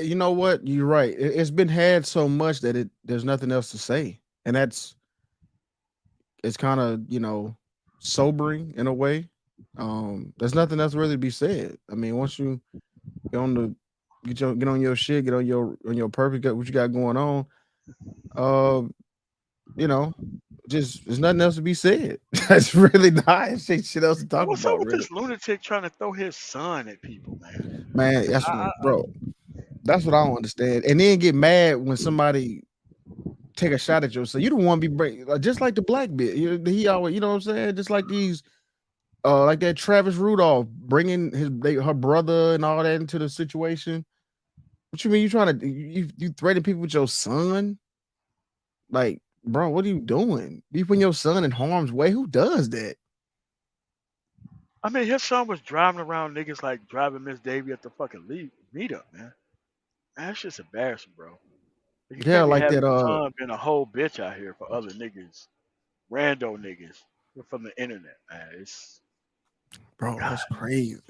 you know what? You're right. It's been had so much that there's nothing else to say, and it's kind of sobering in a way. There's nothing else really to be said. I mean, once you get on the get on your shit, get on your purpose, get what you got going on. Uh, you know, just there's nothing else to be said. That's really not shit else to talk What's up about, with really. this lunatic trying to throw his son at people, man? Man, I, bro. That's what I don't understand. And then get mad when somebody take a shot at you. So you don't want to be just like the black bit. He always, you know what I'm saying? Just like these, like that Travis Rudolph bringing her brother and all that into the situation. What you mean? You trying to you threaten people with your son? Like, bro, what are you doing? You putting your son in harm's way? Who does that? I mean, his son was driving around niggas like driving Miss Davy at the fucking meetup, man. That's just embarrassing, bro. You Yeah, can't be like having that. your son being a whole bitch out here for other niggas, rando niggas from the internet, man. It's Bro, God. that's crazy.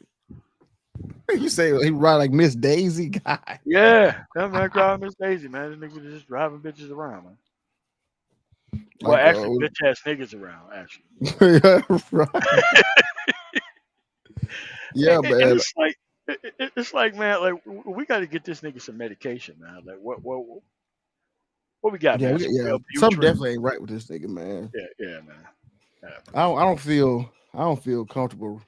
You say he ride like Miss Daisy guy. Yeah, that man driving Miss Daisy, man. This nigga just driving bitches around, man. Well, Like actually, bitch ass niggas around, actually. yeah, right. Yeah, And man. it's like, it's like, man, like we got to get this nigga some medication, man. Like, what we got, Yeah, man? Some something Wellbutrin. definitely ain't right with this nigga, man. Yeah, yeah, man. Yeah, I don't feel comfortable.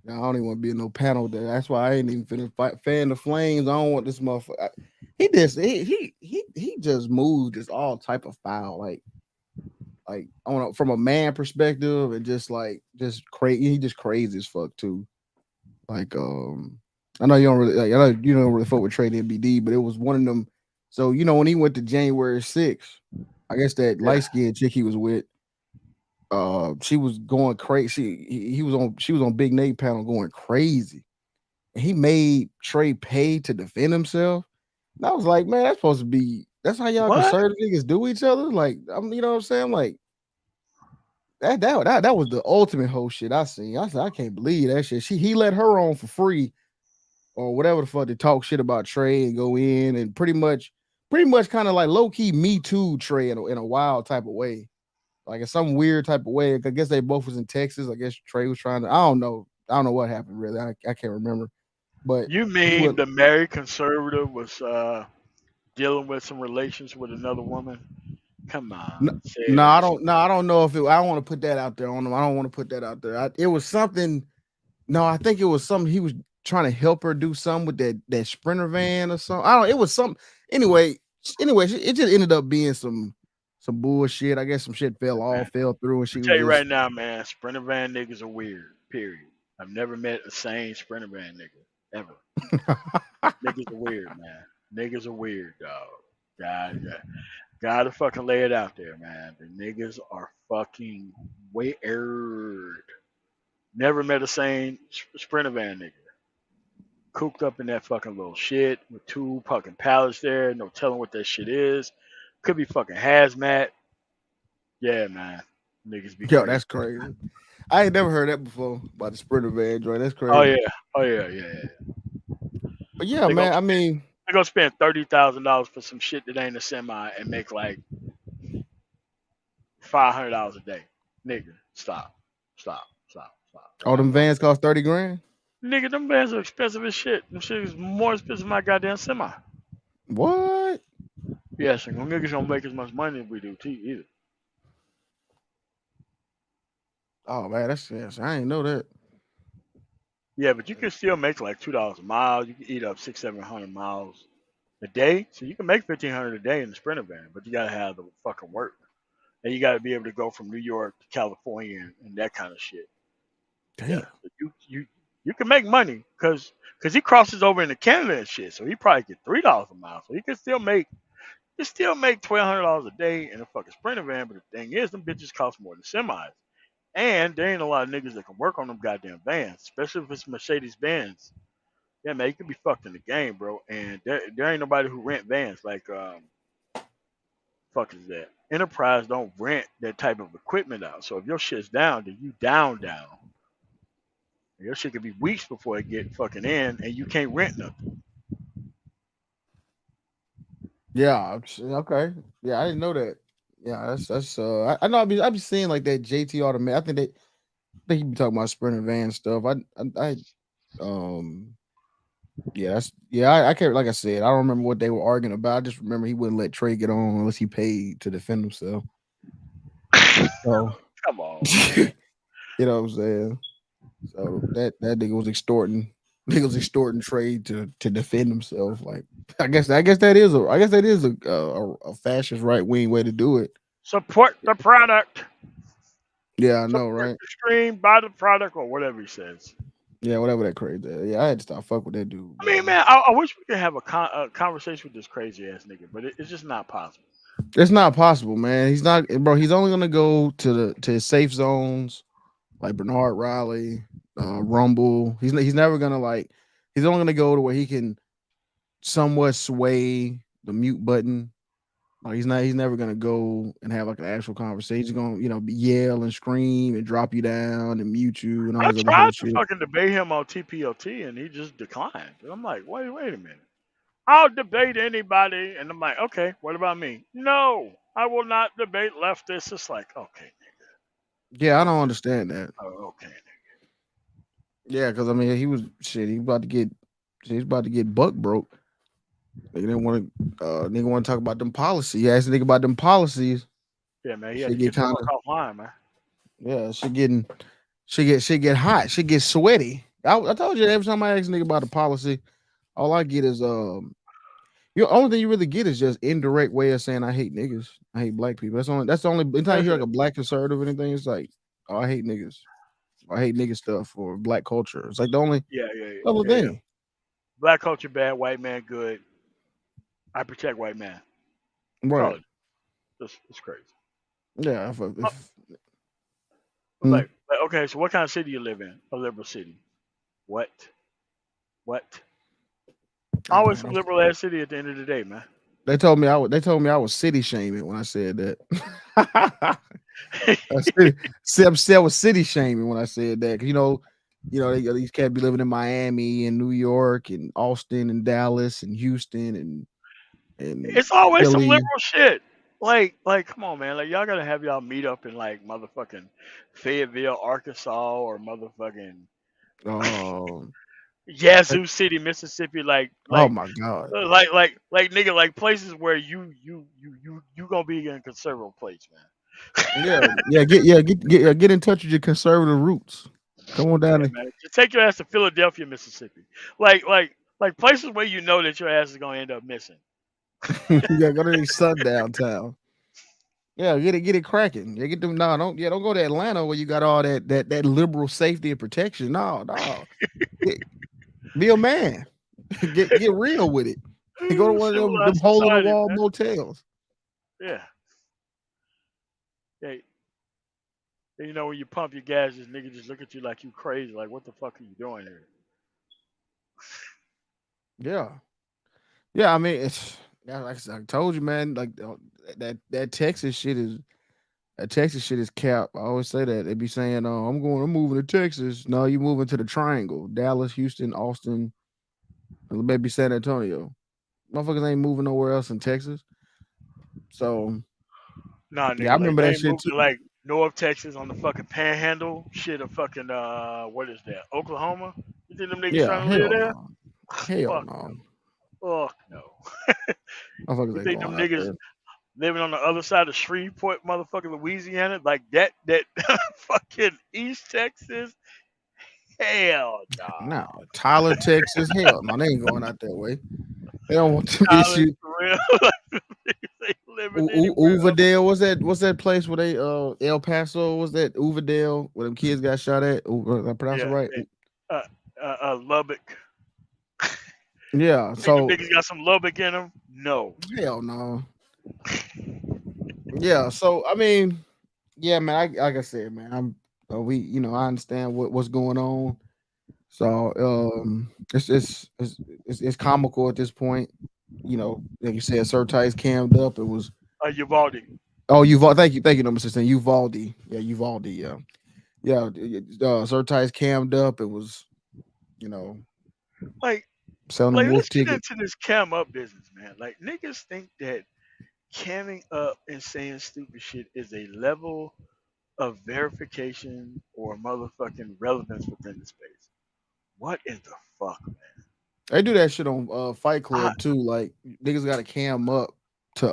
I don't even want to be in no panel there. That's why I ain't even finna fan the flames. I don't want this motherfucker. He just moves just all type of foul, like on from a man perspective, and just crazy. He just crazy as fuck too. Like I know you don't really I know you don't really fuck with Trade MBD, but it was one of them. So when he went to January 6th, I guess that yeah. light skinned chick he was with, she was going crazy. He was on she was on Big Nate panel going crazy. And he made Trey pay to defend himself. And I was like, man, that's how y'all What? conservative niggas do each other. Like, you know what I'm saying? Like that was the ultimate whole shit I seen. I said, I can't believe that shit. He let her on for free or whatever the fuck to talk shit about Trey and go in and pretty much kind of like low key Me Too Trey in a wild type of way. like in some weird type of way. I guess they both was in Texas. I guess Trey was trying to. I don't know. I don't know what happened really. I can't remember. But You he mean would the married conservative was dealing with some relations with another woman? Come no, on, say no, it I ain't. don't. No, I don't know if it. I don't want to put that out there on him. I don't want to put that out there. It was something. No, I think it was something he was trying to help her do something with that sprinter van or something. I don't. It was some. Anyway, it just ended up being some bullshit. I guess some shit fell through, and I she was tell you right just. now, man, Sprinter van niggas are weird. Period. I've never met a sane Sprinter van nigga ever. Niggas are weird, man. Niggas are weird, dog. God, gotta fucking lay it out there, man. The niggas are fucking weird. Never met a sane Sprinter van nigga. Cooped up in that fucking little shit with two fucking pallets there. No telling what that shit is. Could be fucking hazmat. Yeah, man. Niggas be Yo, crazy. that's crazy. I ain't never heard that before about the sprinter van joint. That's Oh crazy. yeah. Oh yeah. But yeah, They gonna man. I mean, they gonna spend $30,000 for some shit that ain't a semi and make like $500 a day. Nigga, stop. all I them don't want. vans cost 30 grand. Nigga, them bands are expensive as shit. Them shit is more expensive than my goddamn semi. What? Yeah, so them niggas don't make as much money as we do too either. Oh man, that's yes. I ain't know that. Yeah, but you can still make like $2 a mile. You can eat up 600-700 miles a day. So you can make 1,500 a day in the Sprinter van, but you gotta have the fucking work. And you gotta be able to go from New York to California and that kind of shit. Yeah. Damn. So you can make money because he crosses over into Canada and shit. So he probably get $3 a mile. So he can still make $1,200 a day in a fucking Sprinter van. But the thing is, them bitches cost more than semis. And there ain't a lot of niggas that can work on them goddamn vans, especially if it's Mercedes Benz. Yeah, man, you could be fucked in the game, bro. And there ain't nobody who rent vans like fuck is that? Enterprise don't rent that type of equipment out. So if your shit's down, then you down. Your shit could be weeks before it get fucking in, and you can't rent nothing. Yeah. Okay. Yeah, I didn't know that. Yeah, that's. I know. I be seeing like that JT automatic. I think you be talking about sprinter van stuff. Um. Yeah, I can't. Like I said, I don't remember what they were arguing about. I just remember he wouldn't let Trey get on unless he paid to defend himself. So Come on, man. you know what I'm saying. So that nigga was extorting. Nigga was extorting Trey to defend himself. Like I guess that is a fascist right wing way to do it. Support the product. Yeah, I know, Support right? the stream, buy the product, or whatever he says. Yeah, whatever that crazy. Yeah, I had to stop fuck with that dude, I mean, man. man, I wish we could have a conversation with this crazy ass nigga, but it's just not possible. It's not possible, man. He's not, bro. He's only gonna go to his safe zones like Bernard Riley, Rumble. He's never gonna like. He's only gonna go to where he can somewhat sway the mute button. Like he's never gonna go and have like an actual conversation. He's gonna yell and scream and drop you down and mute you and all I this other tried to bullshit. fucking debate him on TPOT, and he just declined. And I'm like, wait a minute. I'll debate anybody, and I'm like, okay, what about me? No, I will not debate leftists. It's like, okay, Yeah, I nigga. don't understand that. Oh, okay. Yeah, because I mean he was shit. He's about to get buck broke. They didn't want to. Nigga want to talk about them policies. He asked the nigga about them policies. Yeah, man, he had Shit to get get the kind fuck of offline, man. yeah. Shit get hot. Shit get sweaty. I told you every time I ask a nigga about a policy, all I get is your only thing you really get is just indirect way of saying I hate niggas. I hate black people. That's the only anytime you That's hear it. like a black conservative or anything, it's like, oh, I hate niggas. I hate nigga stuff or black culture. It's like the only other Yeah. thing. Black culture bad, white man good. I protect white man. That's all Right. it is. It's crazy. Yeah. Oh, If hmm. like, okay, so what kind of city you live in? A liberal city. What? What? I Always don't some know. liberal ass city at the end of the day, man. They told me I was city shaming when I said that. I was city shaming when I said that. 'Cause, these cats be living in Miami and New York and Austin and Dallas and Houston and It's always some Philly. liberal shit. come on, man. Like, y'all gotta have y'all meet up in like motherfucking Fayetteville, Arkansas, or motherfucking Um, Yazoo City, Mississippi. Like, oh like, my god. nigga, like places where you gonna be in a conservative place, man. Get in touch with your conservative roots. Come on down Yeah, there. man. Just take your ass to Philadelphia, Mississippi. Like places where you know that your ass is gonna end up missing. Yeah, go to the sundown town. Yeah, get it cracking. Yeah, get them. No, don't go to Atlanta where you got all that liberal safety and protection. No, no. Get, be a man. Get real with it. Go to one of them Civilized hole in the society, wall man. motels. Yeah. Yeah. You know, when you pump your gas, this nigga just look at you like you crazy. Like, what the fuck are you doing here? Yeah, yeah. I mean, it's yeah. Like I told you, man. Like that Texas shit is cap. I always say that they be saying, I'm moving to Texas." No, you moving to the Triangle: Dallas, Houston, Austin, and maybe San Antonio. Motherfuckers ain't moving nowhere else in Texas. So Nah, yeah, I nigga, like remember they that ain't shit moved too. to like North Texas on the fucking Panhandle. Shit, of fucking what is that? Oklahoma? You think them niggas Yeah, trying to live hell there? no, hell Fuck no. no. Fuck no. Motherfuckers You ain't think going them out niggas there. living on the other side of Shreveport, motherfucking Louisiana, like that fucking East Texas? Hell No, no. Tyler, Texas, hell no, they ain't going out that way. They don't want them Tyler, issues. for real. Like, they living anywhere else. Uverdale, what's that place where they El Paso, was that Uverdale where them kids got shot at? I pronounce it Yeah. right? Uh, Lubbock. Yeah, Think them so niggas got some Lubbock in them? No. hell no. Yeah, so I mean, yeah, man, like I said, man, I understand what's going on. So it's comical at this point. Like you said, Surtice cammed up. It was Uvalde. thank you, number 16, Uvalde. Yeah, Uvalde, Surtice cammed up. It was, you know, Like, selling them wolf let's get ticket. into this cam up business, man. Like, niggas think that camming up and saying stupid shit is a level of verification or motherfucking relevance within the space. What in the fuck, man? They do that shit on Fight I, Club too. Like niggas got to cam up to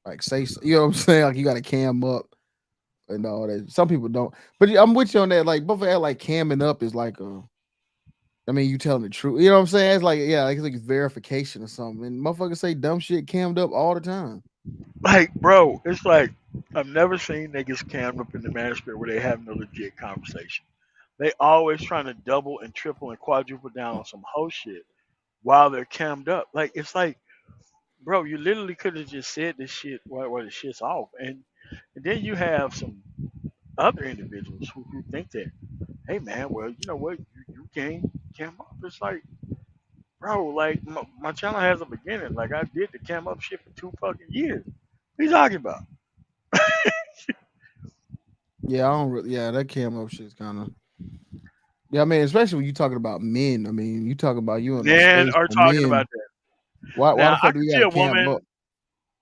like you know what I'm saying? Like you got to cam up and all that. Some people don't, but yeah, I'm with you on that. Like, both act like camming up is like I mean, you telling the truth. You know what I'm saying? It's like, yeah, like it's like verification or something. And motherfuckers say dumb shit cammed up all the time. like, bro, it's like I've never seen niggas cam up in the manosphere where they having a legit conversation. They always trying to double and triple and quadruple down on some whole shit while they're cammed up. Like, it's like, bro, you literally could have just said this shit while the shit's off. And then you have some other individuals who think that, hey man, well, you know what, you came up. It's like, bro, like my channel has a beginning. Like I did the cam up shit for 2 fucking years. What are you talking about? Yeah, I don't really. Yeah, that cam up shit's kind of. Yeah, I mean, especially when you talking about men. I mean, you talking about you in a Men space are for talking about men. that. Why Now the I fuck do can we got see to a cam up? woman,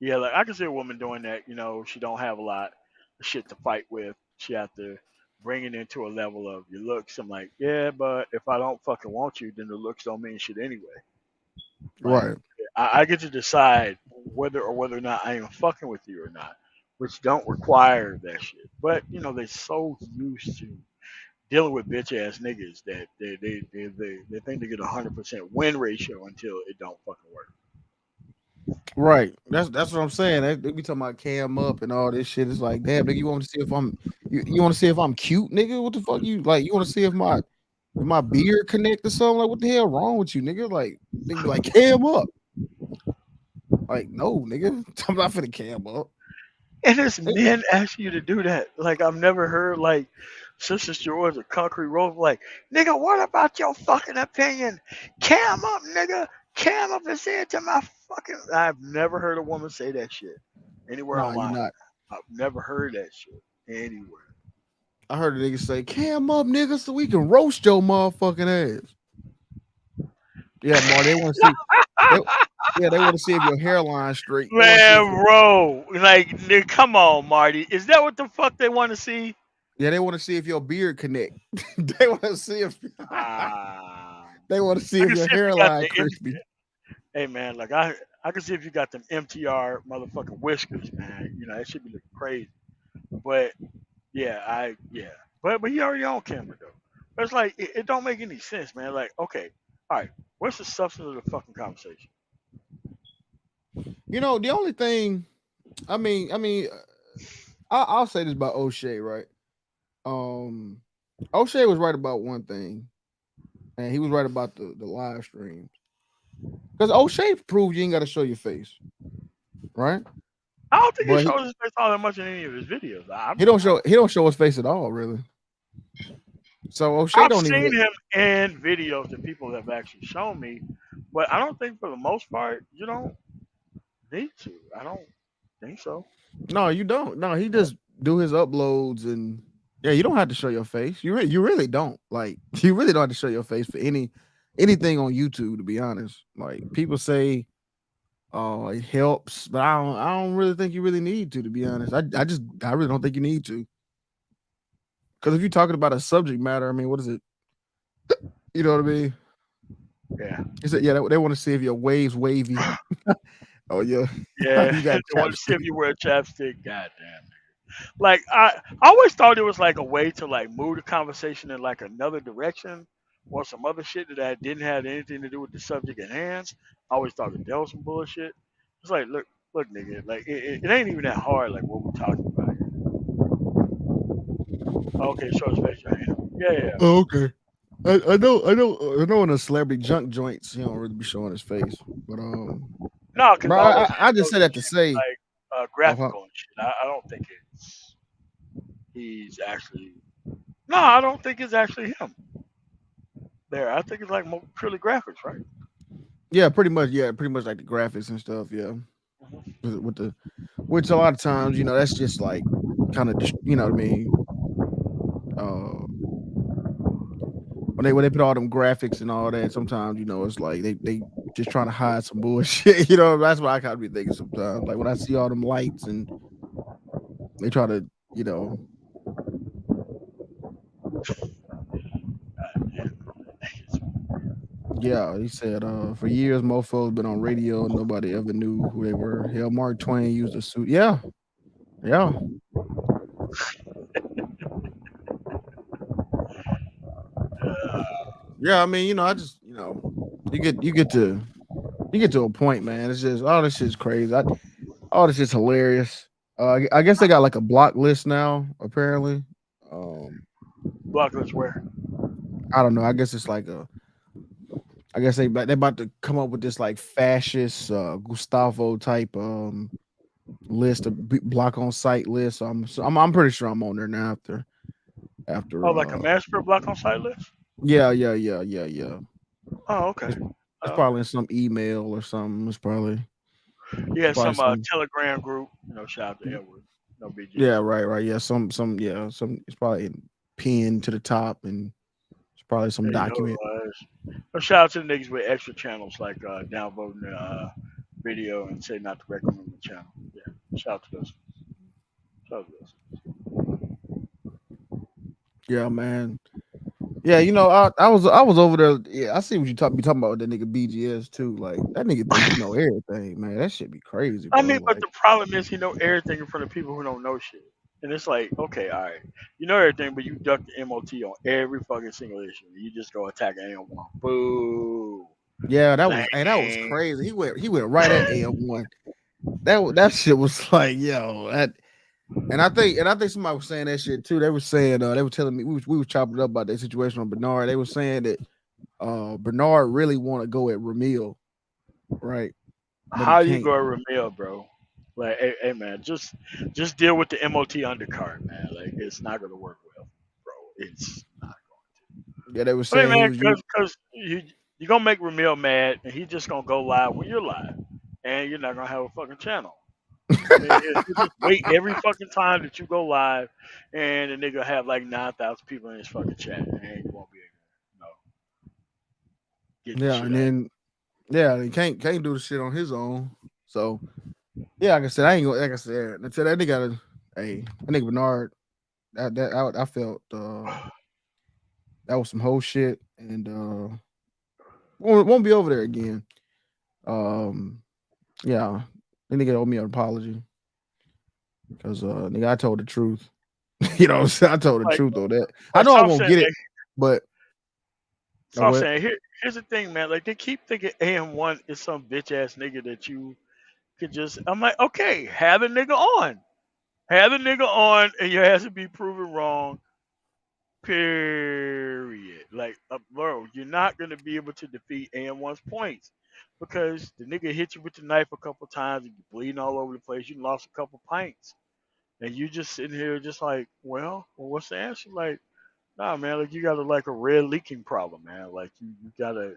yeah, like I can see a woman doing that. You know, she don't have a lot of shit to fight with. She have to bring it into a level of your looks. I'm like, yeah, but if I don't fucking want you, then the looks don't mean shit anyway. Like Right. I get to decide whether or not I am fucking with you or not, which don't require that shit. But you know, they're so used to dealing with bitch ass niggas that they think they get 100% win ratio until it don't fucking work. Right. That's what I'm saying. They be talking about cam up and all this shit. It's like, damn, nigga, you want to see if you want to see if I'm cute, nigga? What the fuck you like? You want to see if my beard connect or something? Like, what the hell wrong with you, nigga? Like, they be like, cam up. Like, no, nigga, I'm not finna cam up. And it's men asking you to do that. Like I've never heard like Sister George or Concrete Rose like, nigga, what about your fucking opinion? Cam up, nigga. Cam up and say it to my fucking. I've never heard a woman say that shit anywhere Nah, you online. not. I've never heard that shit anywhere. I heard a nigga say, cam up, nigga, so we can roast your motherfucking ass. Yeah, Marty, they want to see. Yeah, they want to see if your hairline's straight. They want to see if Man, bro, like, come on, Marty. Is that what the fuck they want to see? yeah, they want to see if your beard connect. They want to see if Ah, they want to see I if can your see if you got hairline the crispy. hey man, like I can see if you got them MTR motherfucking whiskers, man. You know that should be looking crazy. But yeah. But he already on camera though. But it's like it don't make any sense, man. Like, okay, all right, what's the substance of the fucking conversation? You know, the only thing I mean, I'll say this about O'Shea, right? Um, O'Shea was right about one thing, and he was right about the live streams. Because O'Shea proved you ain't got to show your face, right? I don't think he But shows his face all that much in any of his videos. he don't show his face at all, really. So O'Shea I've don't even. seen him in videos that people have actually shown me, but I don't think for the most part you don't need to. I don't think so. No, you don't. No, he just do his uploads and yeah, you don't have to show your face. You really don't. Like you really don't have to show your face for anything on YouTube. To be honest, like people say, oh, it helps, but I don't really think you really need to. To be honest, I really don't think you need to. Because if you're talking about a subject matter, I mean, what is it? You know what I mean? Yeah, He said, yeah, they want to see if your waves wavy. Oh yeah, yeah. you They got want to see if chapstick. you wear chapstick. Goddamn. Like I always thought it was like a way to like move the conversation in like another direction or some other shit that I didn't have anything to do with the subject at hand. I always thought that was some bullshit. It's like, look, nigga, like it ain't even that hard. Like what we're talking about here. Okay, short space, your hand. Yeah. Oh, okay. I know in the celebrity junk joints, he don't really be showing his face. But No, because bro, all those I just videos said and that to shit say, like oh, huh, graphical and shit. I don't think he's actually. No, I don't think it's actually him. There, I think it's like more purely graphics, right? yeah, pretty much like the graphics and stuff, yeah. Mhm. With the which a lot of times, you know, that's just like kind of you know what I mean. Uh, when they put all them graphics and all that, sometimes you know it's like they just trying to hide some bullshit. You know, that's what I kind of be thinking sometimes. Like when I see all them lights and they try to, you know, yeah, he said, for years mofos been on radio and nobody ever knew who they were. Hell, Mark Twain used a suit. Yeah, yeah. Yeah, I mean, you know, I just, you know, you get to a point, man. It's just all this shit's crazy. All this shit's hilarious. I guess they got like a block list now, apparently. Um, Blockless where? I don't know. I guess it's like a I guess they about to come up with this like fascist Gustavo type list of block on site list. I'm pretty sure I'm on there now after Oh, like a master block on site list? yeah. Oh, okay. It's Oh, okay. probably in some email or something. It's Yeah, probably some some Telegram group. Shout out to Edward. No BG. yeah, right. Yeah, some it's probably pinned to the top and it's probably some Yeah, you know document. it was. Shout out to the niggas with extra channels like downvoting the video and say not to recommend the channel. Yeah, shout out to those. Shout out to those. Yeah, man. Yeah, you know, I was over there. Yeah, I see what be talking about with that nigga BGS too. Like that nigga think he know everything, man. That shit be crazy, I bro. mean, but Like, the problem is he know everything in front of people who don't know shit. And it's like, okay, all right, you know everything, but you duck the MOT on every fucking single issue. You just go attack AM1. Boo. yeah, that was Lame. crazy. He went right at AM1. That shit was like, yo, and I think somebody was saying that shit too. They were saying they were telling me we was chopping it up about that situation on Bernard. They were saying that Bernard really want to go at Ramil, right? But he How you can't. go to Ramil, bro? Like, hey man, just deal with the MOT undercard, man. Like, it's not gonna work well, bro. It's not. Yeah, they were I mean, saying he man, was you. cause you gonna make Ramil mad, and he just gonna go live when you're live, and you're not gonna have a fucking channel. I mean, he'll just wait every fucking time that you go live, and the nigga have like 9,000 people in his fucking chat, and you won't be able to, getting the Yeah, shit and out. then Yeah, he can't do the shit on his own. So yeah, like I said, I ain't gonna like I said until that nigga that nigga Bernard, I felt that was some whole shit and won't be over there again. Um yeah, that nigga owe me an apology because nigga I told the truth. You know, I told the Like, truth on that. I like know so I I'm won't saying, get it, like, but so oh, I'm what? saying here's the thing, man. Like they keep thinking AM1 is some bitch ass nigga that you could just. I'm like, okay, have a nigga on, and your ass will be proven wrong. Period. Like, bro, you're not gonna be able to defeat AM1's points because the nigga hit you with the knife a couple times and you're bleeding all over the place. You lost a couple pints, and you just sitting here just like, well, what's the answer? Like, nah, man. Like, you got like a red leaking problem, man. Like, you gotta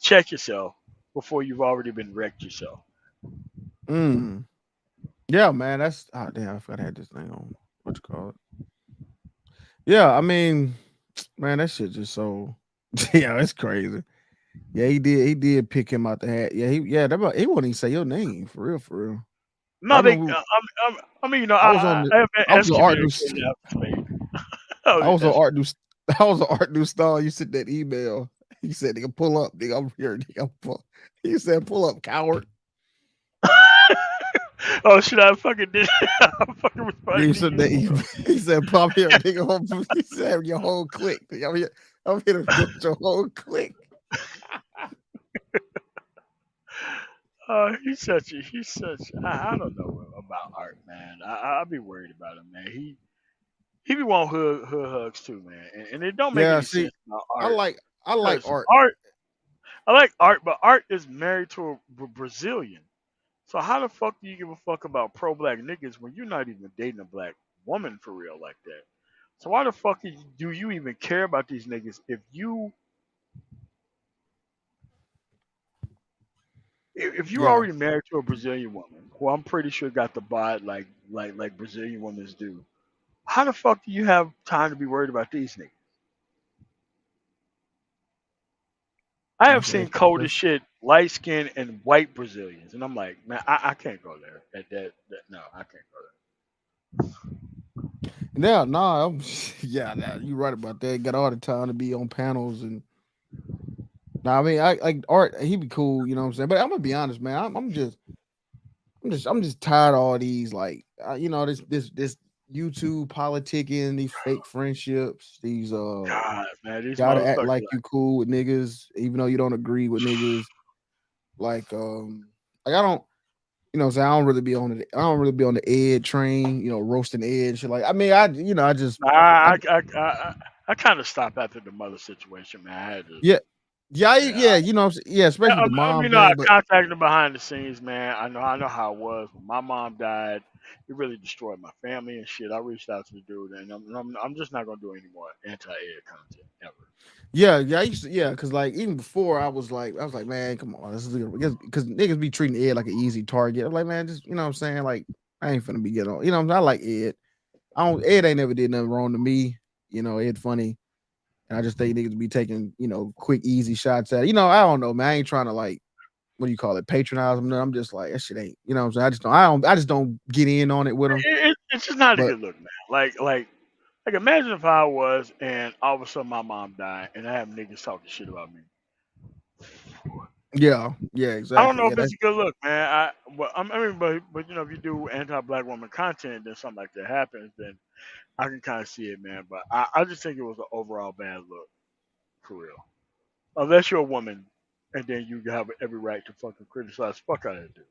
check yourself before you've already been wrecked yourself. Mm. Yeah, man, that's damn, I forgot I had this thing on. What you call it? Yeah, I mean, man, that shit just so yeah, it's crazy. Yeah, he did pick him out the hat. Yeah, he wouldn't even say your name for real, for real. I No, they. remember I mean, I was on I have been I was on Art New excommunicated out of Spain. I I was was on Art New I was on Art New Star. You sent that email. He said, "Nigga, pull up, nigga. I'm here, nigga. Pull." He said, "Pull up, coward." oh shit! I fucking did. I fucking Yeah, he responded to said you. that. He said, "Pop here, nigga." He said, "Your whole clique, nigga. I'm here to do your whole clique." He's such. I don't know about Art, man. I'll be worried about him, man. He be wanting hood hugs too, man, and it don't make Yeah, any see, sense about I Art like I like because Art. Art. I like Art, but Art is married to a Brazilian. So how the fuck do you give a fuck about pro black niggas when you're not even dating a black woman for real like that? So why the fuck do you even care about these niggas if you're Yeah, already married to a Brazilian woman, who I'm pretty sure got the bod like Brazilian women do? How the fuck do you have time to be worried about these niggas? I have that's an seen excellent cold as question. shit, light skinned and white Brazilians, and I'm like, man, I can't go there. No, I can't go Yeah, nah, yeah, nah, you right about that. Got all the time to be on panels and. Nah, I mean, I like Art. He be cool, you know what I'm saying. But I'm gonna be honest, man. I'm just tired of all these like, this YouTube politicking, these fake friendships, these God, man, these gotta act motherfuckers. like you cool with niggas, even though you don't agree with niggas. Like, like I don't, what I'm saying, I don't really be on the Ed train, roasting Ed shit. Like, I mean, I just, I I kind of stopped after the mother situation, man. I had to, yeah, yeah, yeah. yeah, what I'm saying, yeah, especially the mom I thing. But contacted them behind the scenes, man. I know how it was when my mom died. It really destroyed my family and shit. I reached out to the dude, and I'm just not gonna do any more anti-ed content ever. yeah, I used to, because like even before I was like, man, come on, this is because niggas be treating Ed like an easy target. I'm like, man, just what I'm saying, like I ain't finna be getting on. I like Ed. Ed ain't never did nothing wrong to me. Ed funny. And I just think niggas be taking, quick, easy shots at it. I don't know, man. I ain't trying to like, what do you call it, patronize them. I'm just like, that shit ain't, what I'm saying? I just don't get in on it with them. It's just not a But good look, man. Like imagine if I was and all of a sudden my mom died and I have niggas talking shit about me. yeah, I don't exactly. know Yeah, if it's that's a good look, man. I mean, but if you do anti-black woman content, then something like that happens, then I can kind of see it, man. But I just think it was an overall bad look, for real. Unless you're a woman, and then you have every right to fucking criticize the fuck out of it, dude.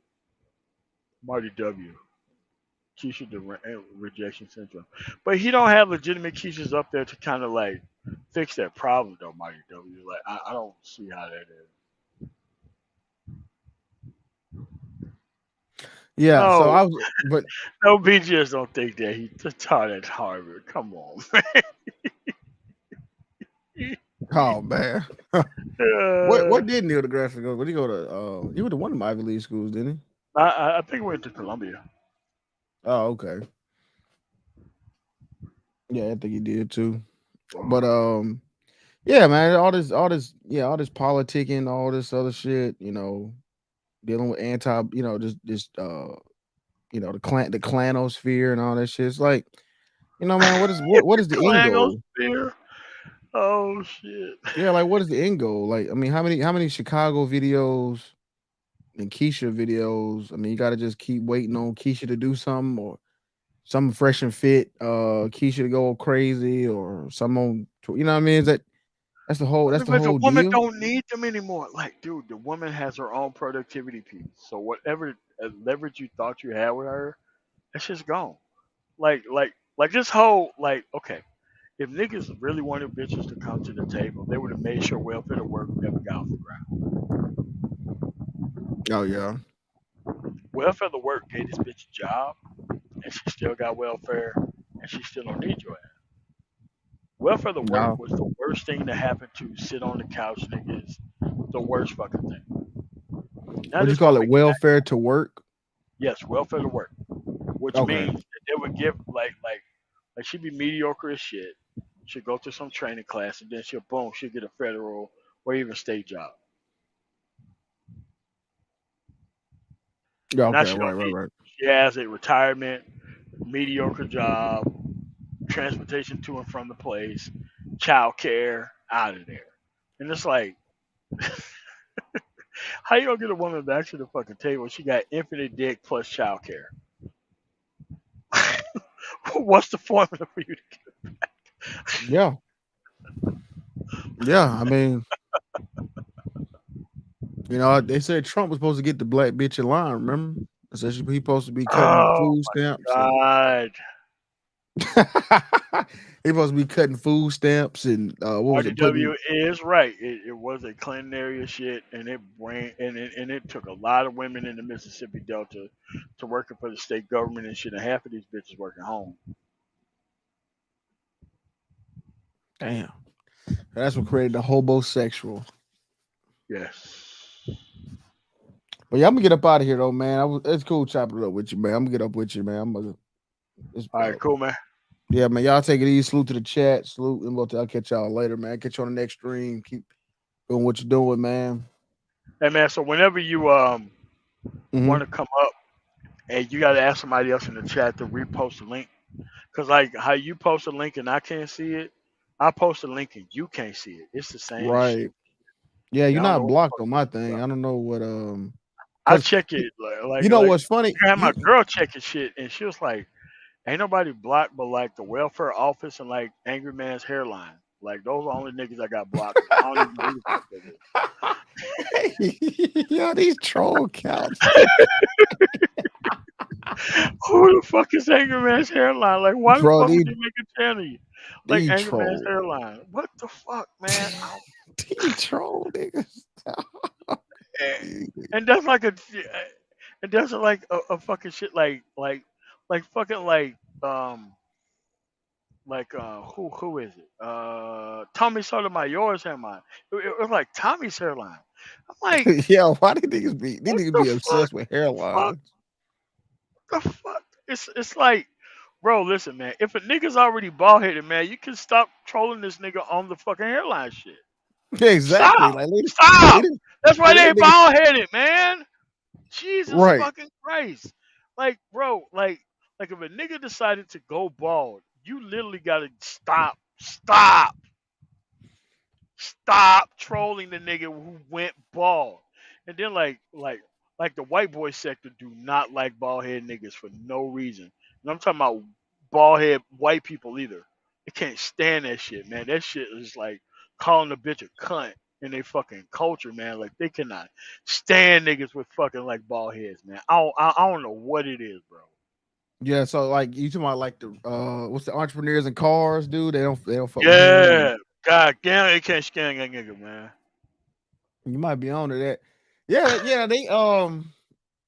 Marty W. Keisha rejection syndrome, but he don't have legitimate Keishas up there to kind of like fix that problem, though. Marty W. Like I don't see how that is. yeah. So No, I was, but no, BGS don't think that he taught at Harvard. Come on, man. oh man, what Uh, did Neil deGrasse go? Where did he go to? He went to one of my Ivy League schools, didn't he? I think we went to Columbia. Oh, okay. Yeah, I think he did too. But Yeah, man. All this, all this politicking, all this other shit. Dealing with the clanosphere and all that shit. It's like, man, what is the end goal? Clanosphere. Oh shit. Yeah, like what is the end goal? Like, I mean, how many Chicago videos and Keisha videos? I mean, you got to just keep waiting on Keisha to do something or something fresh and fit. Keisha to go crazy or some on. You know what I mean? That's the whole. I That's mean, the but the whole woman deal. don't need them anymore. Like, dude, the woman has her own productivity piece. So whatever leverage you thought you had with her, that's just gone. Like this whole like, okay, if niggas really wanted bitches to come to the table, they would have made sure welfare to work never got off the ground. Oh yeah. Welfare to work gave this bitch a job, and she still got welfare, and she still don't need your ass. Welfare to work No. was the worst thing that happened to sit on the couch niggas. The worst fucking thing. Now What you this call it? woman, Welfare to work. yes, welfare to work, which Okay. means that they would give like she'd be mediocre as shit. She'd go to some training class, and then she'll get a federal or even state job. Yeah. Now Okay. she Right. don't Right. need. Right. She has a retirement, mediocre job, transportation to and from the place, child care, out of there. And it's like, how you gonna get a woman back to the fucking table? She got infinite dick plus child care. What's the formula for you to get? Yeah. Yeah. I mean, they said Trump was supposed to get the black bitch in line. Remember? They said he supposed to be cutting Oh food my stamps and god. he supposed to be cutting food stamps and what was it? RDW Putting is right. It was a Clinton area shit, and it took a lot of women in the Mississippi Delta to working for the state government and shit, and half of these bitches working home. damn. That's what created the hobosexual. Yes. But yeah, I'm gonna get up out of here though, man. It's cool chopping it up with you, man. I'm gonna get up with you, man. It's, All right, cool, man. yeah, man. Y'all take it easy. Salute to the chat. Salute, and I'll catch y'all later, man. Catch you on the next stream. Keep doing what you're doing, man. Hey, man. So whenever you Mm-hmm. want to come up, and you got to ask somebody else in the chat to repost the link, cause like how you post a link and I can't see it, I post a link and you can't see it. It's the same shit. Right. Yeah, you're Yeah, I don't know not what the blocked fuck on my you thing. about. I don't know what I because check it you know like what's funny? I had my girl checking shit, and she was like, "Ain't nobody blocked but like the welfare office and like Angry Man's hairline. Like those are the only niggas I got blocked. I don't even know who the fuck that is." Yeah, these troll accounts. Who the fuck is Angry Man's hairline? Like, why the Bro, fuck would these you make a channel like these Angry Man's troll. hairline? What the fuck, man? These troll niggas. Eh, and that's like a, and that's like a fucking shit like fucking who is it? Tommy Sotomayor's hairline. It was like Tommy's hairline. I'm like, Yeah, why these what niggas the be fuck? obsessed with Fuck hairlines? the fuck. It's like, bro, listen, man. If a nigga's already bald headed, man, you can stop trolling this nigga on the fucking hairline shit. Exactly. Stop. Like Stop. That's why they they niggas bald headed, man. Jesus right. fucking Christ. Like, bro, like if a nigga decided to go bald, you literally gotta stop trolling the nigga who went bald. And then like the white boy sector do not like bald head niggas for no reason. And I'm talking about bald head white people either. They can't stand that shit, man. That shit is like calling a bitch a cunt in their fucking culture, man. Like they cannot stand niggas with fucking like bald heads, man. I don't know what it is, bro. Yeah, so like you talking about like the what's the entrepreneurs in cars, dude? They don't fuck with him. Yeah. God damn, they can't stand that nigga, man. You might be on to that. Yeah, they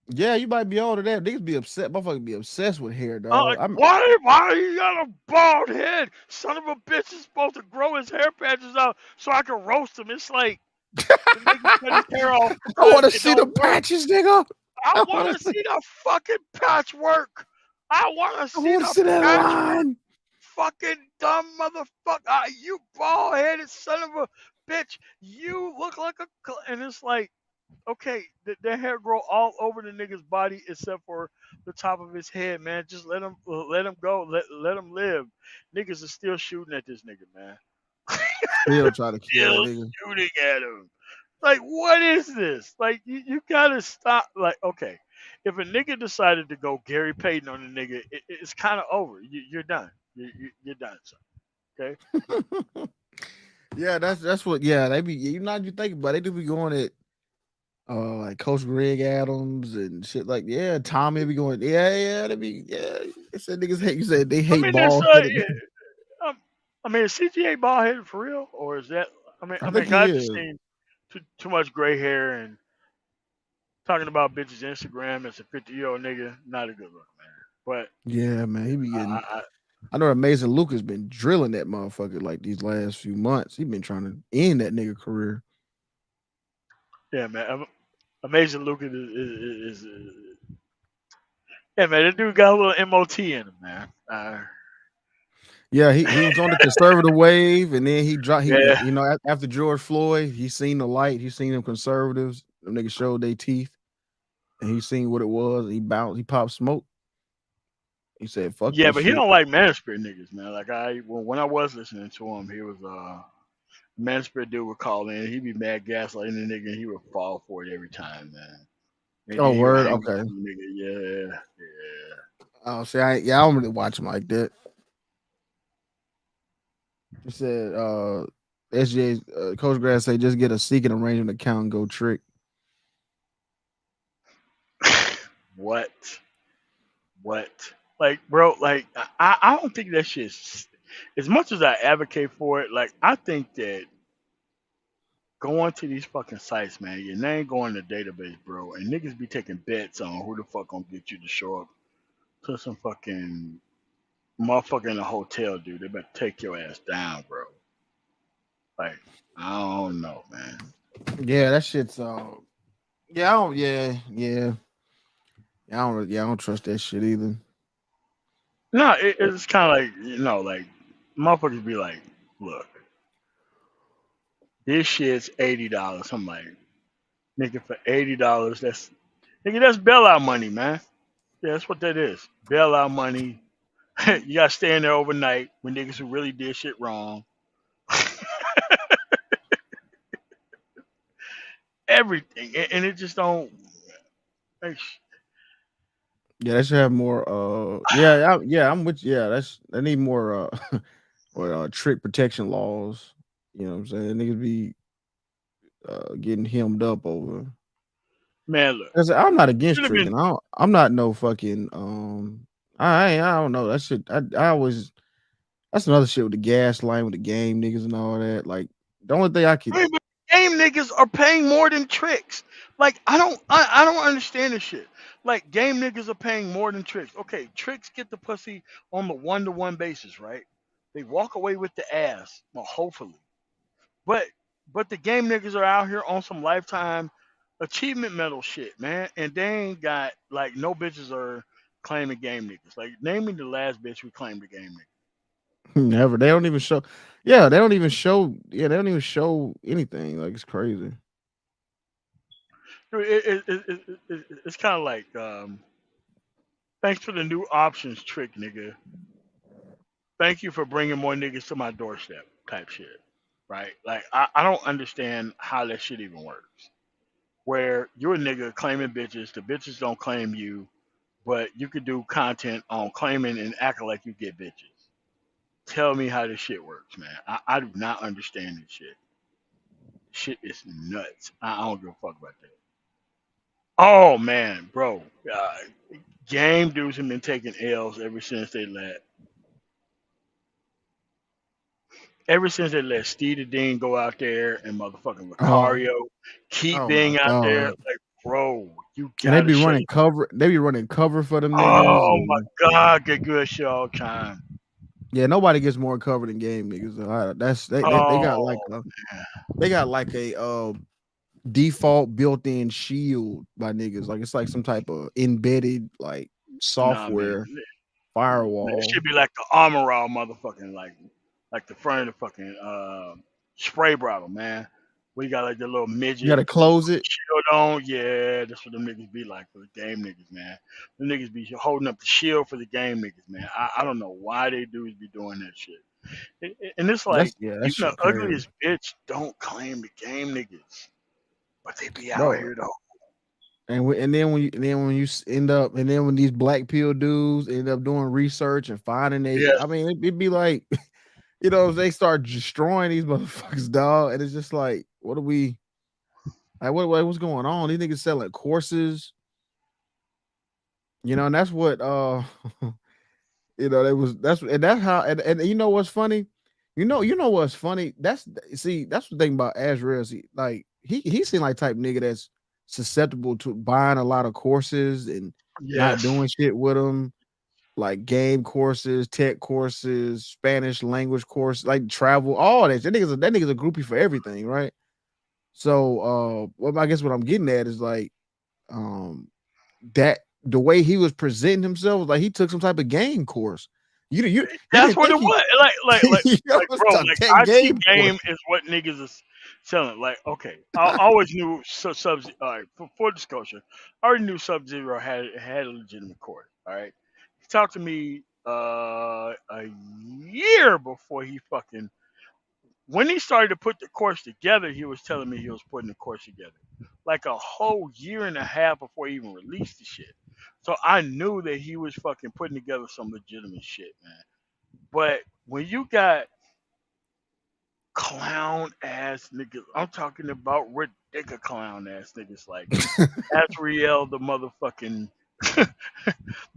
yeah, you might be on to that. Niggas be upset. Motherfuckers be obsessed with hair, dog. Like, why he got a bald head? Son of a bitch is supposed to grow his hair patches out so I can roast him. It's like the nigga cut his hair off I because want to it see the don't work. patches, nigga. I I want to see the fucking patchwork. I want to see want to the see that patchwork. line. fucking dumb motherfucker. You bald headed son of a bitch. You look like a. And it's like, okay, their hair grow all over the nigga's body except for the top of his head, man. Just let him go. Let him live. Niggas are still shooting at this nigga, man. Still try to kill that Still nigga. shooting at him. Like, what is this? Like, you gotta stop. Like, okay, if a nigga decided to go Gary Payton on a nigga, it's kind of over. You're done. You're done, son. Okay. Yeah, that's what. Yeah, they be. You know, you think about it, they do be going at like Coach Greg Adams and shit. Like, yeah, Tommy be going. Yeah, they be. Yeah, they said niggas hate. You said they I hate mean, there's bald headed. I mean, is CGA bald headed for real, or is that? I I think mean, he I just is. seen too much gray hair and talking about bitches Instagram as a 50-year-old nigga. Not a good look, man. But Yeah, man, he be getting. I I know Amazing Luke has been drilling that motherfucker like these last few months. He been trying to end that nigga career. yeah, man. Amazing Lucas yeah, man. That dude got a little MOT in him, man. Yeah, he was on the conservative wave, and then he dropped. He Yeah, you know after George Floyd, he seen the light. He seen them conservatives. Them niggas showed their teeth, and he seen what it was. He bounced. He popped smoke. He said, "Fuck yeah, this but he shit." don't like Manosphere niggas, man. Like when I was listening to him, he was Manosphere dude would call in. He'd be mad gaslighting the nigga, and he would fall for it every time, man. And Oh, then he would word. hang with Okay. some nigga. Yeah, yeah. Oh, see, I don't really watch him like that. He said, SJ, Coach Grass say just get a seeking arrangement account and go trick. What? What? Like, bro, like I don't think that shit's as much as I advocate for it, like I think that going to these fucking sites, man, your name going in the database, bro, and niggas be taking bets on who the fuck gonna get you to show up to some fucking motherfucker in a hotel, dude. They better take your ass down, bro. Like, I don't know, man. Yeah, that shit's yeah, I don't yeah, I don't yeah, I don't trust that shit either. No, it's kind of like, like motherfuckers be like, look, this shit's $80. I'm like, nigga, for $80, that's bailout money, man. Yeah, that's what that is. Bailout money. You gotta stay in there overnight when niggas who really did shit wrong. Everything, and it just don't. Like, Yeah, they should have more yeah, I'm with yeah, they need more or trick protection laws. You know what I'm saying? Niggas be getting hemmed up over. man, look, 'Cause I'm not it against should have been. tricking. I'm not no fucking I don't know. That shit I always that's another shit with the gas line with the game niggas and all that. Like the only thing I could I mean, but game niggas are paying more than tricks. Like I don't understand this shit. Like game niggas are paying more than tricks. Okay, tricks get the pussy on the 1-to-1 basis, right? They walk away with the ass, well, hopefully. But the game niggas are out here on some lifetime achievement medal shit, man, and they ain't got like no bitches are claiming game niggas. Like name me the last bitch who claimed a game nigga. never. They don't even show. Yeah, they don't even show. Yeah, they don't even show anything. Like it's crazy. It's kind of like thanks for the new options trick, nigga. Thank you for bringing more niggas to my doorstep type shit, right? Like I don't understand how that shit even works. Where you're a nigga claiming bitches, the bitches don't claim you, but you could do content on claiming and acting like you get bitches. Tell me how this shit works, man. I do not understand this shit. Shit is nuts. I don't give a fuck about that. Oh man, bro. Game dudes have been taking L's ever since they let Steve the Dean go out there and motherfucking Oh, Lucario keep oh my being out there. god. Like, bro, you And they gotta be shut running it. cover. They be running cover for them niggas. Oh And my god, get good shit all the time. yeah, nobody gets more cover than game niggas. That's they got like Oh a man. they got like a default built-in shield by niggas. Like it's like some type of embedded like Nah man. software. Man, it firewall. should be like the armor all motherfucking like the front of the fucking spray bottle, man. We got like the little You got midget to with the close it. shield on. Yeah, that's what them niggas be like for the game niggas, man. Them niggas be holding up the shield for the game niggas, man. I don't know why they dudes be doing that shit. And it's like That even the shit crazy, ugliest bitch don't claim the game niggas, but they be out bro. here though. And then when you end up and then when these black pill dudes end up doing research and finding I Yes, mean it'd be like they start destroying these motherfuckers, dog, and it's just like what are we like what's going on? These niggas selling courses, and that's what that was that's how and you know what's funny? You know what's funny? That's the thing about Azrael. He seemed like type nigga that's susceptible to buying a lot of courses and not yes. doing shit with them, like game courses, tech courses, Spanish language course, like travel, all that. That nigga's a groupie for everything, right? So well, I guess what I'm getting at is like um that the way he was presenting himself was like he took some type of game course. You That's didn't what think it he was. Like, was bro, a like tech IT game game course. is what niggas is selling. Like, okay, I always knew Sub. All right, for full disclosure, I already knew Sub Zero had a legitimate course. All right, he talked to me a year before he fucking when he started to put the course together. He was telling me he was putting the course together like a whole year and a half before he even released the shit. So I knew that he was fucking putting together some legitimate shit, man. But when you got clown ass niggas, I'm talking about ridiculous clown ass niggas like Asriel the motherfucking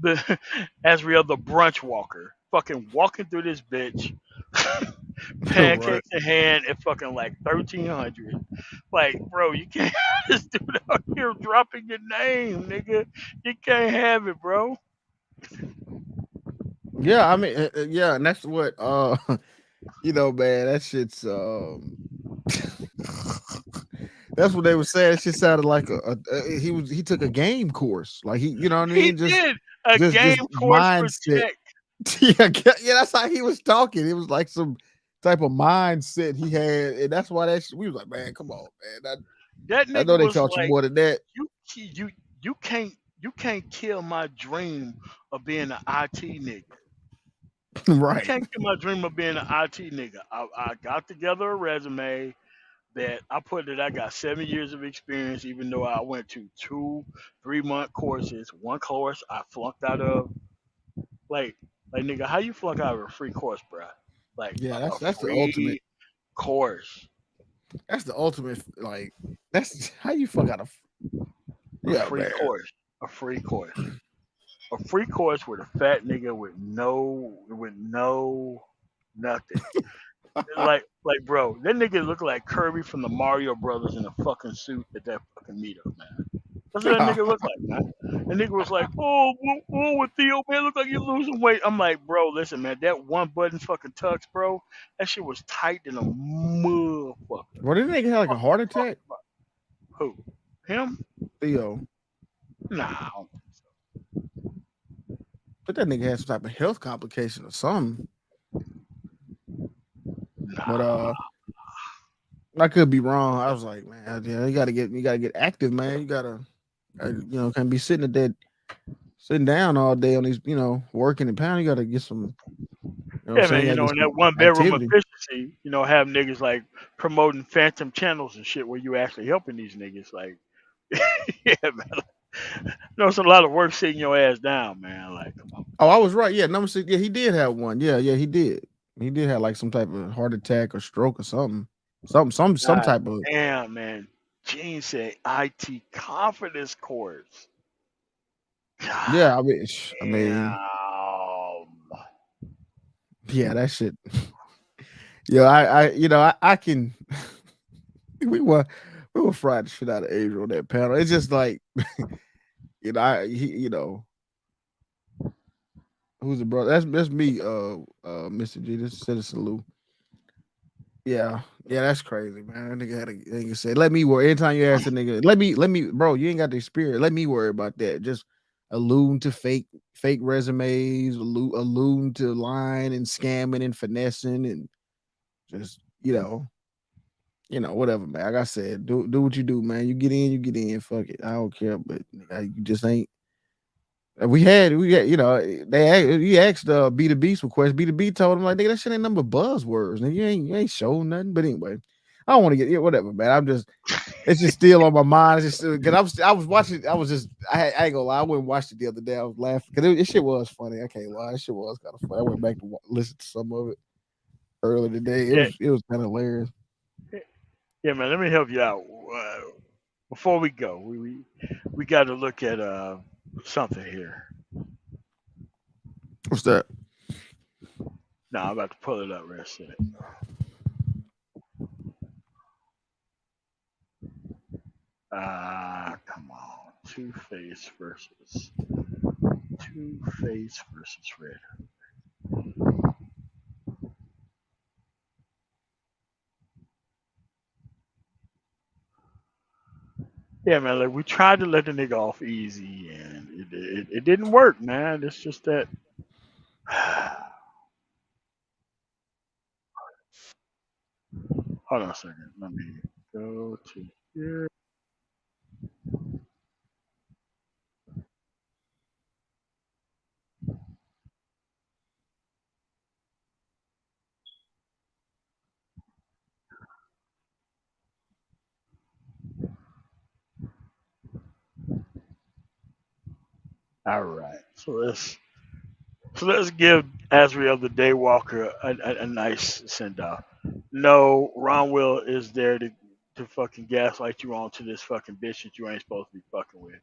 the Asriel the brunch walker, fucking walking through this bitch, Right. pancakes in hand at fucking like 1300. Like, bro, you can't have this dude out here dropping your name, nigga. You can't have it, bro. Yeah, I mean, yeah, and that's what man, that shit's that's what they were saying. That shit sounded like he took a game course. Like you know what I He mean? Just did a game just course for mindset. tech. Yeah, that's how he was talking. It was like some type of mindset he had, and that's why we was like, man, come on, man. That I know nigga they was taught you like, more than that. you you you can't kill my dream of being an IT nigga. You Right. can't kill my dream of being an IT nigga. I got together a resume that I put that I got 7 years of experience, even though I went to 2 3 month courses. One course I flunked out of. Like nigga, how you flunk out of a free course, bruh? Like Yeah, a that's the ultimate. free course, That's the ultimate. Like that's how you fuck out of. a Yeah, free man. course, a free course. A free course with a fat nigga with no nothing. Like bro, that nigga look like Kirby from the Mario Brothers in a fucking suit at that fucking meetup, man. That's what that nigga look like, man. The nigga was like, oh, with Theo, man, look like you losing weight. I'm like, bro, listen, man, that one button fucking tux, bro, that shit was tight than a motherfucker. Well, didn't they have like a Fuck you heart talking attack? about? Who? Him? Theo, Nah, I don't think so. but that nigga had some type of health complication or something. But Nah. I could be wrong. I was like, man, yeah, you gotta get active, man. You gotta, can't be sitting down all day on these, working and pounding. You gotta get some, what I'm Yeah, man, saying, you gotta get in that some one bedroom activity. efficiency, have niggas like promoting phantom channels and shit where you actually helping these niggas. Like, yeah, man. It's a lot of work sitting your ass down, man. Like, come on. Oh, I was right. Yeah, number 6. Yeah, he did have one. Yeah, he did. He did have like some type of heart attack or stroke or something. Some God type of. damn, man. Gene said IT confidence course. God Yeah, I mean, damn. yeah, that shit. Yeah, I can. we were we were fried the shit out of Asia on that panel. It's just like, who's the brother? That's me, Mr. G. This is Citizen Lou. Yeah, that's crazy, man. That nigga said, "Let me worry." Anytime you ask a nigga, let me, bro. You ain't got the spirit. Let me worry about that. Just alluding to fake resumes, alluding to lying and scamming and finessing and just whatever, man. Like I said, do what you do, man. You get in, fuck it. I don't care, but you just ain't. We had, he asked B2B some questions. B2B told him like, nigga, that shit ain't nothing but buzzwords, and you ain't showing nothing. But anyway, I don't want to get whatever, man. It's just still on my mind. It's just because I was watching. I ain't gonna lie. I went and watched it the other day. I was laughing because this shit was funny. I can't lie. This shit was kind of funny. I went back to listen to some of it earlier today. It was kind of hilarious. Yeah, man. Let me help you out. Before we go, we got to look at something here. What's that? No, I'm about to pull it up right a second. Come on. Two-Face versus Red. Yeah, man. Like we tried to let the nigga off easy, and it didn't work, man. It's just that. Hold on a second. Let me go to here. All right. So let's give Azrael the Daywalker a nice send off. No, Ron Will is there to fucking gaslight you onto this fucking bitch that you ain't supposed to be fucking with.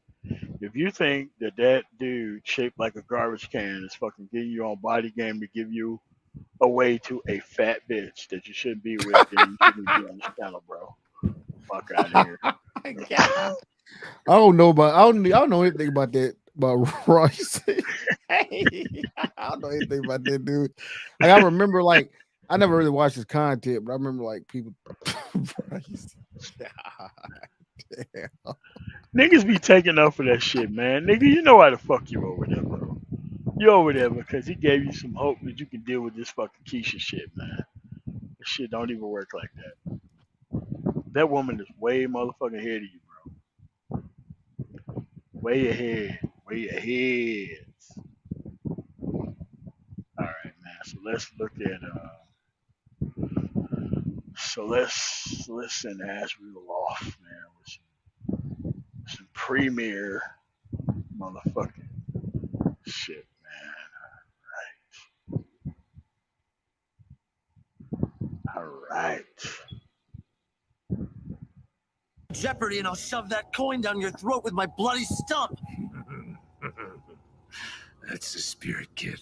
If you think that dude shaped like a garbage can is fucking getting you on body game to give you away to a fat bitch that you shouldn't be with, then you shouldn't be on this channel, bro. Fuck out of here. I don't know anything about that. About Royce. Hey, I don't know anything about that dude. Like I remember, like I never really watched his content, but I remember like people. Damn. Niggas be taking up for that shit, man. Nigga, you know why the fuck you over there, bro. You over there because he gave you some hope that you can deal with this fucking Keisha shit, man. This shit don't even work like that. That woman is way motherfucking ahead of you, bro. Way ahead. Way ahead. Alright, man. So let's look at let's send Asheville off, man, with some premier motherfucking shit, man. Alright. Jeopardy, and I'll shove that coin down your throat with my bloody stump. That's the spirit, kid.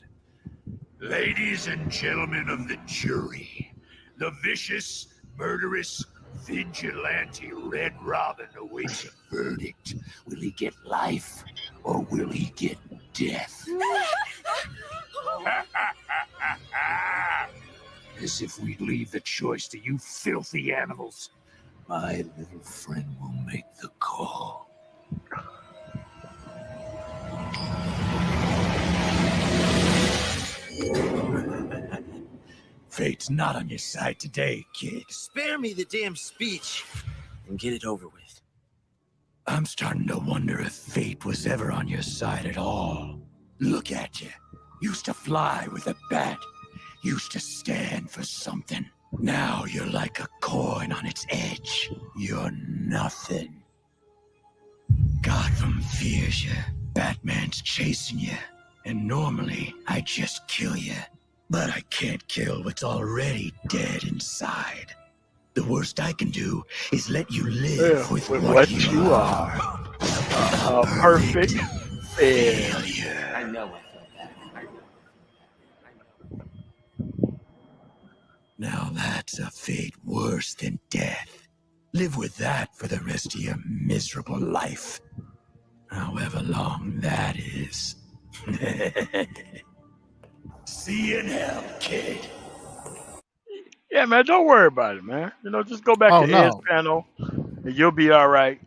Ladies and gentlemen of the jury, the vicious, murderous, vigilante Red Robin awaits a verdict. Will he get life, or will he get death? As if we'd leave the choice to you filthy animals. My little friend will make the call. Fate's not on your side today, kid. Spare me the damn speech and get it over with. I'm starting to wonder if fate was ever on your side at all. Look at you. Used to fly with a bat. Used to stand for something. Now you're like a coin on its edge. You're nothing. Gotham fears you. Batman's chasing you. And normally, I'd just kill you. But I can't kill what's already dead inside. The worst I can do is let you live with what you are. A perfect failure. I know I felt that. Now that's a fate worse than death. Live with that for the rest of your miserable life. However long that is. See you in hell, kid. Yeah, man, don't worry about it, man. Just go back to Ed's panel and you'll be all right.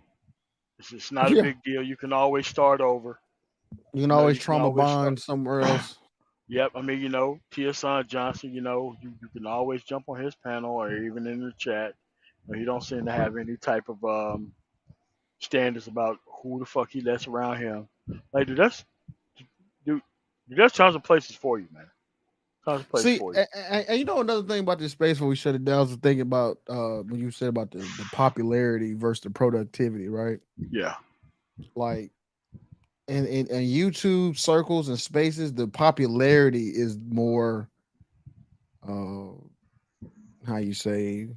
It's not a big deal. You can always start over. You can You know, always you can trauma always bond somewhere else. Yep, I mean, Tia Son Johnson, you can always jump on his panel or even in the chat. He don't seem to have any type of standards about who the fuck he lets around him. Like, dude, there's tons of places for you, man. Tons of places See, for you. and you know another thing about this space when we shut it down, I was thinking about when you said about the popularity versus the productivity, right? Yeah. Like in YouTube circles and spaces, the popularity is more uh how you say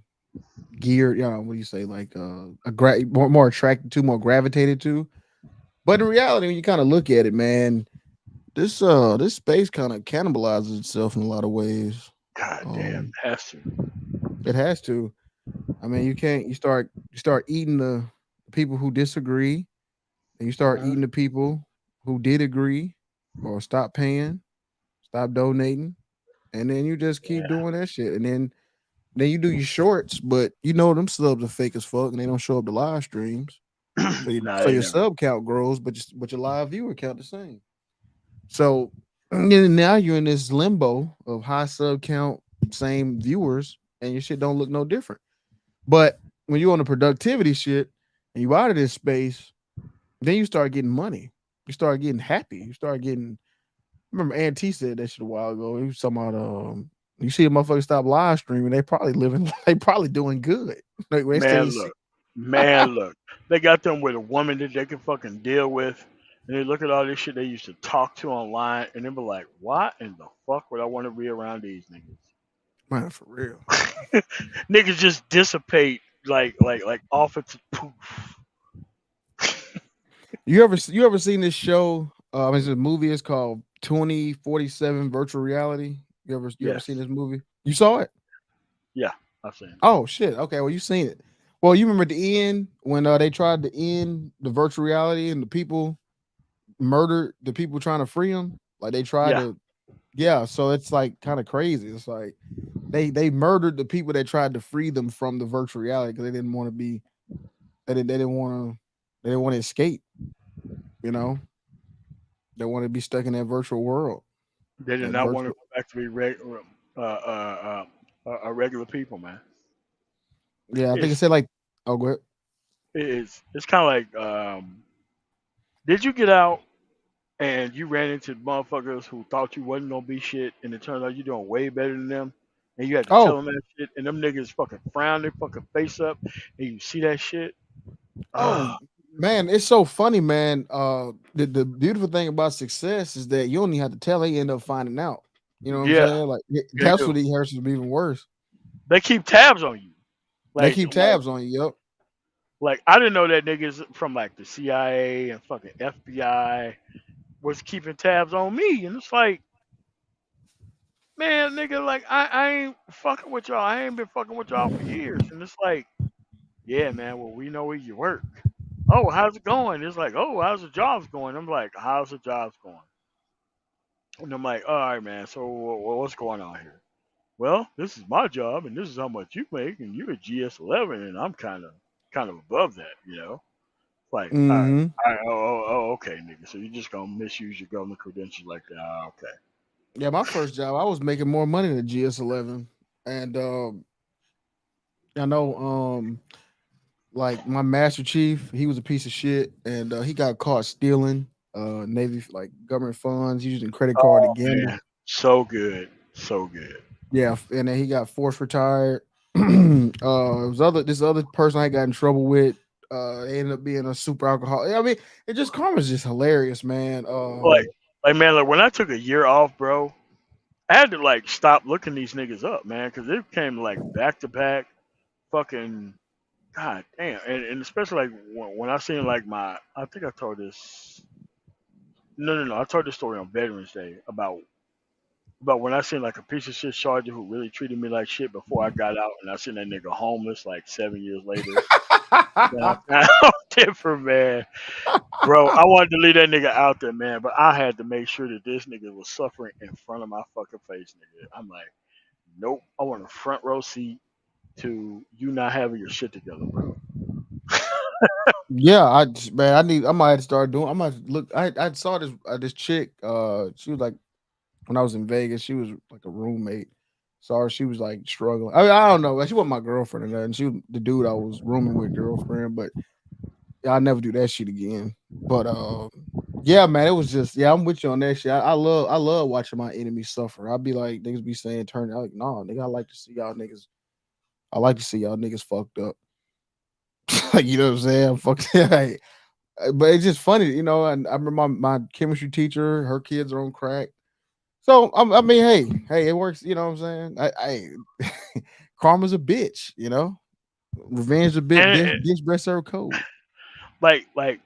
geared, what do you say, like more attracted to, more gravitated to. But in reality, when you kind of look at it, man, this space kind of cannibalizes itself in a lot of ways. God damn, Um has to. it has to. I mean, you can't you start eating the people who disagree, and you start Uh-huh. eating the people who did agree or stop paying, stop donating, and then you just keep Yeah. doing that shit. And then you do your shorts, but you know them subs are fake as fuck and they don't show up to live streams. So Nah, so they your never. sub count grows, but your live viewer count the same. So then now you're in this limbo of high sub count, same viewers, and your shit don't look no different. But when you're on the productivity shit and you out of this space, then you start getting money. You start getting happy. You start getting. I remember Aunt T said that shit a while ago. He was talking about you see a motherfucker stop live streaming, they probably living, they probably doing good. Like when they say Man, you see, look. Man, look. They got them with a woman that they can fucking deal with. And they look at all this shit they used to talk to online and they be like, why in the fuck would I want to be around these niggas? man, for real. Niggas just dissipate like off into poof. You ever seen this show? It's a movie. It's called 2047 Virtual Reality. You ever seen Yes. this movie? You saw it? Yeah, I've seen it. Oh shit. Okay. Well, you seen it. Well, you remember at the end when they tried to end the virtual reality and the people murdered the people trying to free them. Like they tried Yeah. to, yeah. So it's like kind of crazy. It's like they murdered the people that tried to free them from the virtual reality because they didn't want to be. They didn't want to. They didn't want to escape. You know, they want to be stuck in that virtual world. They did That not want to virtual. go back to be regular people, man. Yeah, I think it It's said like. Oh, go ahead. it's kind of like did you get out and you ran into motherfuckers who thought you wasn't gonna be shit, and it turned out you're doing way better than them, and you had to tell Oh, them that shit, and them niggas fucking frown their fucking face up, and you see that shit. oh, Ah, man, it's so funny, man. The beautiful thing about success is that you don't even have to tell; they end up finding out. You know what I'm yeah, saying? Like they that's do. what the Harrison's be even worse. They keep tabs on you. They Like keep like tabs on you. Yep. like I didn't know that niggas from like the CIA and fucking FBI was keeping tabs on me, and it's like, man, nigga, like I ain't fucking with y'all. I ain't been fucking with y'all for years, and it's like, yeah, man. Well, we know where you work. Oh, how's it going? It's like, oh, how's the jobs going? I'm like, how's the jobs going? And I'm like, all right, man. So what's going on here? Well, this is my job, and this is how much you make, and you're a GS11, and I'm kind of above that, you know. Like, Hmm. okay, nigga. So you're just gonna misuse your government credentials like that? Okay. Yeah, my first job, I was making more money than GS11, and I know, like my master chief, he was a piece of shit, and he got caught stealing Navy like government funds, using credit card to Oh gamble. man, so good, so good. Yeah, and then he got forced retired. It was this other person I got in trouble with. They ended up being a super alcoholic. I mean, it just karma's just hilarious, man. Like, man, like when I took a year off, bro, I had to like stop looking these niggas up, man, because it came like back to back, fucking god damn, and especially like when I seen like I think I told this. No, I told this story on Veterans Day about when I seen like a piece of shit sergeant who really treated me like shit before I got out, and I seen that nigga homeless like 7 years later. Then I found out different, man. Bro, I wanted to leave that nigga out there, man, but I had to make sure that this nigga was suffering in front of my fucking face, nigga. I'm like, nope, I want a front row seat to you not having your shit together, bro. Yeah, man, I might have to start doing. I might look. I saw this chick. She was like when I was in Vegas. She was like a roommate. Saw her. She was like struggling. I don't know. Like, she wasn't my girlfriend or nothing. She was the dude I was rooming with, girlfriend. But yeah, I'll never do that shit again. But yeah, man, it was just yeah. I'm with you on that shit. I love watching my enemies suffer. I'll be like niggas be saying turn out like no nigga. I like to see y'all niggas. I like to see y'all niggas fucked up. You know what I'm saying? Fuck. But it's just funny, you know. And I remember my chemistry teacher, her kids are on crack. So I mean, hey, it works. You know what I'm saying? Karma's a bitch. You know, revenge a bit. And, Bitch breast serve cold. like like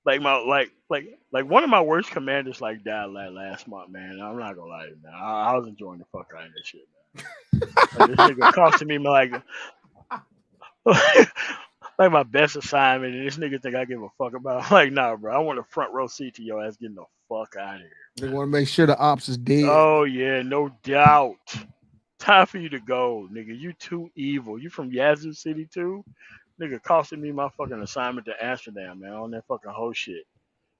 like one of my worst commanders like died last month, man. I'm not gonna lie to you, man. I was enjoying the fuck out of this shit, man. Like this nigga costing me like like my best assignment, and this nigga think I give a fuck about. I'm like, nah, bro. I want a front row seat to your ass getting the fuck out of here, They man. want to make sure the ops is dead. Oh yeah, no doubt. Time for you to go, nigga. You too evil. You from Yazoo City too? Nigga costing me my fucking assignment to Amsterdam, man, on that fucking whole shit.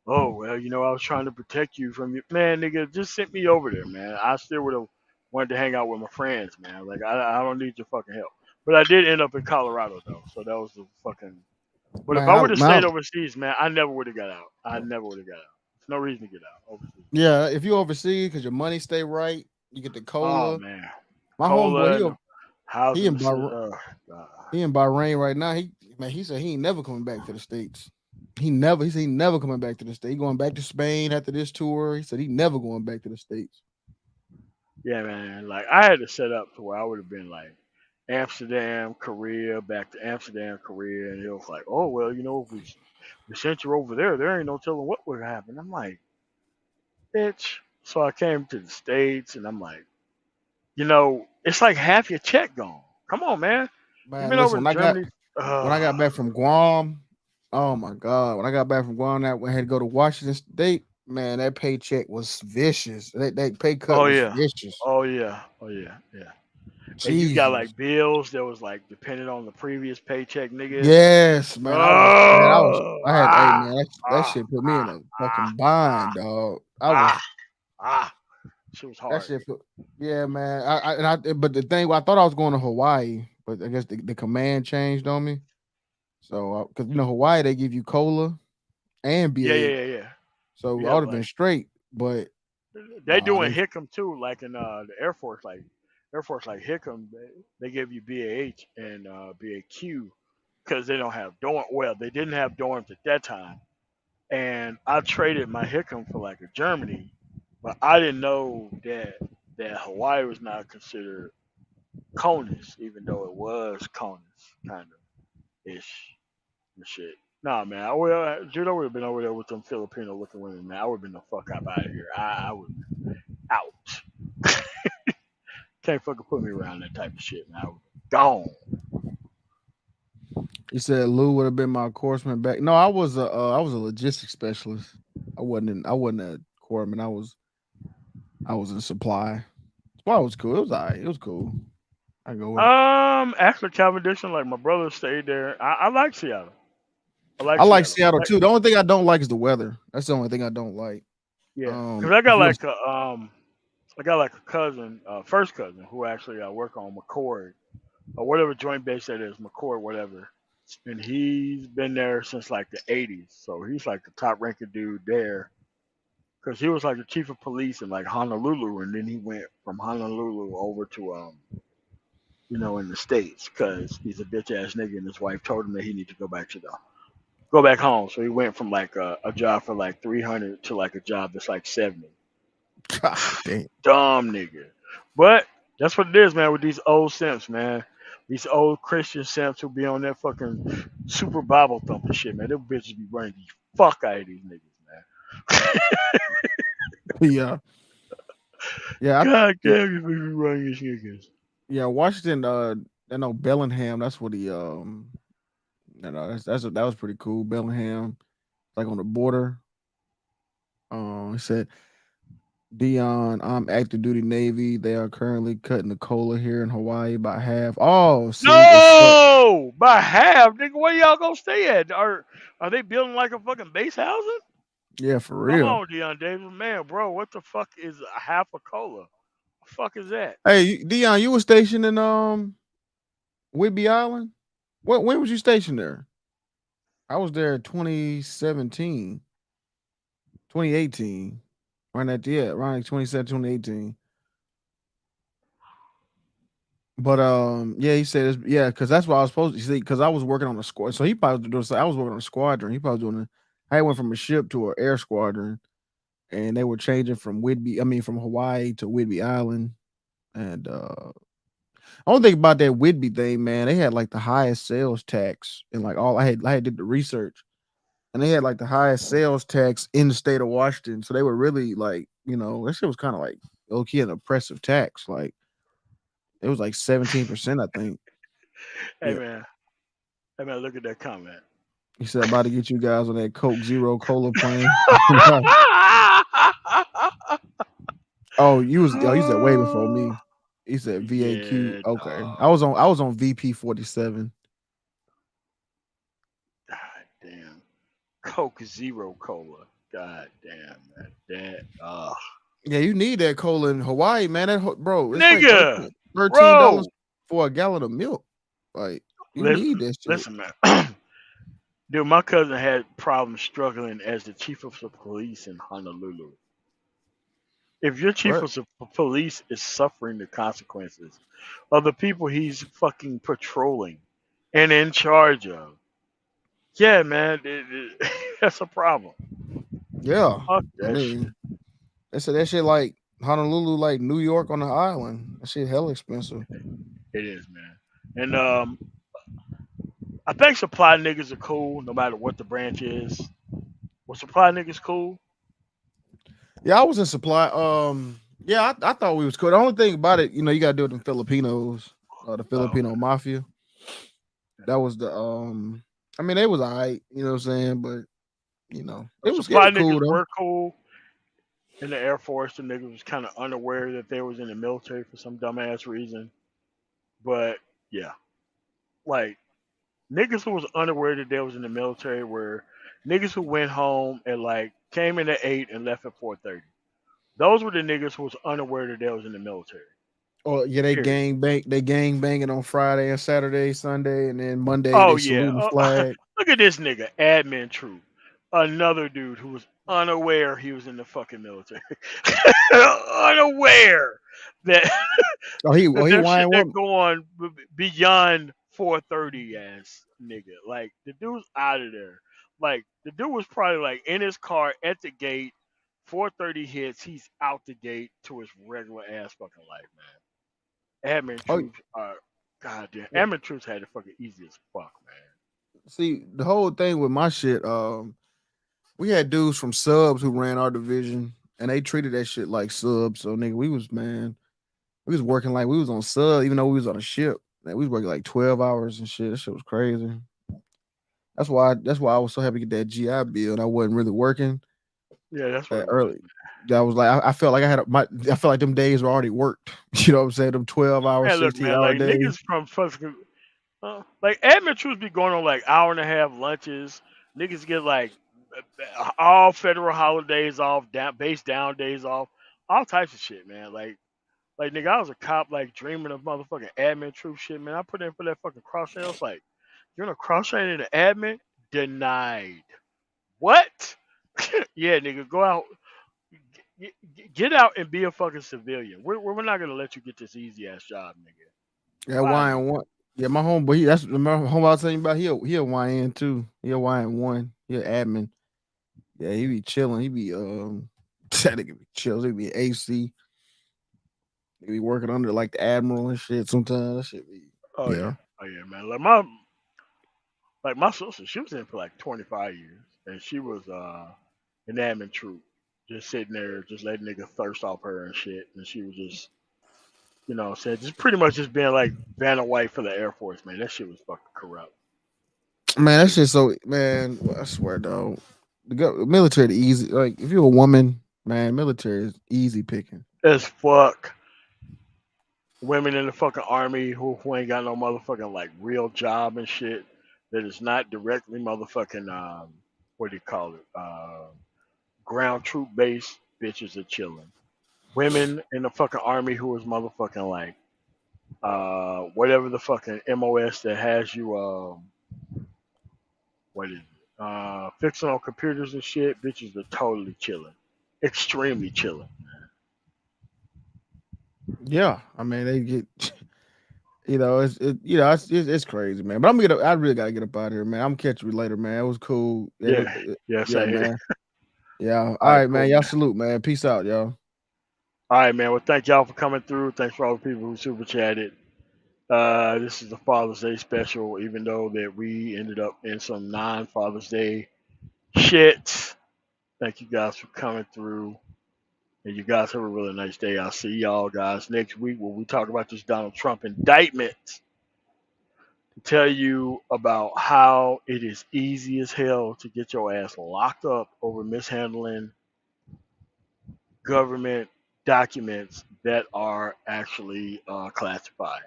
Oh well, I was trying to protect you from you, man, nigga. Just sent me over there, man. I still would have wanted to hang out with my friends, man. Like I don't need your fucking help. But I did end up in Colorado though, so that was the fucking. But if Man, I would have stayed man, overseas, man, I never would have got out. I never would have got out. There's no reason to get out overseas. yeah. If you overseas because your money stay right, you get the Oh cola. man, My homeboy, cola and he housing. in Bahrain. God. He in Bahrain right now. He said he ain't never coming back to the states. He said he never coming back to the states. He going back to Spain after this tour. He said he never going back to the states. Yeah, man. Like I had to set up to where I would have been like Amsterdam, Korea, back to Amsterdam, Korea, and it was like, oh well, if we sent you over there, there ain't no telling what would happen. I'm like, bitch. So I came to the States, and I'm like, it's like half your check gone. Come on, man. You Man, been over listen, to Germany? when I got back from Guam, oh my god, when I got back from Guam, that I had to go to Washington State. Man, that paycheck was vicious. That pay cut Oh was yeah, vicious. oh yeah, oh yeah, yeah. And you got Jesus. like bills that was like depending on the previous paycheck, nigga. Yes, man. Oh, I had, hey man, that ah, shit put me in ah, a ah, fucking ah, bind, dog. I ah, was ah. She was that hard. shit put, yeah, man. But the thing, I thought I was going to Hawaii, but I guess the command changed on me. So, because Hawaii, they give you cola and Yeah, yeah, BA8. yeah, yeah. So I Yeah, would have been like straight, but they nah, doing they Hickam too, like in the Air Force, like Hickam, they give you BAH and BAQ because they don't have dorm. Well, they didn't have dorms at that time, and I traded my Hickam for like a Germany, but I didn't know that Hawaii was not considered CONUS, even though it was CONUS, kind of ish and shit. Nah, man, Judo would have been over there with them Filipino looking women, man. I would have been the fuck out of here. I would out. Can't fucking put me around that type of shit, man. I was gone. he said Lou would have been my courseman back. No, I was a logistics specialist. I wasn't a corpsman. I was in supply. Supply was cool. It was alright. It was cool. I go with it. Actually, Calvin Dixon, like my brother stayed there. I like Seattle. I like I like Seattle. Seattle too. The only thing I don't like is the weather. That's the only thing I don't like. Yeah, cause If you're I got like a cousin, first cousin, who actually work on McCord or whatever joint base that is, McCord, whatever. And he's been there since like the '80s, so he's like the top ranking dude there. Cause he was like the chief of police in like Honolulu, and then he went from Honolulu over to in the states, cause he's a bitch ass nigga, and his wife told him that he need to go back home. So he went from like a job for like 300 to like a job that's like 70. God damn. Dumb nigga. But that's what it is, man, with these old simps, man. These old Christian simps who be on that fucking super Bible thumping shit, man. Them bitches be running the fuck out of these niggas, man. Yeah. Yeah. God damn, you be running these niggas. Yeah. Washington, I know Bellingham, that's what he that was pretty cool. Bellingham, like on the border. He said Dion, I'm active duty Navy. They are currently cutting the cola here in Hawaii by half. Oh, see, it sucks. No, by half, nigga. Where y'all gonna stay at? Are they building like a fucking base housing? Yeah, for Come real. on, Deion Davis, man, bro. What the fuck is a half a cola? The fuck is that? Hey, Dion, you were stationed in Whidbey Island. When was you stationed there? I was there in 2017, 2018. Around that, yeah, around like 2017, 2018. But yeah, he said it's, yeah, because that's what I was supposed to see. Because I was working on a squad, so he probably doing. So I was working on a squadron. He probably doing. I went from a ship to an air squadron, and they were changing from Whidbey. I mean, from Hawaii to Whidbey Island. And I don't think about that Whidbey thing, man. They had like the highest sales tax, and like all I had did the research, and they had like the highest sales tax in the state of Washington. So they were really like, that shit was kind of like low key an oppressive tax. Like it was like 17%, I think. Hey Yeah. man, hey man, look at that comment. He said about to get you guys on that Coke Zero Cola plane. Oh, you said way before me. He said VAQ. Yeah, Okay. dog. I was on VP 47. God damn. Coke Zero Cola. God damn, man. That, Yeah, you need that cola in Hawaii, man. Bro, it's like nigga, $13 bro. for a gallon of milk. Like you Listen, need that shit. listen, man. Dude, my cousin had problems struggling as the chief of the police in Honolulu. If your chief Right. of the police is suffering the consequences of the people he's fucking patrolling and in charge of, yeah, man, that's a problem. Yeah. Fuck I that shit. mean, they said that shit like Honolulu, like New York on the island. That shit hell expensive. It is, man. And I think supply niggas are cool no matter what the branch is. Was supply niggas cool? Yeah, I was in supply. Yeah, I thought we was cool. The only thing about it, you gotta do it in Filipinos, the Oh, Filipino mafia. That was the I mean, they was alright, you know what I'm saying? But so it was supply cool niggas though. were cool in the Air Force. The niggas was kind of unaware that they was in the military for some dumbass reason. But yeah, like niggas who was unaware that they was in the military were niggas who went home and like came in at 8 and left at 4:30. Those were the niggas who was unaware that they was in the military. Or yeah, Period. they gang banging on Friday and Saturday, Sunday, and then Monday Oh they yeah. salute the flag. Look at this nigga, admin troop. Another dude who was unaware he was in the fucking military. Unaware that Oh, that he there's shit whining that what? go on beyond 4:30 ass nigga. Like the dude's out of there. Like the dude was probably like in his car at the gate. 4:30 hits, he's out the gate to his regular ass fucking life, man. Admin Oh, troops are goddamn. yeah. Admin troops had it fucking easy as fuck, man. See, the whole thing with my shit, we had dudes from subs who ran our division, and they treated that shit like subs. So nigga, we was working like we was on sub, even though we was on a ship. Man, we was working like 12 hours and shit. That shit was crazy. That's why I was so happy to get that GI bill, and I wasn't really working Yeah, that's what that it was, early. I was like, I felt like I felt like them days were already worked. You know what I'm saying? Them 12 hour, man. Look, 16 man, hour like days. niggas from fucking like admin troops be going on like hour and a half lunches. Niggas get like all federal holidays off, down base down days off, all types of shit, man. Like nigga, I was a cop, like dreaming of motherfucking admin troop shit, man. I put in for that fucking cross train. I was like, you're in a cross train in the admin? Denied. What? Yeah, nigga, go out, get out and be a fucking civilian. We're not gonna let you get this easy ass job, nigga. Yeah, Bye, YN nigga. one. Yeah, my homeboy. That's my homeboy I was telling you about. He a YN too. He a YN one. He a admin. Yeah, he be chilling. He be that nigga be chill. He be AC. He be working under like the admiral and shit. Sometimes that shit be Oh yeah, yeah. oh yeah, man. Like my sister, she was in for like 25 years, and she was an admin troop, just sitting there, just letting nigga thirst off her and shit, and she was just, said just pretty much just being like Vanna White for the Air Force, man. That shit was fucking corrupt. Man, that Shit. shit so man. I swear, though, military the easy. Like if you're a woman, Man, military is easy picking. As fuck. Women in the fucking army who ain't got no motherfucking like real job and shit. That is not directly motherfucking what do you call it? Ground troop base. Bitches are chilling. Women in the fucking army who is motherfucking like whatever the fucking MOS that has you what is it? Fixing on computers and shit, bitches are totally chilling. Extremely chilling. Yeah, I mean they get, it's crazy, man. But I really gotta get up out of here, man. I'm catch you later, man. It was cool. Yeah, yeah, Yeah, same here. man. Yeah. All All right, right, cool, man. Y'all man. salute, man. Peace out, y'all. All right, man. Well, thank y'all for coming through. Thanks for all the people who super chatted. This is the Father's Day special, even though that we ended up in some non-Father's Day shit. Thank you guys for coming through. And you guys have a really nice day. I'll see y'all guys next week when we talk about this Donald Trump indictment to tell you about how it is easy as hell to get your ass locked up over mishandling government documents that are actually classified.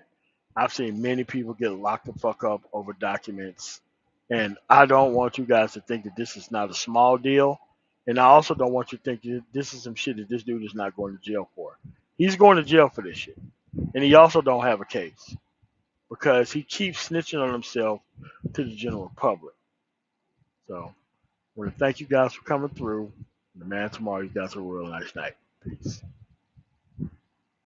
I've seen many people get locked the fuck up over documents, and I don't want you guys to think that this is not a small deal. And I also don't want you to think that this is some shit that this dude is not going to jail for. He's going to jail for this shit, and he also don't have a case because he keeps snitching on himself to the general public. So I want to thank you guys for coming through. The man tomorrow, you guys have a real nice night. Peace.